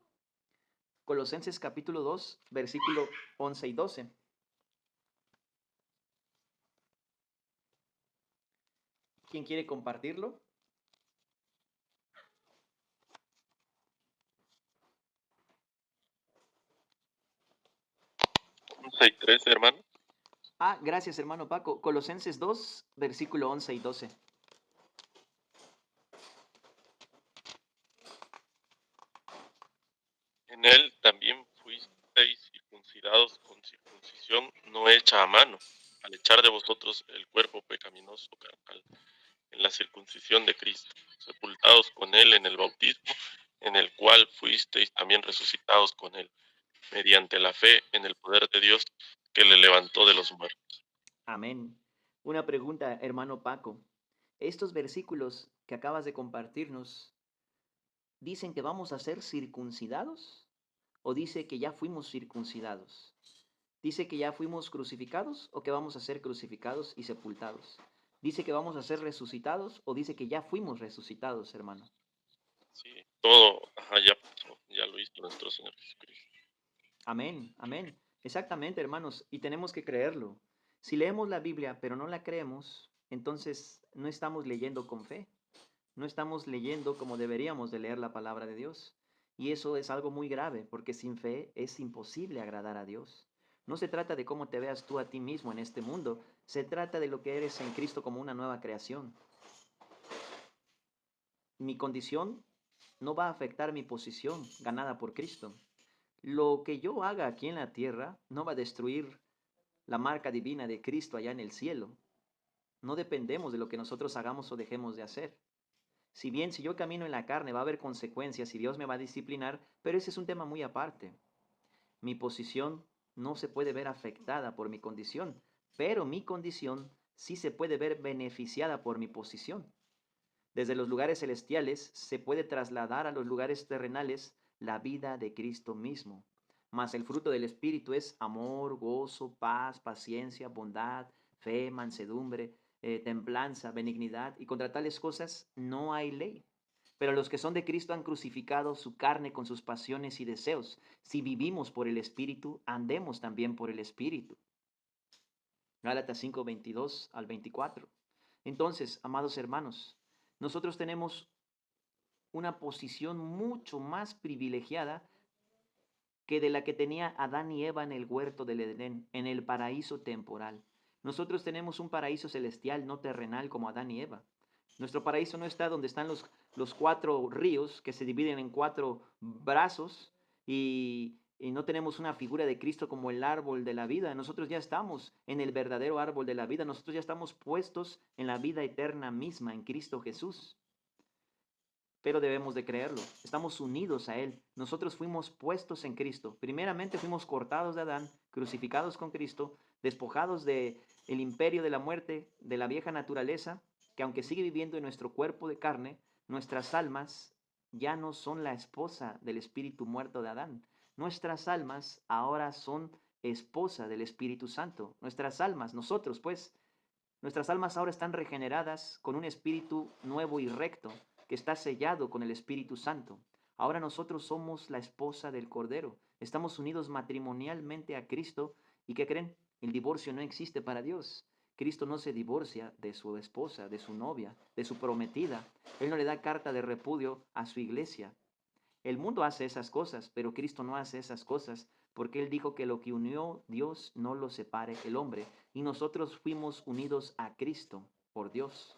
Colosenses capítulo 2, versículo 11 y 12. ¿Quién quiere compartirlo? Un 6:13, hermano. Gracias, hermano Paco. Colosenses 2, versículo 11 y 12. En él también fuisteis circuncidados con circuncisión no hecha a mano, al echar de vosotros el cuerpo pecaminoso carnal, en la circuncisión de Cristo, sepultados con él en el bautismo, en el cual fuisteis también resucitados con él, mediante la fe en el poder de Dios que le levantó de los muertos. Amén. Una pregunta, hermano Paco. Estos versículos que acabas de compartirnos, ¿dicen que vamos a ser circuncidados o dice que ya fuimos circuncidados? ¿Dice que ya fuimos crucificados o que vamos a ser crucificados y sepultados? ¿Dice que vamos a ser resucitados o dice que ya fuimos resucitados, hermano? Sí, todo ya pasó, ya lo hizo nuestro Señor Jesucristo. Amén, amén. Exactamente, hermanos, y tenemos que creerlo. Si leemos la Biblia pero no la creemos, entonces no estamos leyendo con fe. No estamos leyendo como deberíamos de leer la palabra de Dios. Y eso es algo muy grave, porque sin fe es imposible agradar a Dios. No se trata de cómo te veas tú a ti mismo en este mundo, se trata de lo que eres en Cristo como una nueva creación. Mi condición no va a afectar mi posición ganada por Cristo. Lo que yo haga aquí en la tierra no va a destruir la marca divina de Cristo allá en el cielo. No dependemos de lo que nosotros hagamos o dejemos de hacer. Si bien si yo camino en la carne va a haber consecuencias y Dios me va a disciplinar, pero ese es un tema muy aparte. Mi posición no se puede ver afectada por mi condición, pero mi condición sí se puede ver beneficiada por mi posición. Desde los lugares celestiales se puede trasladar a los lugares terrenales la vida de Cristo mismo. Mas el fruto del Espíritu es amor, gozo, paz, paciencia, bondad, fe, mansedumbre, templanza, benignidad, y contra tales cosas no hay ley. Pero los que son de Cristo han crucificado su carne con sus pasiones y deseos. Si vivimos por el Espíritu, andemos también por el Espíritu. Gálatas 5, 22 al 24. Entonces, amados hermanos, nosotros tenemos una posición mucho más privilegiada que de la que tenía Adán y Eva en el huerto del Edén, en el paraíso temporal. Nosotros tenemos un paraíso celestial, no terrenal como Adán y Eva. Nuestro paraíso no está donde están los 4 ríos que se dividen en 4 brazos y no tenemos una figura de Cristo como el árbol de la vida. Nosotros ya estamos en el verdadero árbol de la vida. Nosotros ya estamos puestos en la vida eterna misma, en Cristo Jesús. pero debemos de creerlo. Estamos unidos a Él. Nosotros fuimos puestos en Cristo. Primeramente fuimos cortados de Adán, crucificados con Cristo, despojados del imperio de la muerte, de la vieja naturaleza, que aunque sigue viviendo en nuestro cuerpo de carne, nuestras almas ya no son la esposa del espíritu muerto de Adán. Nuestras almas ahora son esposa del Espíritu Santo. Nuestras almas, nosotros pues, nuestras almas ahora están regeneradas con un espíritu nuevo y recto, que está sellado con el Espíritu Santo. Ahora nosotros somos la esposa del Cordero. Estamos unidos matrimonialmente a Cristo. ¿Y qué creen? El divorcio no existe para Dios. Cristo no se divorcia de su esposa, de su novia, de su prometida. Él no le da carta de repudio a su iglesia. El mundo hace esas cosas, pero Cristo no hace esas cosas, porque Él dijo que lo que unió Dios no lo separe el hombre. Y nosotros fuimos unidos a Cristo por Dios.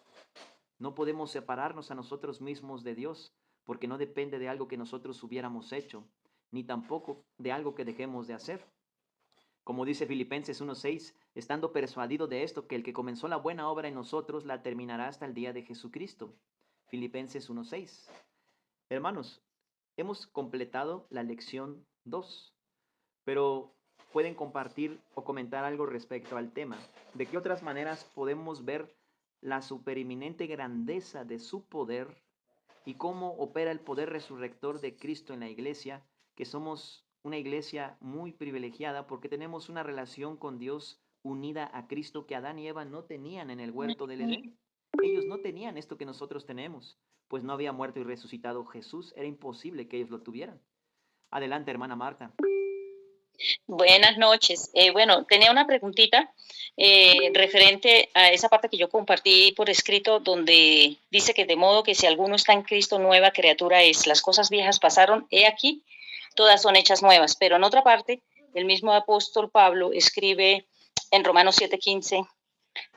No podemos separarnos a nosotros mismos de Dios, porque no depende de algo que nosotros hubiéramos hecho, ni tampoco de algo que dejemos de hacer. Como dice Filipenses 1:6, estando persuadido de esto, que el que comenzó la buena obra en nosotros la terminará hasta el día de Jesucristo. Filipenses 1:6. Hermanos, hemos completado la lección 2, pero pueden compartir o comentar algo respecto al tema. ¿De qué otras maneras podemos ver la supereminente grandeza de su poder y cómo opera el poder resurrector de Cristo en la iglesia, que somos una iglesia muy privilegiada porque tenemos una relación con Dios unida a Cristo que Adán y Eva no tenían en el huerto del Edén? Ellos no tenían esto que nosotros tenemos, pues no había muerto y resucitado Jesús. Era imposible que ellos lo tuvieran. Adelante, hermana Marta. Buenas noches. Bueno, tenía una preguntita referente a esa parte que yo compartí por escrito, donde dice que de modo que si alguno está en Cristo, nueva criatura es. Las cosas viejas pasaron, he aquí, todas son hechas nuevas. Pero en otra parte, el mismo apóstol Pablo escribe en Romanos 7:15,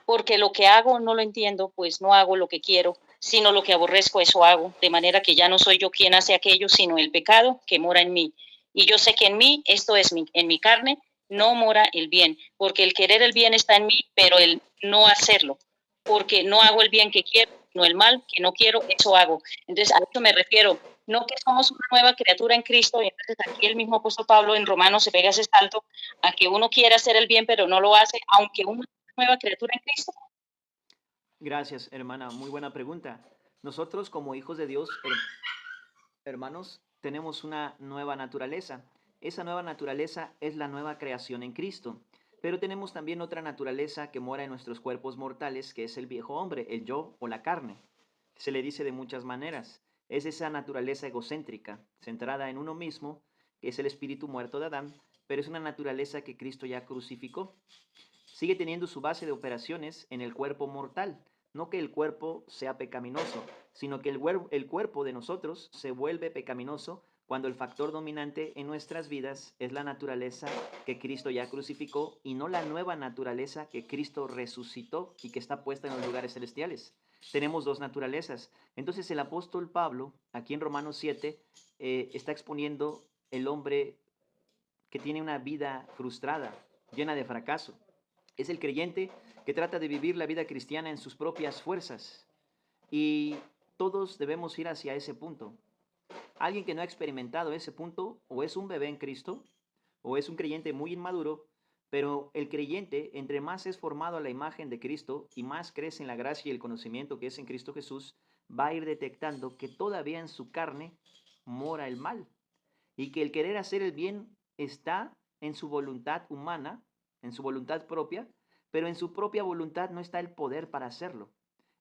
porque lo que hago no lo entiendo, pues no hago lo que quiero, sino lo que aborrezco, eso hago, de manera que ya no soy yo quien hace aquello, sino el pecado que mora en mí. Y yo sé que en mí, esto es en mi carne, no mora el bien, porque el querer el bien está en mí, pero el no hacerlo, porque no hago el bien que quiero, no el mal que no quiero, eso hago. Entonces, a eso me refiero, no que somos una nueva criatura en Cristo, y entonces aquí el mismo apóstol Pablo en Romanos se pega ese salto a que uno quiere hacer el bien, pero no lo hace, aunque uno es una nueva criatura en Cristo. Gracias, hermana. Muy buena pregunta. Nosotros como hijos de Dios, hermanos, tenemos una nueva naturaleza. Esa nueva naturaleza es la nueva creación en Cristo. Pero tenemos también otra naturaleza que mora en nuestros cuerpos mortales, que es el viejo hombre, el yo o la carne. Se le dice de muchas maneras. Es esa naturaleza egocéntrica, centrada en uno mismo, que es el espíritu muerto de Adán, pero es una naturaleza que Cristo ya crucificó. Sigue teniendo su base de operaciones en el cuerpo mortal. No que el cuerpo sea pecaminoso, sino que el cuerpo de nosotros se vuelve pecaminoso cuando el factor dominante en nuestras vidas es la naturaleza que Cristo ya crucificó y no la nueva naturaleza que Cristo resucitó y que está puesta en los lugares celestiales. Tenemos dos naturalezas. Entonces el apóstol Pablo, aquí en Romanos 7, está exponiendo el hombre que tiene una vida frustrada, llena de fracaso. Es el creyente que trata de vivir la vida cristiana en sus propias fuerzas. Y todos debemos ir hacia ese punto. Alguien que no ha experimentado ese punto o es un bebé en Cristo o es un creyente muy inmaduro, pero el creyente, entre más es formado a la imagen de Cristo y más crece en la gracia y el conocimiento que es en Cristo Jesús, va a ir detectando que todavía en su carne mora el mal y que el querer hacer el bien está en su voluntad humana, en su voluntad propia, pero en su propia voluntad no está el poder para hacerlo.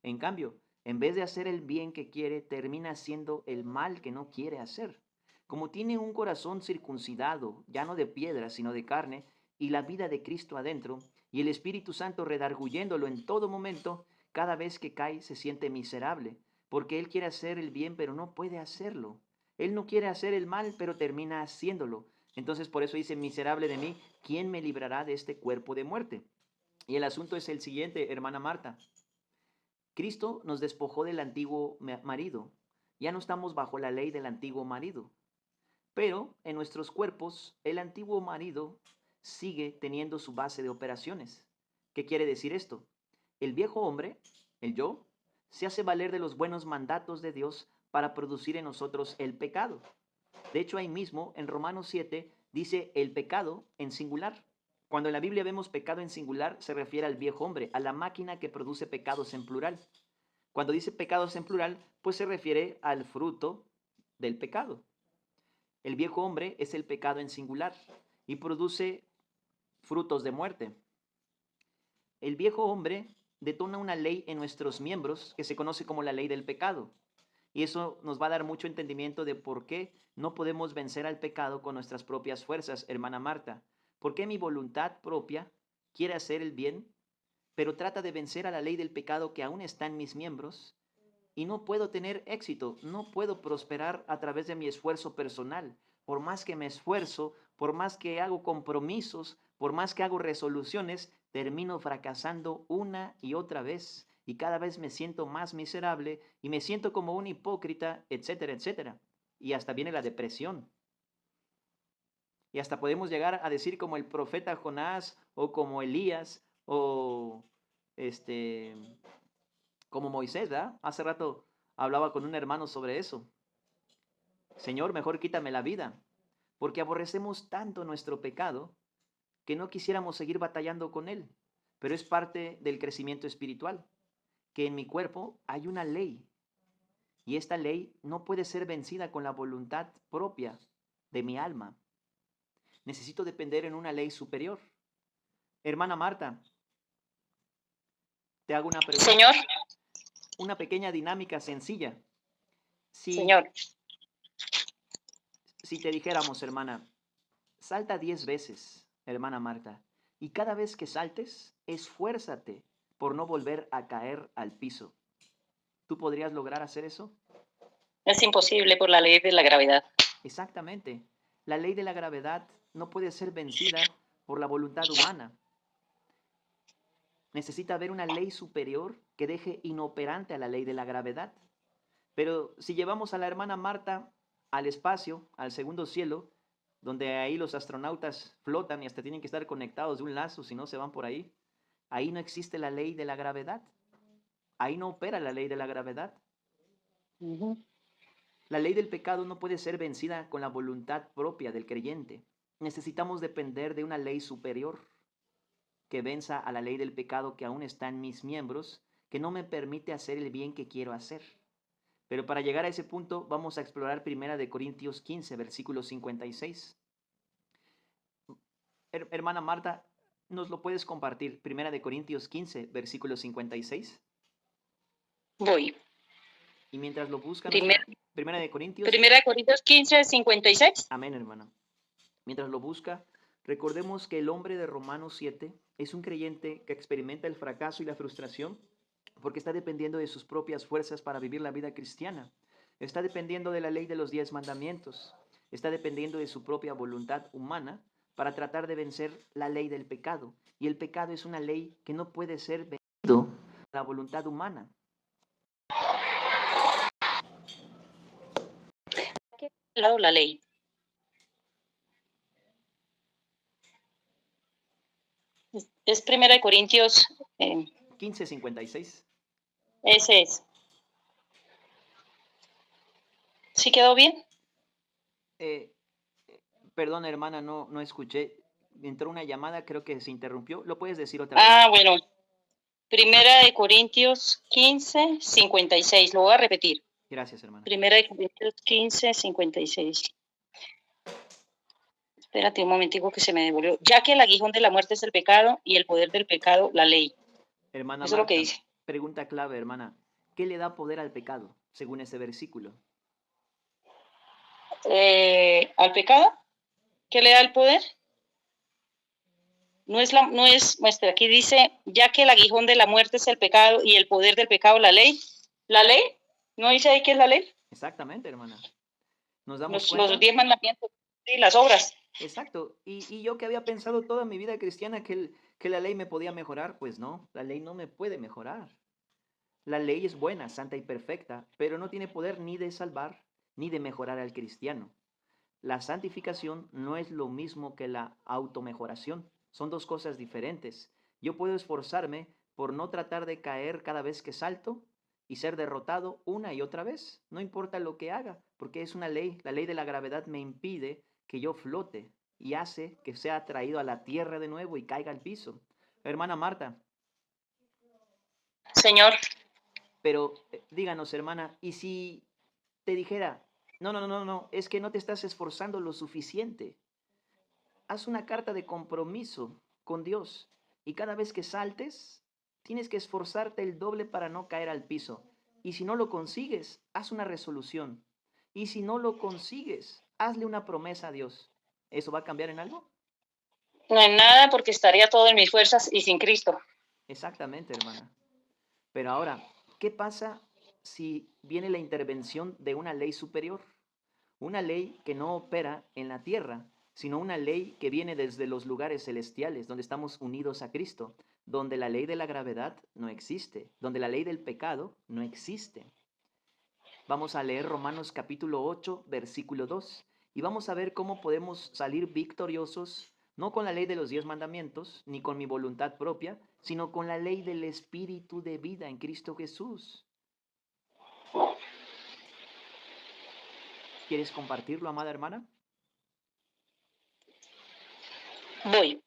En cambio, en vez de hacer el bien que quiere, termina haciendo el mal que no quiere hacer. Como tiene un corazón circuncidado, ya no de piedra, sino de carne, y la vida de Cristo adentro, y el Espíritu Santo redarguyéndolo en todo momento, cada vez que cae se siente miserable, porque él quiere hacer el bien, pero no puede hacerlo. Él no quiere hacer el mal, pero termina haciéndolo. Entonces por eso dice, miserable de mí, ¿quién me librará de este cuerpo de muerte? Y el asunto es el siguiente, hermana Marta. Cristo nos despojó del antiguo marido. Ya no estamos bajo la ley del antiguo marido. Pero en nuestros cuerpos, el antiguo marido sigue teniendo su base de operaciones. ¿Qué quiere decir esto? El viejo hombre, el yo, se hace valer de los buenos mandatos de Dios para producir en nosotros el pecado. De hecho, ahí mismo, en Romanos 7, dice el pecado en singular. Cuando en la Biblia vemos pecado en singular, se refiere al viejo hombre, a la máquina que produce pecados en plural. Cuando dice pecados en plural, pues se refiere al fruto del pecado. El viejo hombre es el pecado en singular y produce frutos de muerte. El viejo hombre detona una ley en nuestros miembros que se conoce como la ley del pecado. Y eso nos va a dar mucho entendimiento de por qué no podemos vencer al pecado con nuestras propias fuerzas, hermana Marta. ¿Por qué mi voluntad propia quiere hacer el bien, pero trata de vencer a la ley del pecado que aún está en mis miembros? Y no puedo tener éxito, no puedo prosperar a través de mi esfuerzo personal. Por más que me esfuerzo, por más que hago compromisos, por más que hago resoluciones, termino fracasando una y otra vez. Y cada vez me siento más miserable y me siento como un hipócrita, etcétera, etcétera. Y hasta viene la depresión. Y hasta podemos llegar a decir como el profeta Jonás o como Elías o como Moisés, ¿verdad? Hace rato hablaba con un hermano sobre eso. Señor, mejor quítame la vida, porque aborrecemos tanto nuestro pecado que no quisiéramos seguir batallando con él. Pero es parte del crecimiento espiritual, que en mi cuerpo hay una ley, y esta ley no puede ser vencida con la voluntad propia de mi alma. Necesito depender en una ley superior. Hermana Marta, te hago una pregunta. Señor, Una pequeña dinámica sencilla. señor, Si te dijéramos, hermana, salta 10 veces, hermana Marta, y cada vez que saltes, esfuérzate por no volver a caer al piso. ¿Tú podrías lograr hacer eso? es imposible por la ley de la gravedad. Exactamente. La ley de la gravedad no puede ser vencida por la voluntad humana. Necesita haber una ley superior que deje inoperante a la ley de la gravedad. Pero si llevamos a la hermana Marta al espacio, al segundo cielo, donde ahí los astronautas flotan y hasta tienen que estar conectados de un lazo, si no se van por ahí, ahí no existe la ley de la gravedad. Ahí no opera la ley de la gravedad. La ley del pecado no puede ser vencida con la voluntad propia del creyente. Necesitamos depender de una ley superior que venza a la ley del pecado que aún está en mis miembros, que no me permite hacer el bien que quiero hacer. Pero para llegar a ese punto vamos a explorar 1 Corintios 15, versículo 56. Hermana Marta, ¿nos lo puedes compartir? 1 Corintios 15, versículo 56. Voy. Y mientras lo buscan, Primera Corintios. 1 Corintios 15, 56. Amén, hermana. Mientras lo busca, recordemos que el hombre de Romanos 7 es un creyente que experimenta el fracaso y la frustración porque está dependiendo de sus propias fuerzas para vivir la vida cristiana. Está dependiendo de la ley de los 10 mandamientos. Está dependiendo de su propia voluntad humana para tratar de vencer la ley del pecado. Y el pecado es una ley que no puede ser vencido por la voluntad humana. La ley. Es 1 Corintios, 15:56. ese es. ¿Sí quedó bien? Perdón, hermana, no escuché. Entró una llamada, creo que se interrumpió. ¿Lo puedes decir otra vez? Bueno. 1 Corintios 15, 56. Lo voy a repetir. Gracias, hermana. 1 Corintios 15, 56. Espérate un momentico que se me devolvió. Ya que el aguijón de la muerte es el pecado y el poder del pecado, la ley. Hermana Eso es lo que dice. Pregunta clave, hermana. ¿Qué le da poder al pecado, según ese versículo? ¿Al pecado? ¿Qué le da el poder? Aquí dice, ya que el aguijón de la muerte es el pecado y el poder del pecado, la ley. ¿La ley? ¿No dice ahí qué es la ley? Exactamente, hermana. Nos damos cuenta. Los 10 mandamientos y las obras. Exacto. Y yo que había pensado toda mi vida cristiana que la ley me podía mejorar, pues no, la ley no me puede mejorar. La ley es buena, santa y perfecta, pero no tiene poder ni de salvar ni de mejorar al cristiano. La santificación no es lo mismo que la automejoración. Son dos cosas diferentes. Yo puedo esforzarme por no tratar de caer cada vez que salto y ser derrotado una y otra vez. No importa lo que haga, porque es una ley. La ley de la gravedad me impide que yo flote y hace que sea traído a la tierra de nuevo y caiga al piso. Hermana Marta, Señor, pero díganos, hermana, ¿y si te dijera, no, es que no te estás esforzando lo suficiente? Haz una carta de compromiso con Dios y cada vez que saltes, tienes que esforzarte el doble para no caer al piso. Y si no lo consigues, haz una resolución. Y si no lo consigues, hazle una promesa a Dios. ¿Eso va a cambiar en algo? no hay nada porque estaría todo en mis fuerzas y sin Cristo. Exactamente, hermana. Pero ahora, ¿qué pasa si viene la intervención de una ley superior? Una ley que no opera en la tierra, sino una ley que viene desde los lugares celestiales, donde estamos unidos a Cristo, donde la ley de la gravedad no existe, donde la ley del pecado no existe. Vamos a leer Romanos capítulo 8, versículo 2, y vamos a ver cómo podemos salir victoriosos, no con la ley de los 10 mandamientos, ni con mi voluntad propia, sino con la ley del Espíritu de vida en Cristo Jesús. ¿Quieres compartirlo, amada hermana? Voy.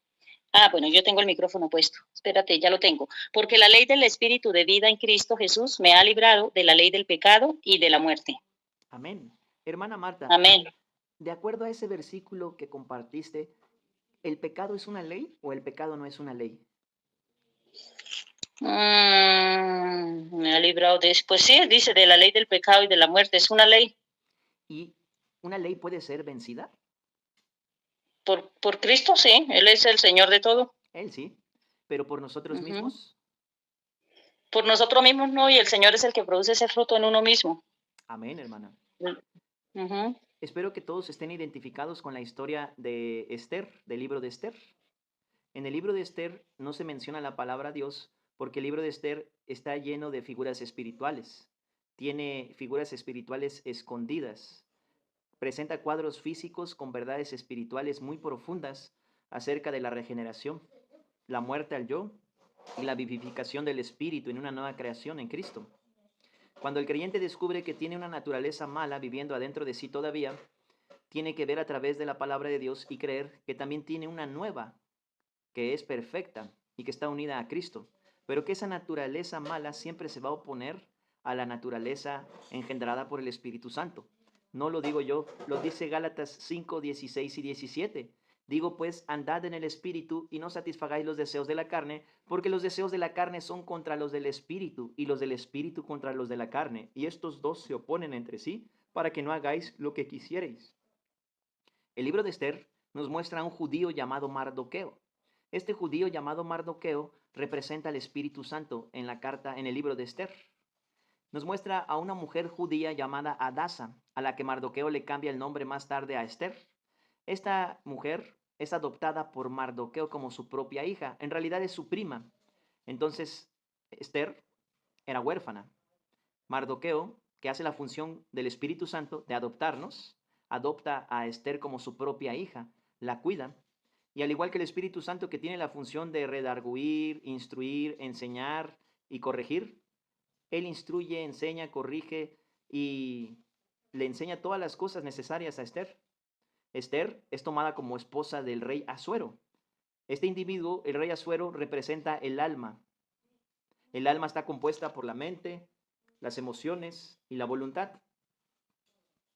Bueno, yo tengo el micrófono puesto. Espérate, ya lo tengo. Porque la ley del Espíritu de vida en Cristo Jesús me ha librado de la ley del pecado y de la muerte. Amén. Hermana Marta, Amén. de acuerdo a ese versículo que compartiste, ¿el pecado es una ley o el pecado no es una ley? Me ha librado de... Pues sí, dice de la ley del pecado y de la muerte. Es una ley. ¿Y una ley puede ser vencida? Por Cristo, sí. Él es el Señor de todo. Él sí, pero por nosotros mismos. Por nosotros mismos no, y el Señor es el que produce ese fruto en uno mismo. Amén, hermana. Espero que todos estén identificados con la historia de Esther, del libro de Esther. En el libro de Esther no se menciona la palabra Dios porque el libro de Esther está lleno de figuras espirituales. Tiene figuras espirituales escondidas. Presenta cuadros físicos con verdades espirituales muy profundas acerca de la regeneración, la muerte al yo y la vivificación del espíritu en una nueva creación en Cristo. Cuando el creyente descubre que tiene una naturaleza mala viviendo adentro de sí todavía, tiene que ver a través de la palabra de Dios y creer que también tiene una nueva, que es perfecta y que está unida a Cristo, pero que esa naturaleza mala siempre se va a oponer a la naturaleza engendrada por el Espíritu Santo. No lo digo yo, lo dice Gálatas 5, 16 y 17. Digo pues, andad en el Espíritu y no satisfagáis los deseos de la carne, porque los deseos de la carne son contra los del Espíritu y los del Espíritu contra los de la carne, y estos dos se oponen entre sí para que no hagáis lo que quisierais. El libro de Esther nos muestra a un judío llamado Mardoqueo. Este judío llamado Mardoqueo representa al Espíritu Santo en la carta, en el libro de Esther. Nos muestra a una mujer judía llamada Adasa, a la que Mardoqueo le cambia el nombre más tarde a Esther. Esta mujer es adoptada por Mardoqueo como su propia hija, en realidad es su prima. Entonces, Esther era huérfana. Mardoqueo, que hace la función del Espíritu Santo de adoptarnos, adopta a Esther como su propia hija, la cuida, y al igual que el Espíritu Santo que tiene la función de redarguir, instruir, enseñar y corregir, él instruye, enseña, corrige y le enseña todas las cosas necesarias a Esther. Esther es tomada como esposa del rey Asuero. Este individuo, el rey Asuero, representa el alma. El alma está compuesta por la mente, las emociones y la voluntad.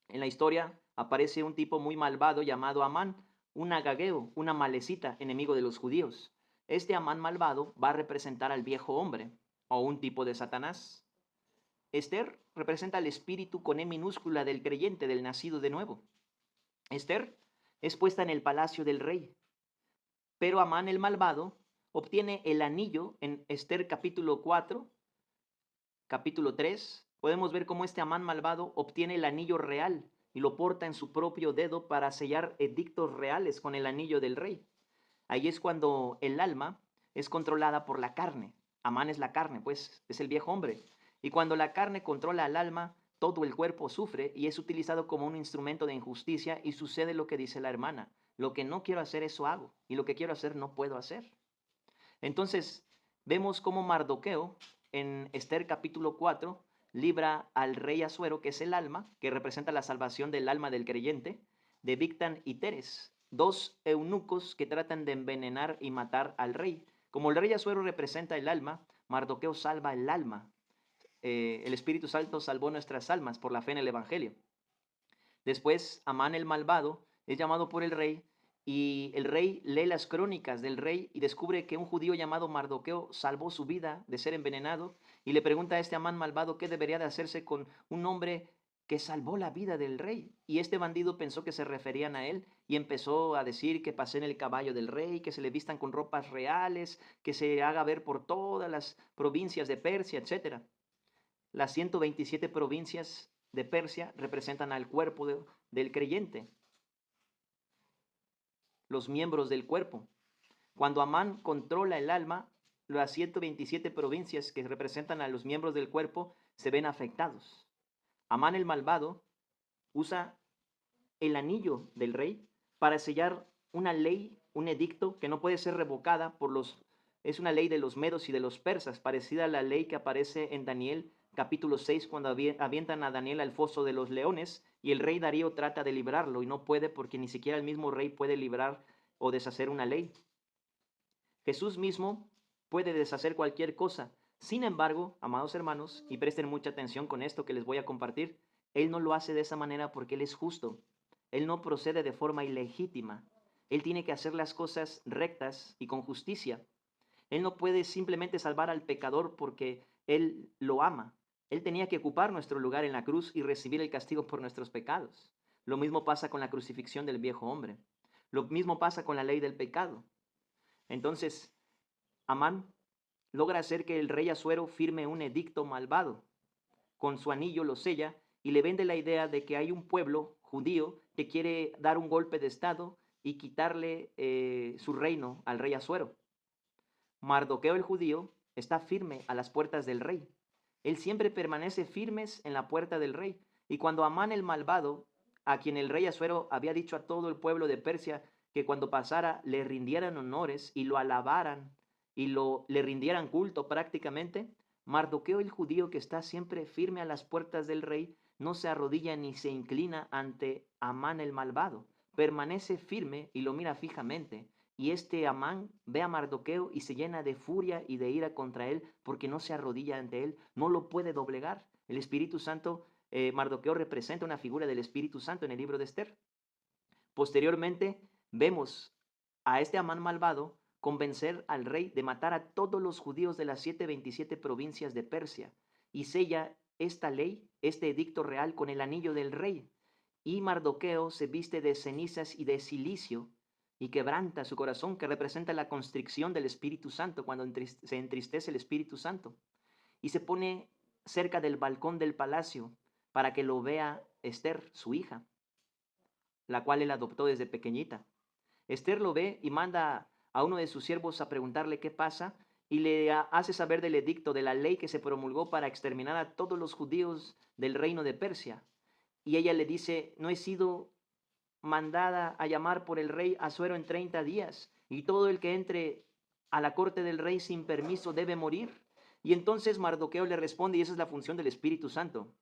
En la historia aparece un tipo muy malvado llamado Amán, un agageo, una malecita, enemigo de los judíos. Este Amán malvado va a representar al viejo hombre, o un tipo de Satanás. Esther representa al espíritu con E minúscula del creyente, del nacido de nuevo. Esther es puesta en el palacio del rey, pero Amán el malvado obtiene el anillo en Esther capítulo 4, capítulo 3. Podemos ver cómo este Amán malvado obtiene el anillo real y lo porta en su propio dedo para sellar edictos reales con el anillo del rey. Ahí es cuando el alma es controlada por la carne. Amán es la carne, pues es el viejo hombre. Y cuando la carne controla al alma, todo el cuerpo sufre y es utilizado como un instrumento de injusticia y sucede lo que dice la hermana. Lo que no quiero hacer, eso hago. Y lo que quiero hacer, no puedo hacer. Entonces, vemos cómo Mardoqueo, en Esther capítulo 4, libra al rey Asuero, que es el alma, que representa la salvación del alma del creyente, de Bigtan y Teres, dos eunucos que tratan de envenenar y matar al rey. Como el rey Asuero representa el alma, Mardoqueo salva el alma. El Espíritu Santo salvó nuestras almas por la fe en el Evangelio. Después, Amán el malvado es llamado por el rey y el rey lee las crónicas del rey y descubre que un judío llamado Mardoqueo salvó su vida de ser envenenado y le pregunta a este Amán malvado qué debería de hacerse con un hombre que salvó la vida del rey. Y este bandido pensó que se referían a él y empezó a decir que pasé en el caballo del rey, que se le vistan con ropas reales, que se haga ver por todas las provincias de Persia, etc. Las 127 provincias de Persia representan al cuerpo del creyente, los miembros del cuerpo. Cuando Amán controla el alma, las 127 provincias que representan a los miembros del cuerpo se ven afectados. Amán el malvado usa el anillo del rey para sellar una ley, un edicto que no puede ser revocada es una ley de los medos y de los persas, parecida a la ley que aparece en Daniel capítulo 6, cuando avientan a Daniel al foso de los leones y el rey Darío trata de librarlo y no puede porque ni siquiera el mismo rey puede librar o deshacer una ley. Jesús mismo puede deshacer cualquier cosa. Sin embargo, amados hermanos, y presten mucha atención con esto que les voy a compartir, Él no lo hace de esa manera porque Él es justo. Él no procede de forma ilegítima. Él tiene que hacer las cosas rectas y con justicia. Él no puede simplemente salvar al pecador porque Él lo ama. Él tenía que ocupar nuestro lugar en la cruz y recibir el castigo por nuestros pecados. Lo mismo pasa con la crucifixión del viejo hombre. Lo mismo pasa con la ley del pecado. Entonces, Amán logra hacer que el rey Asuero firme un edicto malvado. Con su anillo lo sella y le vende la idea de que hay un pueblo judío que quiere dar un golpe de estado y quitarle su reino al rey Asuero. Mardoqueo el judío está firme a las puertas del rey. Él siempre permanece firmes en la puerta del rey. Y cuando Amán el malvado, a quien el rey Asuero había dicho a todo el pueblo de Persia que cuando pasara le rindieran honores y lo alabaran y le rindieran culto prácticamente, Mardoqueo el judío, que está siempre firme a las puertas del rey, no se arrodilla ni se inclina ante Amán el malvado. Permanece firme y lo mira fijamente. Y este Amán ve a Mardoqueo y se llena de furia y de ira contra él porque no se arrodilla ante él, no lo puede doblegar. El Espíritu Santo, Mardoqueo representa una figura del Espíritu Santo en el libro de Esther. Posteriormente vemos a este Amán malvado convencer al rey de matar a todos los judíos de las 727 provincias de Persia y sella esta ley, este edicto real con el anillo del rey. Y Mardoqueo se viste de cenizas y de cilicio y quebranta su corazón, que representa la constricción del Espíritu Santo cuando se entristece el Espíritu Santo. Y se pone cerca del balcón del palacio para que lo vea Esther, su hija, la cual él adoptó desde pequeñita. Esther lo ve y manda a uno de sus siervos a preguntarle qué pasa y le hace saber del edicto, de la ley que se promulgó para exterminar a todos los judíos del reino de Persia. Y ella le dice, no he sido mandada a llamar por el rey Asuero en 30 días, y todo el que entre a la corte del rey sin permiso debe morir. Y entonces Mardoqueo le responde, y esa es la función del Espíritu Santo: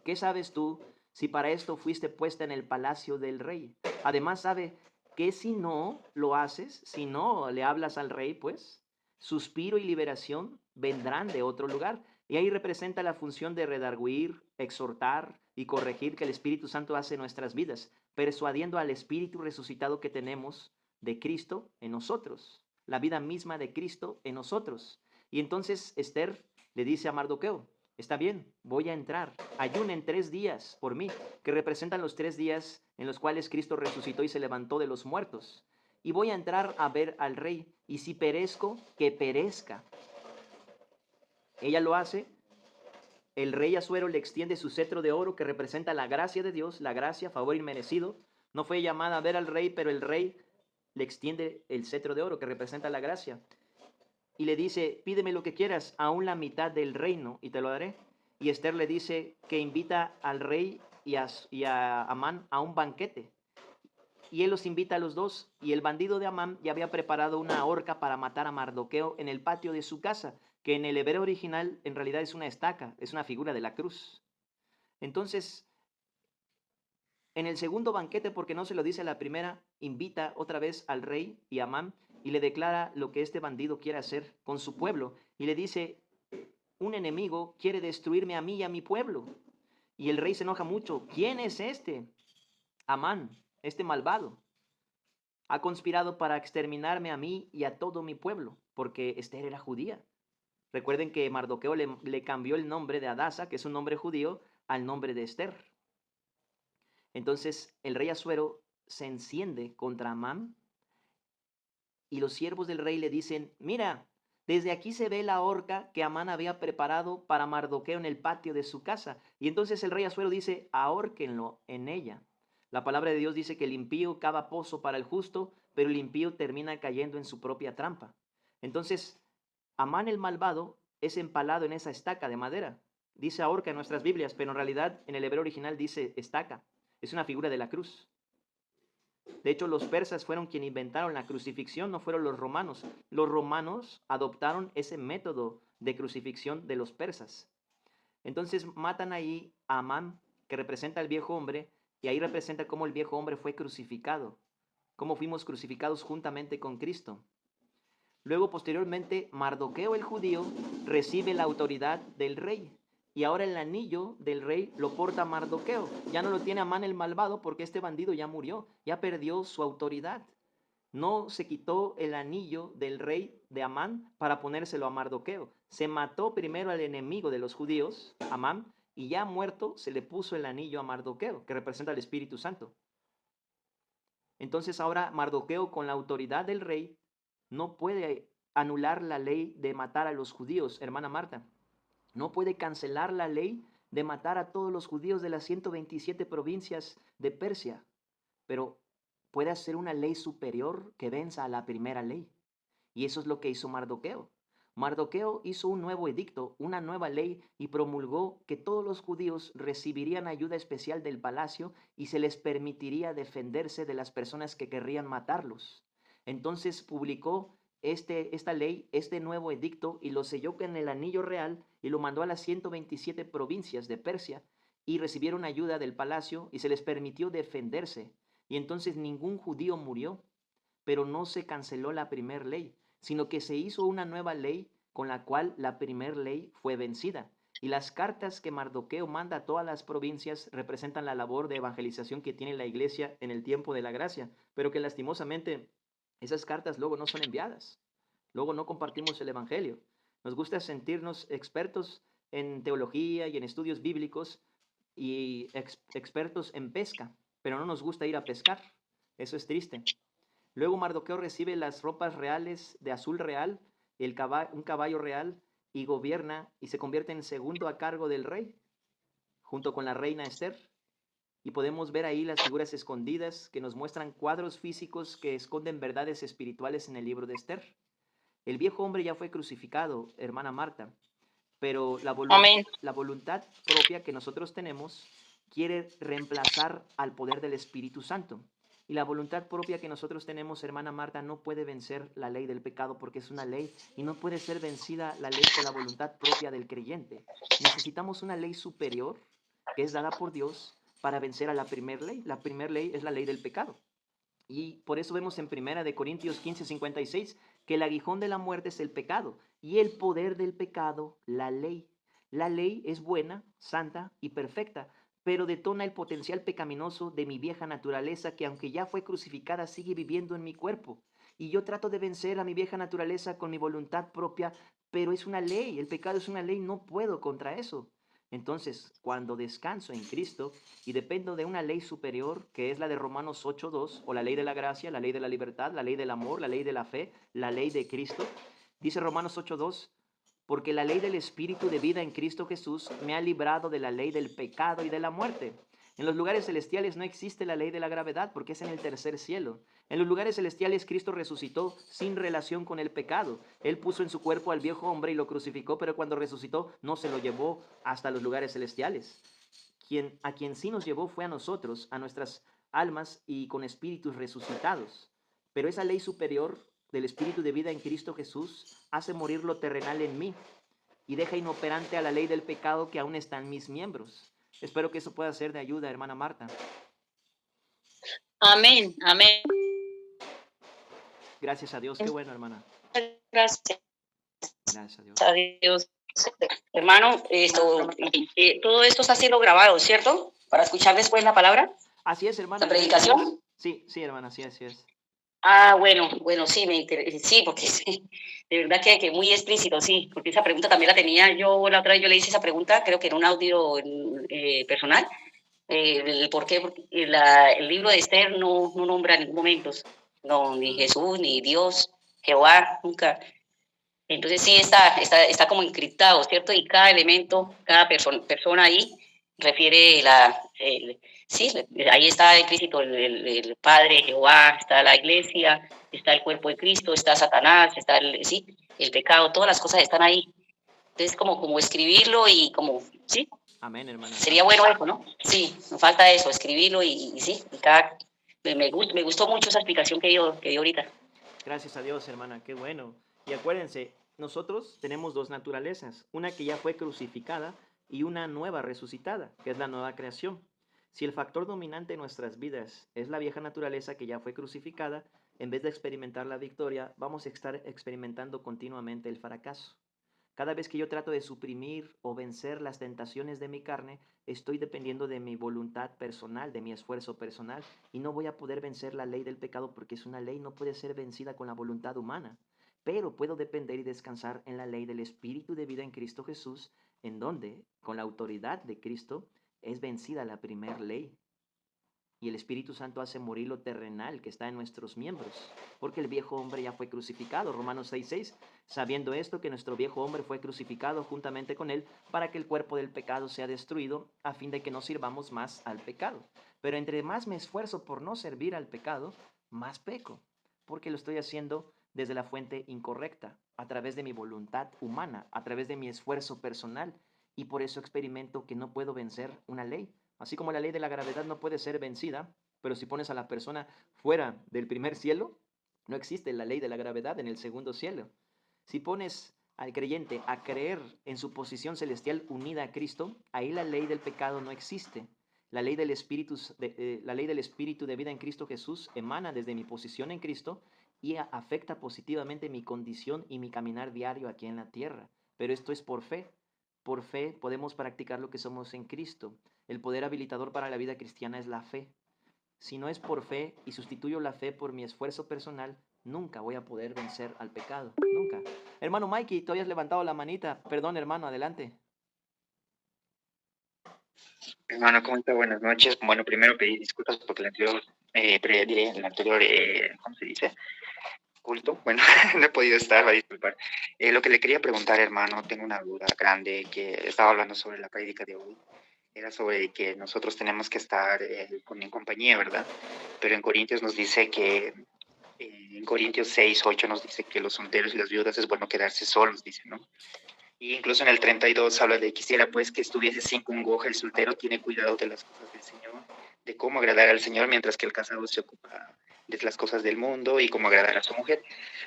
¿qué sabes tú si para esto fuiste puesta en el palacio del rey? Además sabe que si no lo haces, si no le hablas al rey, pues suspiro y liberación vendrán de otro lugar. Y ahí representa la función de redarguir, exhortar y corregir que el Espíritu Santo hace en nuestras vidas, persuadiendo al Espíritu resucitado que tenemos de Cristo en nosotros, la vida misma de Cristo en nosotros. Y entonces Esther le dice a Mardoqueo, está bien, voy a entrar, ayunen 3 días por mí, que representan los 3 días en los cuales Cristo resucitó y se levantó de los muertos. Y voy a entrar a ver al rey, y si perezco, que perezca. Ella lo hace. El rey Asuero le extiende su cetro de oro, que representa la gracia de Dios, la gracia, favor inmerecido. No fue llamada a ver al rey, pero el rey le extiende el cetro de oro, que representa la gracia. Y le dice, pídeme lo que quieras, aún la mitad del reino, y te lo daré. Y Esther le dice que invita al rey y a Amán a un banquete. Y él los invita a los dos, y el bandido de Amán ya había preparado una horca para matar a Mardoqueo en el patio de su casa, que en el hebreo original en realidad es una estaca, es una figura de la cruz. Entonces, en el segundo banquete, porque no se lo dice a la primera, invita otra vez al rey y a Amán y le declara lo que este bandido quiere hacer con su pueblo. Y le dice, un enemigo quiere destruirme a mí y a mi pueblo. Y el rey se enoja mucho. ¿Quién es este? Amán, este malvado. Ha conspirado para exterminarme a mí y a todo mi pueblo, porque Esther era judía. Recuerden que Mardoqueo le cambió el nombre de Adasa, que es un nombre judío, al nombre de Esther. Entonces el rey Asuero se enciende contra Amán y los siervos del rey le dicen, mira, desde aquí se ve la horca que Amán había preparado para Mardoqueo en el patio de su casa. Y entonces el rey Asuero dice, ahórquenlo en ella. La palabra de Dios dice que el impío cava pozo para el justo, pero el impío termina cayendo en su propia trampa. Entonces Amán el malvado es empalado en esa estaca de madera. Dice ahorca en nuestras Biblias, pero en realidad en el hebreo original dice estaca. Es una figura de la cruz. De hecho, los persas fueron quienes inventaron la crucifixión, no fueron los romanos. Los romanos adoptaron ese método de crucifixión de los persas. Entonces matan ahí a Amán, que representa al viejo hombre, y ahí representa cómo el viejo hombre fue crucificado, cómo fuimos crucificados juntamente con Cristo. Luego, posteriormente, Mardoqueo el judío recibe la autoridad del rey. Y ahora el anillo del rey lo porta Mardoqueo. Ya no lo tiene Amán el malvado porque este bandido ya murió, ya perdió su autoridad. No se quitó el anillo del rey de Amán para ponérselo a Mardoqueo. Se mató primero al enemigo de los judíos, Amán, y ya muerto se le puso el anillo a Mardoqueo, que representa al Espíritu Santo. Entonces ahora Mardoqueo, con la autoridad del rey, no puede anular la ley de matar a los judíos, hermana Marta. No puede cancelar la ley de matar a todos los judíos de las 127 provincias de Persia, pero puede hacer una ley superior que venza a la primera ley. Y eso es lo que hizo Mardoqueo. Mardoqueo hizo un nuevo edicto, una nueva ley, y promulgó que todos los judíos recibirían ayuda especial del palacio y se les permitiría defenderse de las personas que querrían matarlos. Entonces publicó esta ley, este nuevo edicto, y lo selló en el anillo real y lo mandó a las 127 provincias de Persia, y recibieron ayuda del palacio y se les permitió defenderse. Y entonces ningún judío murió, pero no se canceló la primera ley, sino que se hizo una nueva ley con la cual la primera ley fue vencida. Y las cartas que Mardoqueo manda a todas las provincias representan la labor de evangelización que tiene la iglesia en el tiempo de la gracia, pero que lastimosamente esas cartas luego no son enviadas. Luego no compartimos el evangelio. Nos gusta sentirnos expertos en teología y en estudios bíblicos y expertos en pesca, pero no nos gusta ir a pescar. Eso es triste. Luego Mardoqueo recibe las ropas reales de azul real, un caballo real, y gobierna y se convierte en segundo a cargo del rey, junto con la reina Esther. Y podemos ver ahí las figuras escondidas que nos muestran cuadros físicos que esconden verdades espirituales en el libro de Esther. El viejo hombre ya fue crucificado, hermana Marta, pero la voluntad propia que nosotros tenemos quiere reemplazar al poder del Espíritu Santo. Y la voluntad propia que nosotros tenemos, hermana Marta, no puede vencer la ley del pecado porque es una ley y no puede ser vencida la ley con la voluntad propia del creyente. Necesitamos una ley superior que es dada por Dios para vencer a la primera ley. La primera ley es la ley del pecado. Y por eso vemos en 1 Corintios 15:56 que el aguijón de la muerte es el pecado y el poder del pecado, la ley. La ley es buena, santa y perfecta, pero detona el potencial pecaminoso de mi vieja naturaleza que aunque ya fue crucificada sigue viviendo en mi cuerpo. Y yo trato de vencer a mi vieja naturaleza con mi voluntad propia, pero es una ley, el pecado es una ley, no puedo contra eso. Entonces, cuando descanso en Cristo y dependo de una ley superior, que es la de Romanos 8:2, o la ley de la gracia, la ley de la libertad, la ley del amor, la ley de la fe, la ley de Cristo, dice Romanos 8:2, porque la ley del Espíritu de vida en Cristo Jesús me ha librado de la ley del pecado y de la muerte. En los lugares celestiales no existe la ley de la gravedad porque es en el tercer cielo. En los lugares celestiales Cristo resucitó sin relación con el pecado. Él puso en su cuerpo al viejo hombre y lo crucificó, pero cuando resucitó no se lo llevó hasta los lugares celestiales. A quien sí nos llevó fue a nosotros, a nuestras almas y con espíritus resucitados. Pero esa ley superior del Espíritu de vida en Cristo Jesús hace morir lo terrenal en mí y deja inoperante a la ley del pecado que aún está en mis miembros. Espero que eso pueda ser de ayuda, hermana Marta. Amén, amén. Gracias a Dios. Qué bueno, hermana. Gracias Gracias a Dios. a Dios. Hermano, todo esto está siendo grabado, ¿cierto? Para escuchar después la palabra, Así es, hermana. la predicación. Sí, sí, hermana, sí, así es. Ah, bueno, sí, sí, porque sí, de verdad que muy explícito, sí, porque esa pregunta también la tenía yo, la otra vez yo le hice esa pregunta, creo que en un audio personal, el por qué, porque el libro de Esther no nombra en ningún momento, no, ni Jesús, ni Dios, Jehová, nunca. Entonces sí está como encriptado, ¿cierto? Y cada elemento, cada persona ahí refiere sí, ahí está implícito el Padre, Jehová, está la iglesia, está el cuerpo de Cristo, está Satanás, está el pecado, todas las cosas están ahí. Entonces como escribirlo y como, sí, Amén, hermana. sería bueno eso, ¿no? Sí, nos falta eso, escribirlo y sí, me gustó mucho esa explicación que dio ahorita. Gracias a Dios, hermana, qué bueno. Y acuérdense, nosotros tenemos dos naturalezas, una que ya fue crucificada y una nueva resucitada, que es la nueva creación. Si el factor dominante en nuestras vidas es la vieja naturaleza que ya fue crucificada, en vez de experimentar la victoria, vamos a estar experimentando continuamente el fracaso. Cada vez que yo trato de suprimir o vencer las tentaciones de mi carne, estoy dependiendo de mi voluntad personal, de mi esfuerzo personal, y no voy a poder vencer la ley del pecado porque es una ley, no puede ser vencida con la voluntad humana. Pero puedo depender y descansar en la ley del Espíritu de vida en Cristo Jesús, en donde, con la autoridad de Cristo, es vencida la primer ley. Y el Espíritu Santo hace morir lo terrenal que está en nuestros miembros, porque el viejo hombre ya fue crucificado. Romanos 6:6, sabiendo esto, que nuestro viejo hombre fue crucificado juntamente con él, para que el cuerpo del pecado sea destruido, a fin de que no sirvamos más al pecado. Pero entre más me esfuerzo por no servir al pecado, más peco, porque lo estoy haciendo desde la fuente incorrecta, a través de mi voluntad humana, a través de mi esfuerzo personal, y por eso experimento que no puedo vencer una ley. Así como la ley de la gravedad no puede ser vencida, pero si pones a la persona fuera del primer cielo, no existe la ley de la gravedad en el segundo cielo. Si pones al creyente a creer en su posición celestial unida a Cristo, ahí la ley del pecado no existe. La ley del espíritu de vida en Cristo Jesús emana desde mi posición en Cristo y afecta positivamente mi condición y mi caminar diario aquí en la tierra. Pero esto es por fe. Por fe podemos practicar lo que somos en Cristo. El poder habilitador para la vida cristiana es la fe. Si no es por fe y sustituyo la fe por mi esfuerzo personal, nunca voy a poder vencer al pecado. Nunca. Hermano Mikey, tú habías levantado la manita. Perdón, hermano, adelante. Hermano, ¿cómo está? Buenas noches. Bueno, primero pedir disculpas porque el anterior, ¿cómo se dice? Culto. Bueno, no he podido estar, va a disculpar. Lo que le quería preguntar, hermano, tengo una duda grande que estaba hablando sobre la prédica de hoy. Era sobre que nosotros tenemos que estar en compañía, ¿verdad? Pero en Corintios nos dice que, en Corintios 6:8 nos dice que los solteros y las viudas es bueno quedarse solos, dice, ¿no? Y incluso en el 32 habla de quisiera pues que estuviese sin congoja el soltero, tiene cuidado de las cosas del Señor, de cómo agradar al Señor, mientras que el casado se ocupa de las cosas del mundo y cómo agradar a su mujer.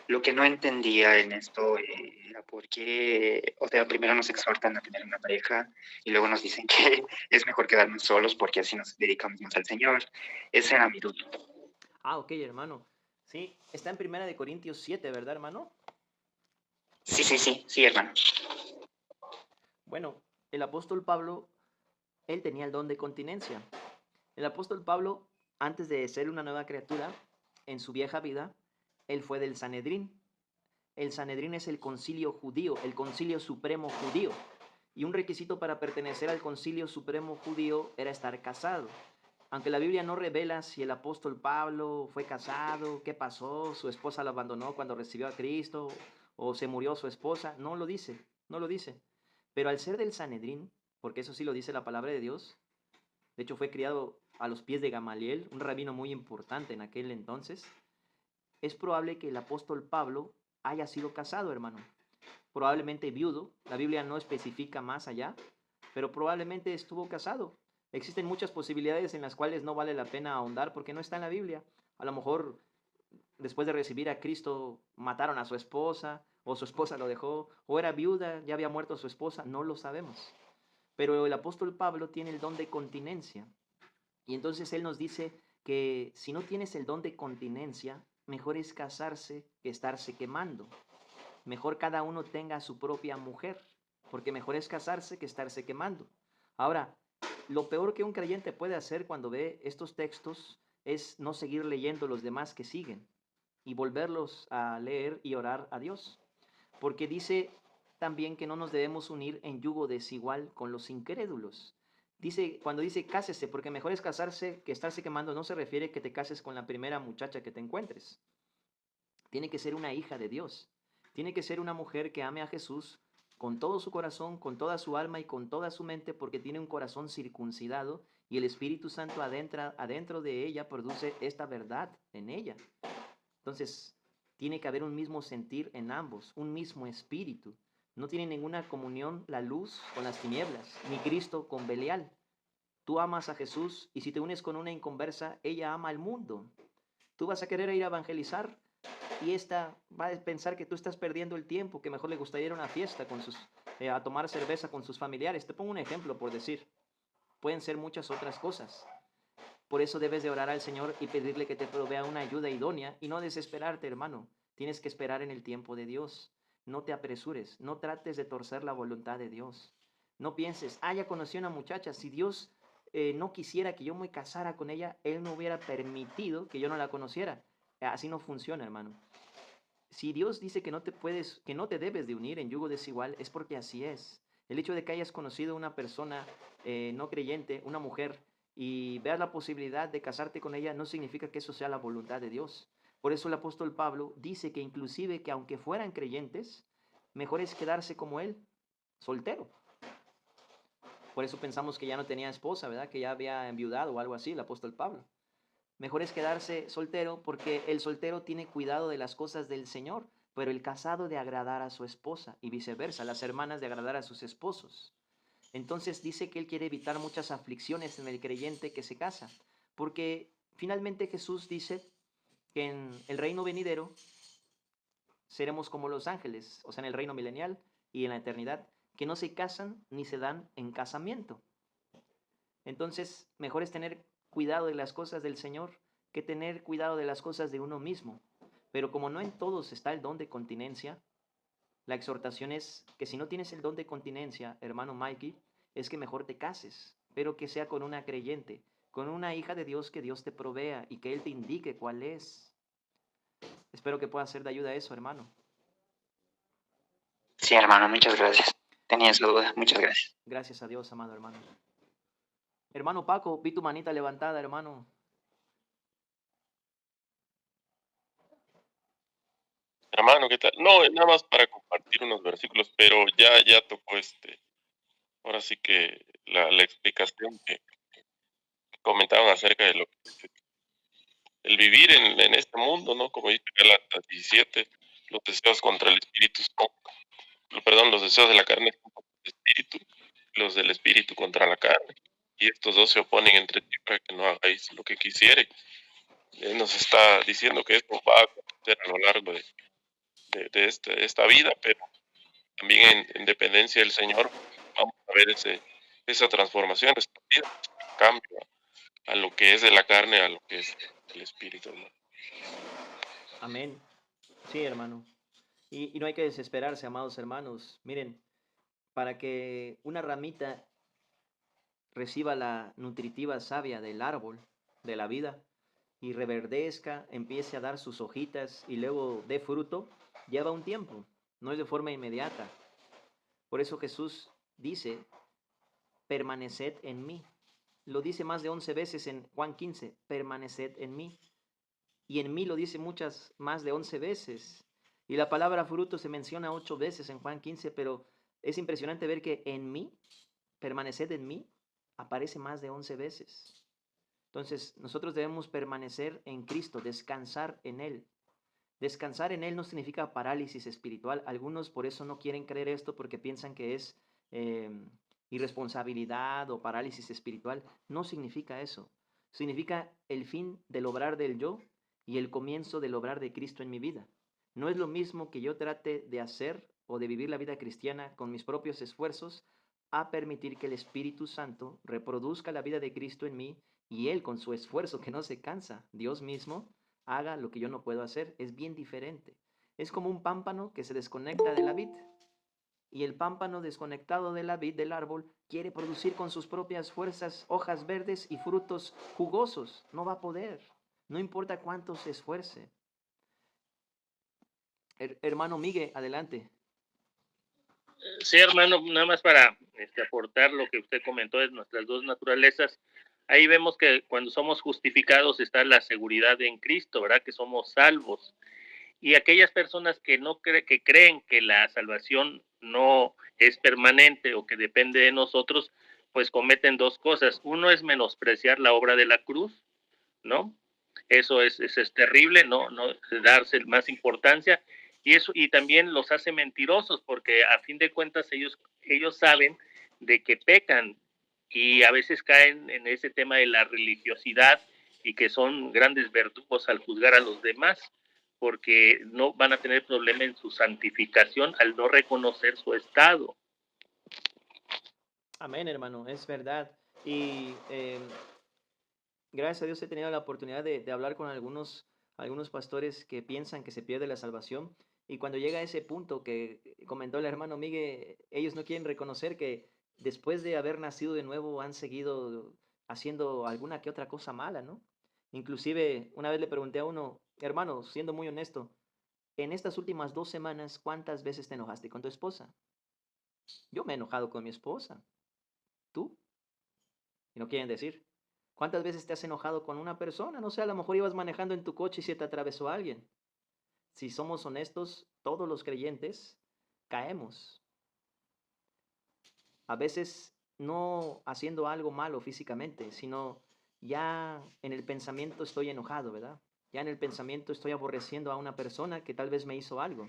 Lo que no entendía en esto era por qué, o sea, primero nos exhortan a tener una pareja y luego nos dicen que es mejor quedarnos solos porque así nos dedicamos más al Señor. Esa era mi duda. Ah, ok, hermano. Sí, está en 1 Corintios 7, ¿verdad, hermano? Sí, hermano. Bueno, el apóstol Pablo, él tenía el don de continencia. El apóstol Pablo, antes de ser una nueva criatura, en su vieja vida, él fue del Sanedrín. El Sanedrín es el concilio judío, el concilio supremo judío. Y un requisito para pertenecer al concilio supremo judío era estar casado. Aunque la Biblia no revela si el apóstol Pablo fue casado, qué pasó, su esposa lo abandonó cuando recibió a Cristo, o se murió su esposa, no lo dice. Pero al ser del Sanedrín, porque eso sí lo dice la palabra de Dios, de hecho fue criado a los pies de Gamaliel, un rabino muy importante en aquel entonces, es probable que el apóstol Pablo haya sido casado, hermano. Probablemente viudo, la Biblia no especifica más allá, pero probablemente estuvo casado. Existen muchas posibilidades en las cuales no vale la pena ahondar porque no está en la Biblia. A lo mejor después de recibir a Cristo, mataron a su esposa, o su esposa lo dejó, o era viuda, ya había muerto su esposa, no lo sabemos. Pero el apóstol Pablo tiene el don de continencia. Y entonces él nos dice que si no tienes el don de continencia, mejor es casarse que estarse quemando. Mejor cada uno tenga su propia mujer, porque mejor es casarse que estarse quemando. Ahora, lo peor que un creyente puede hacer cuando ve estos textos es no seguir leyendo los demás que siguen y volverlos a leer y orar a Dios. Porque dice también que no nos debemos unir en yugo desigual con los incrédulos. Cuando dice cásese, porque mejor es casarse que estarse quemando, no se refiere que te cases con la primera muchacha que te encuentres. Tiene que ser una hija de Dios. Tiene que ser una mujer que ame a Jesús con todo su corazón, con toda su alma y con toda su mente, porque tiene un corazón circuncidado y el Espíritu Santo adentro de ella produce esta verdad en ella. Entonces, tiene que haber un mismo sentir en ambos, un mismo espíritu. No tiene ninguna comunión la luz con las tinieblas, ni Cristo con Belial. Tú amas a Jesús y si te unes con una inconversa, ella ama al mundo. Tú vas a querer ir a evangelizar y esta va a pensar que tú estás perdiendo el tiempo, que mejor le gustaría ir a una fiesta a tomar cerveza con sus familiares. Te pongo un ejemplo por decir. Pueden ser muchas otras cosas. Por eso debes de orar al Señor y pedirle que te provea una ayuda idónea y no desesperarte, hermano. Tienes que esperar en el tiempo de Dios. No te apresures, no trates de torcer la voluntad de Dios. No pienses, ya conocí a una muchacha, si Dios no quisiera que yo me casara con ella, Él no hubiera permitido que yo no la conociera. Así no funciona, hermano. Si Dios dice que no te debes de unir en yugo desigual, es porque así es. El hecho de que hayas conocido a una persona no creyente, una mujer, y veas la posibilidad de casarte con ella, no significa que eso sea la voluntad de Dios. Por eso el apóstol Pablo dice que inclusive que aunque fueran creyentes, mejor es quedarse como él, soltero. Por eso pensamos que ya no tenía esposa, ¿verdad? Que ya había enviudado o algo así, el apóstol Pablo. Mejor es quedarse soltero porque el soltero tiene cuidado de las cosas del Señor, pero el casado de agradar a su esposa y viceversa, las hermanas de agradar a sus esposos. Entonces dice que él quiere evitar muchas aflicciones en el creyente que se casa, porque finalmente Jesús dice que en el reino venidero seremos como los ángeles, o sea, en el reino milenial y en la eternidad, que no se casan ni se dan en casamiento. Entonces, mejor es tener cuidado de las cosas del Señor que tener cuidado de las cosas de uno mismo. Pero como no en todos está el don de continencia, la exhortación es que si no tienes el don de continencia, hermano Mikey, es que mejor te cases, pero que sea con una creyente, con una hija de Dios que Dios te provea y que Él te indique cuál es. Espero que pueda ser de ayuda a eso, hermano. Sí, hermano, muchas gracias. Tenía esa duda, muchas gracias. Gracias a Dios, amado hermano. Hermano Paco, vi tu manita levantada, hermano. Hermano, ¿qué tal? No, nada más para compartir unos versículos, pero ya tocó ahora sí que la explicación que comentaban acerca de el vivir en este mundo, ¿no? Como dice Gálatas 17, los deseos contra el espíritu los deseos de la carne contra el espíritu, los del espíritu contra la carne. Y estos dos se oponen entre sí para que no hagáis lo que quisiere. Él nos está diciendo que esto va a acontecer a lo largo de esta vida, pero también en dependencia del Señor vamos a ver esa transformación, esta vida, este cambio a lo que es de la carne a lo que es el espíritu, ¿no? Amén. Sí, hermano. Y no hay que desesperarse, amados hermanos. Miren, para que una ramita reciba la nutritiva savia del árbol de la vida y reverdezca, empiece a dar sus hojitas y luego dé fruto, lleva un tiempo, no es de forma inmediata. Por eso Jesús dice, permaneced en mí. Lo dice más de 11 veces en Juan 15, permaneced en mí. Y en mí lo dice más de 11 veces. Y la palabra fruto se menciona 8 veces en Juan 15, pero es impresionante ver que en mí, permaneced en mí, aparece más de 11 veces. Entonces, nosotros debemos permanecer en Cristo, descansar en Él. Descansar en Él no significa parálisis espiritual. Algunos por eso no quieren creer esto porque piensan que es irresponsabilidad o parálisis espiritual. No significa eso. Significa el fin del obrar del yo y el comienzo del obrar de Cristo en mi vida. No es lo mismo que yo trate de hacer o de vivir la vida cristiana con mis propios esfuerzos a permitir que el Espíritu Santo reproduzca la vida de Cristo en mí y Él con su esfuerzo que no se cansa, Dios mismo, haga lo que yo no puedo hacer. Es bien diferente. Es como un pámpano que se desconecta de la vid. Y el pámpano desconectado de la vid del árbol quiere producir con sus propias fuerzas hojas verdes y frutos jugosos. No va a poder. No importa cuánto se esfuerce. Hermano Miguel, adelante. Sí, hermano, nada más para aportar lo que usted comentó de nuestras dos naturalezas. Ahí vemos que cuando somos justificados está la seguridad en Cristo, ¿verdad? Que somos salvos. Y aquellas personas que no que creen que la salvación no es permanente o que depende de nosotros, pues cometen dos cosas. Uno es menospreciar la obra de la cruz, ¿no? Eso es terrible, no darse más importancia, y eso, y también los hace mentirosos, porque a fin de cuentas ellos saben de que pecan y a veces caen en ese tema de la religiosidad y que son grandes verdugos al juzgar a los demás, porque no van a tener problema en su santificación al no reconocer su estado. Amén, hermano, es verdad. Y gracias a Dios he tenido la oportunidad de hablar con algunos pastores que piensan que se pierde la salvación. Y cuando llega a ese punto que comentó el hermano Miguel, ellos no quieren reconocer que después de haber nacido de nuevo han seguido haciendo alguna que otra cosa mala, ¿no? Inclusive una vez le pregunté a uno, hermano, siendo muy honesto, en estas últimas 2 semanas, ¿cuántas veces te enojaste con tu esposa? Yo me he enojado con mi esposa. ¿Tú? Y no quieren decir. ¿Cuántas veces te has enojado con una persona? No sé, a lo mejor ibas manejando en tu coche y se te atravesó alguien. Si somos honestos, todos los creyentes caemos. A veces no haciendo algo malo físicamente, sino ya en el pensamiento estoy enojado, ¿verdad? Ya en el pensamiento estoy aborreciendo a una persona que tal vez me hizo algo.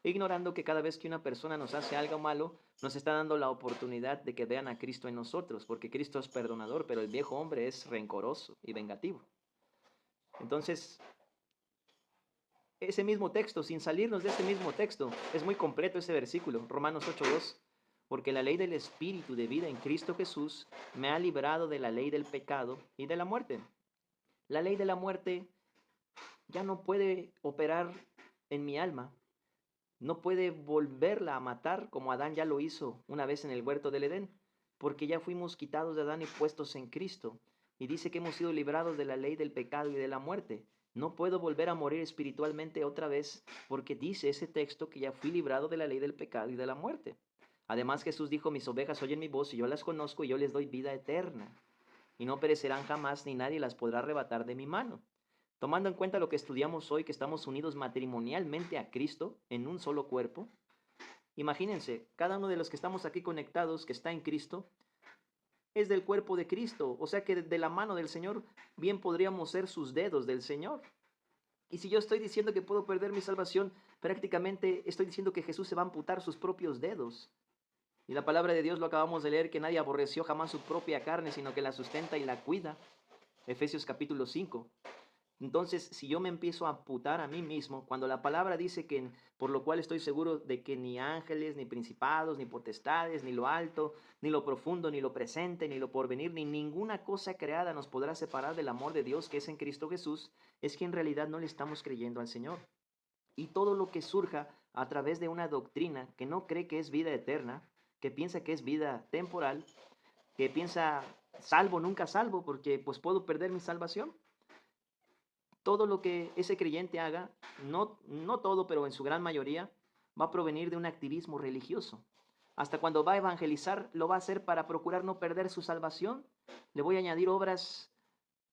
Ignorando que cada vez que una persona nos hace algo malo, nos está dando la oportunidad de que vean a Cristo en nosotros, porque Cristo es perdonador, pero el viejo hombre es rencoroso y vengativo. Entonces, ese mismo texto, sin salirnos de ese mismo texto, es muy completo ese versículo, Romanos 8:2, porque la ley del Espíritu de vida en Cristo Jesús me ha librado de la ley del pecado y de la muerte. La ley de la muerte ya no puede operar en mi alma. No puede volverla a matar como Adán ya lo hizo una vez en el huerto del Edén, porque ya fuimos quitados de Adán y puestos en Cristo. Y dice que hemos sido librados de la ley del pecado y de la muerte. No puedo volver a morir espiritualmente otra vez, porque dice ese texto que ya fui librado de la ley del pecado y de la muerte. Además Jesús dijo, mis ovejas oyen mi voz y yo las conozco y yo les doy vida eterna. Y no perecerán jamás ni nadie las podrá arrebatar de mi mano. Tomando en cuenta lo que estudiamos hoy, que estamos unidos matrimonialmente a Cristo en un solo cuerpo, imagínense, cada uno de los que estamos aquí conectados, que está en Cristo, es del cuerpo de Cristo. O sea que de la mano del Señor, bien podríamos ser sus dedos del Señor. Y si yo estoy diciendo que puedo perder mi salvación, prácticamente estoy diciendo que Jesús se va a amputar sus propios dedos. Y la palabra de Dios lo acabamos de leer, que nadie aborreció jamás su propia carne, sino que la sustenta y la cuida. Efesios capítulo 5. Entonces, si yo me empiezo a amputar a mí mismo, cuando la palabra dice que, por lo cual estoy seguro de que ni ángeles, ni principados, ni potestades, ni lo alto, ni lo profundo, ni lo presente, ni lo porvenir, ni ninguna cosa creada nos podrá separar del amor de Dios que es en Cristo Jesús, es que en realidad no le estamos creyendo al Señor. Y todo lo que surja a través de una doctrina que no cree que es vida eterna, que piensa que es vida temporal, que piensa salvo, nunca salvo, porque pues puedo perder mi salvación. Todo lo que ese creyente haga, no todo, pero en su gran mayoría, va a provenir de un activismo religioso. Hasta cuando va a evangelizar, lo va a hacer para procurar no perder su salvación. Le voy a añadir obras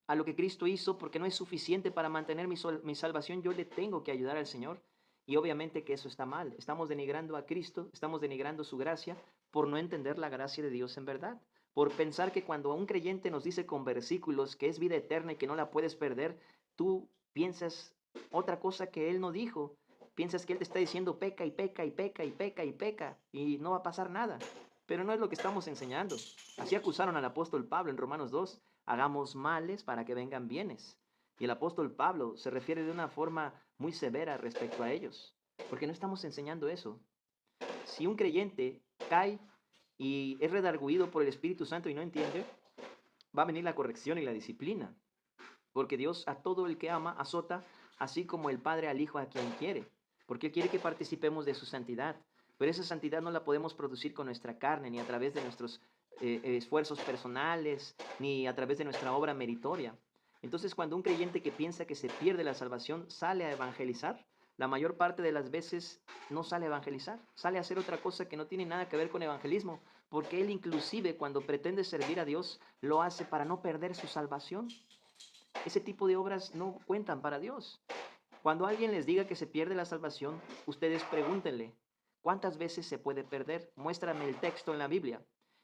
a lo que Cristo hizo porque no es suficiente para mantener mi salvación. Yo le tengo que ayudar al Señor. Y obviamente que eso está mal. Estamos denigrando a Cristo, estamos denigrando su gracia por no entender la gracia de Dios en verdad. Por pensar que cuando un creyente nos dice con versículos que es vida eterna y que no la puedes perder, tú piensas otra cosa que Él no dijo. Piensas que Él te está diciendo peca y peca y peca y peca y peca y no va a pasar nada. Pero no es lo que estamos enseñando. Así acusaron al apóstol Pablo en Romanos 2. Hagamos males para que vengan bienes. Y el apóstol Pablo se refiere de una forma muy severa respecto a ellos, porque no estamos enseñando eso. Si un creyente cae y es redarguido por el Espíritu Santo y no entiende, va a venir la corrección y la disciplina, porque Dios a todo el que ama azota, así como el Padre al Hijo a quien quiere, porque Él quiere que participemos de su santidad, pero esa santidad no la podemos producir con nuestra carne, ni a través de nuestros esfuerzos personales, ni a través de nuestra obra meritoria. Entonces, cuando un creyente que piensa que se pierde la salvación sale a evangelizar, la mayor parte de las veces no sale a evangelizar, sale a hacer otra cosa que no tiene nada que ver con evangelismo, porque él inclusive cuando pretende servir a Dios, lo hace para no perder su salvación. Ese tipo de obras no cuentan para Dios. Cuando alguien les diga que se pierde la salvación, ustedes pregúntenle, ¿cuántas veces se puede perder? Muéstrame el texto en la Biblia.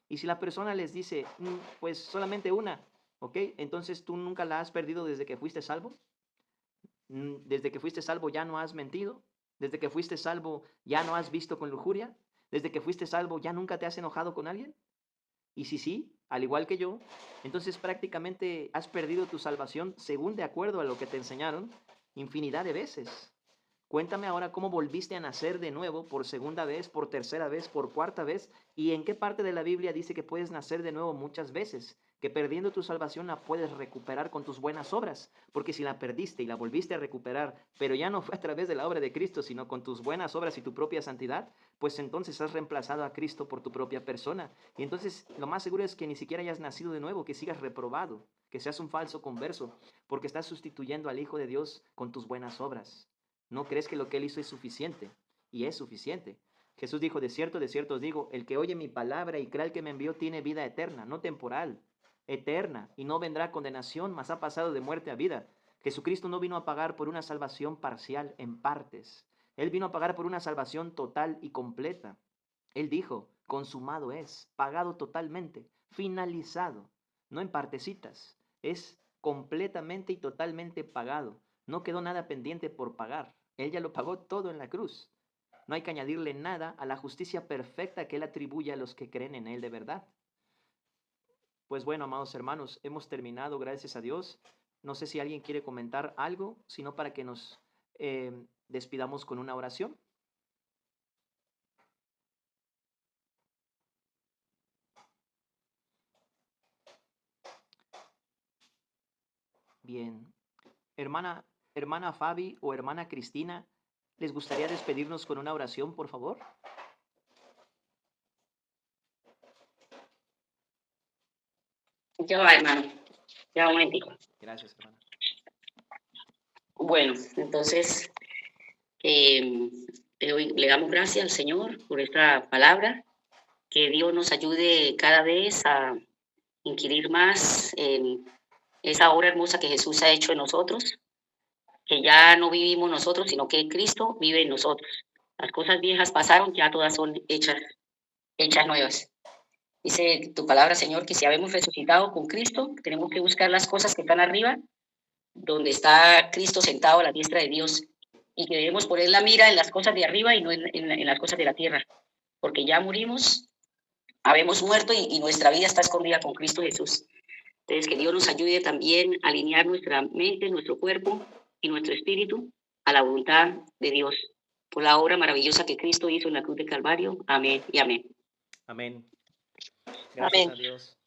Y si la persona les dice, pues solamente una, ¿ok? Entonces tú nunca la has perdido desde que fuiste salvo. Desde que fuiste salvo ya no has mentido. Desde que fuiste salvo ya no has visto con lujuria. Desde que fuiste salvo ya nunca te has enojado con alguien. Y si sí, al igual que yo, entonces prácticamente has perdido tu salvación según de acuerdo a lo que te enseñaron infinidad de veces. Cuéntame ahora cómo volviste a nacer de nuevo por segunda vez, por tercera vez, por cuarta vez, y en qué parte de la Biblia dice que puedes nacer de nuevo muchas veces, que perdiendo tu salvación la puedes recuperar con tus buenas obras, porque si la perdiste y la volviste a recuperar, pero ya no fue a través de la obra de Cristo, sino con tus buenas obras y tu propia santidad, pues entonces has reemplazado a Cristo por tu propia persona, y entonces lo más seguro es que ni siquiera hayas nacido de nuevo, que sigas reprobado, que seas un falso converso, porque estás sustituyendo al Hijo de Dios con tus buenas obras. ¿No crees que lo que Él hizo es suficiente? Y es suficiente. Jesús dijo, de cierto os digo, el que oye mi palabra y cree al que me envió tiene vida eterna, no temporal, eterna, y no vendrá condenación, mas ha pasado de muerte a vida. Jesucristo no vino a pagar por una salvación parcial, en partes. Él vino a pagar por una salvación total y completa. Él dijo, consumado es, pagado totalmente, finalizado, no en partecitas, es completamente y totalmente pagado. No quedó nada pendiente por pagar. Él ya lo pagó todo en la cruz. No hay que añadirle nada a la justicia perfecta que Él atribuye a los que creen en Él de verdad. Pues bueno, amados hermanos, hemos terminado, gracias a Dios. No sé si alguien quiere comentar algo, sino para que nos despidamos con una oración. Bien. Hermana Fabi o hermana Cristina, ¿les gustaría despedirnos con una oración, por favor? Ya va, hermano. Ya un momentico. Gracias, hermana. Bueno, entonces le damos gracias al Señor por esta palabra. Que Dios nos ayude cada vez a inquirir más en esa obra hermosa que Jesús ha hecho en nosotros, que ya no vivimos nosotros, sino que Cristo vive en nosotros. Las cosas viejas pasaron, ya todas son hechas nuevas. Dice tu palabra, Señor, que si habemos resucitado con Cristo, tenemos que buscar las cosas que están arriba, donde está Cristo sentado a la diestra de Dios, y que debemos poner la mira en las cosas de arriba y no en las cosas de la tierra, porque ya murimos, habemos muerto y nuestra vida está escondida con Cristo Jesús. Entonces, que Dios nos ayude también a alinear nuestra mente, nuestro cuerpo y nuestro espíritu a la voluntad de Dios, por la obra maravillosa que Cristo hizo en la cruz de Calvario. Amén y amén. Amén. Gracias Amén. a Dios.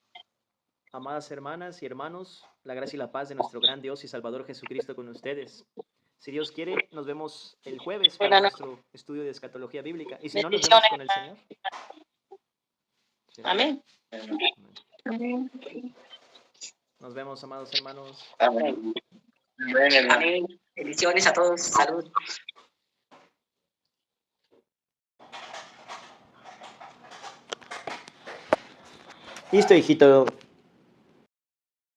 Amadas hermanas y hermanos, la gracia y la paz de nuestro gran Dios y Salvador Jesucristo con ustedes. Si Dios quiere, nos vemos el jueves para nuestro estudio de escatología bíblica. Y si no, nos vemos con el Señor. Sí. Amén. Amén. Nos vemos, amados hermanos. Amén. Amén. Bendiciones a todos. Salud. Listo, hijito.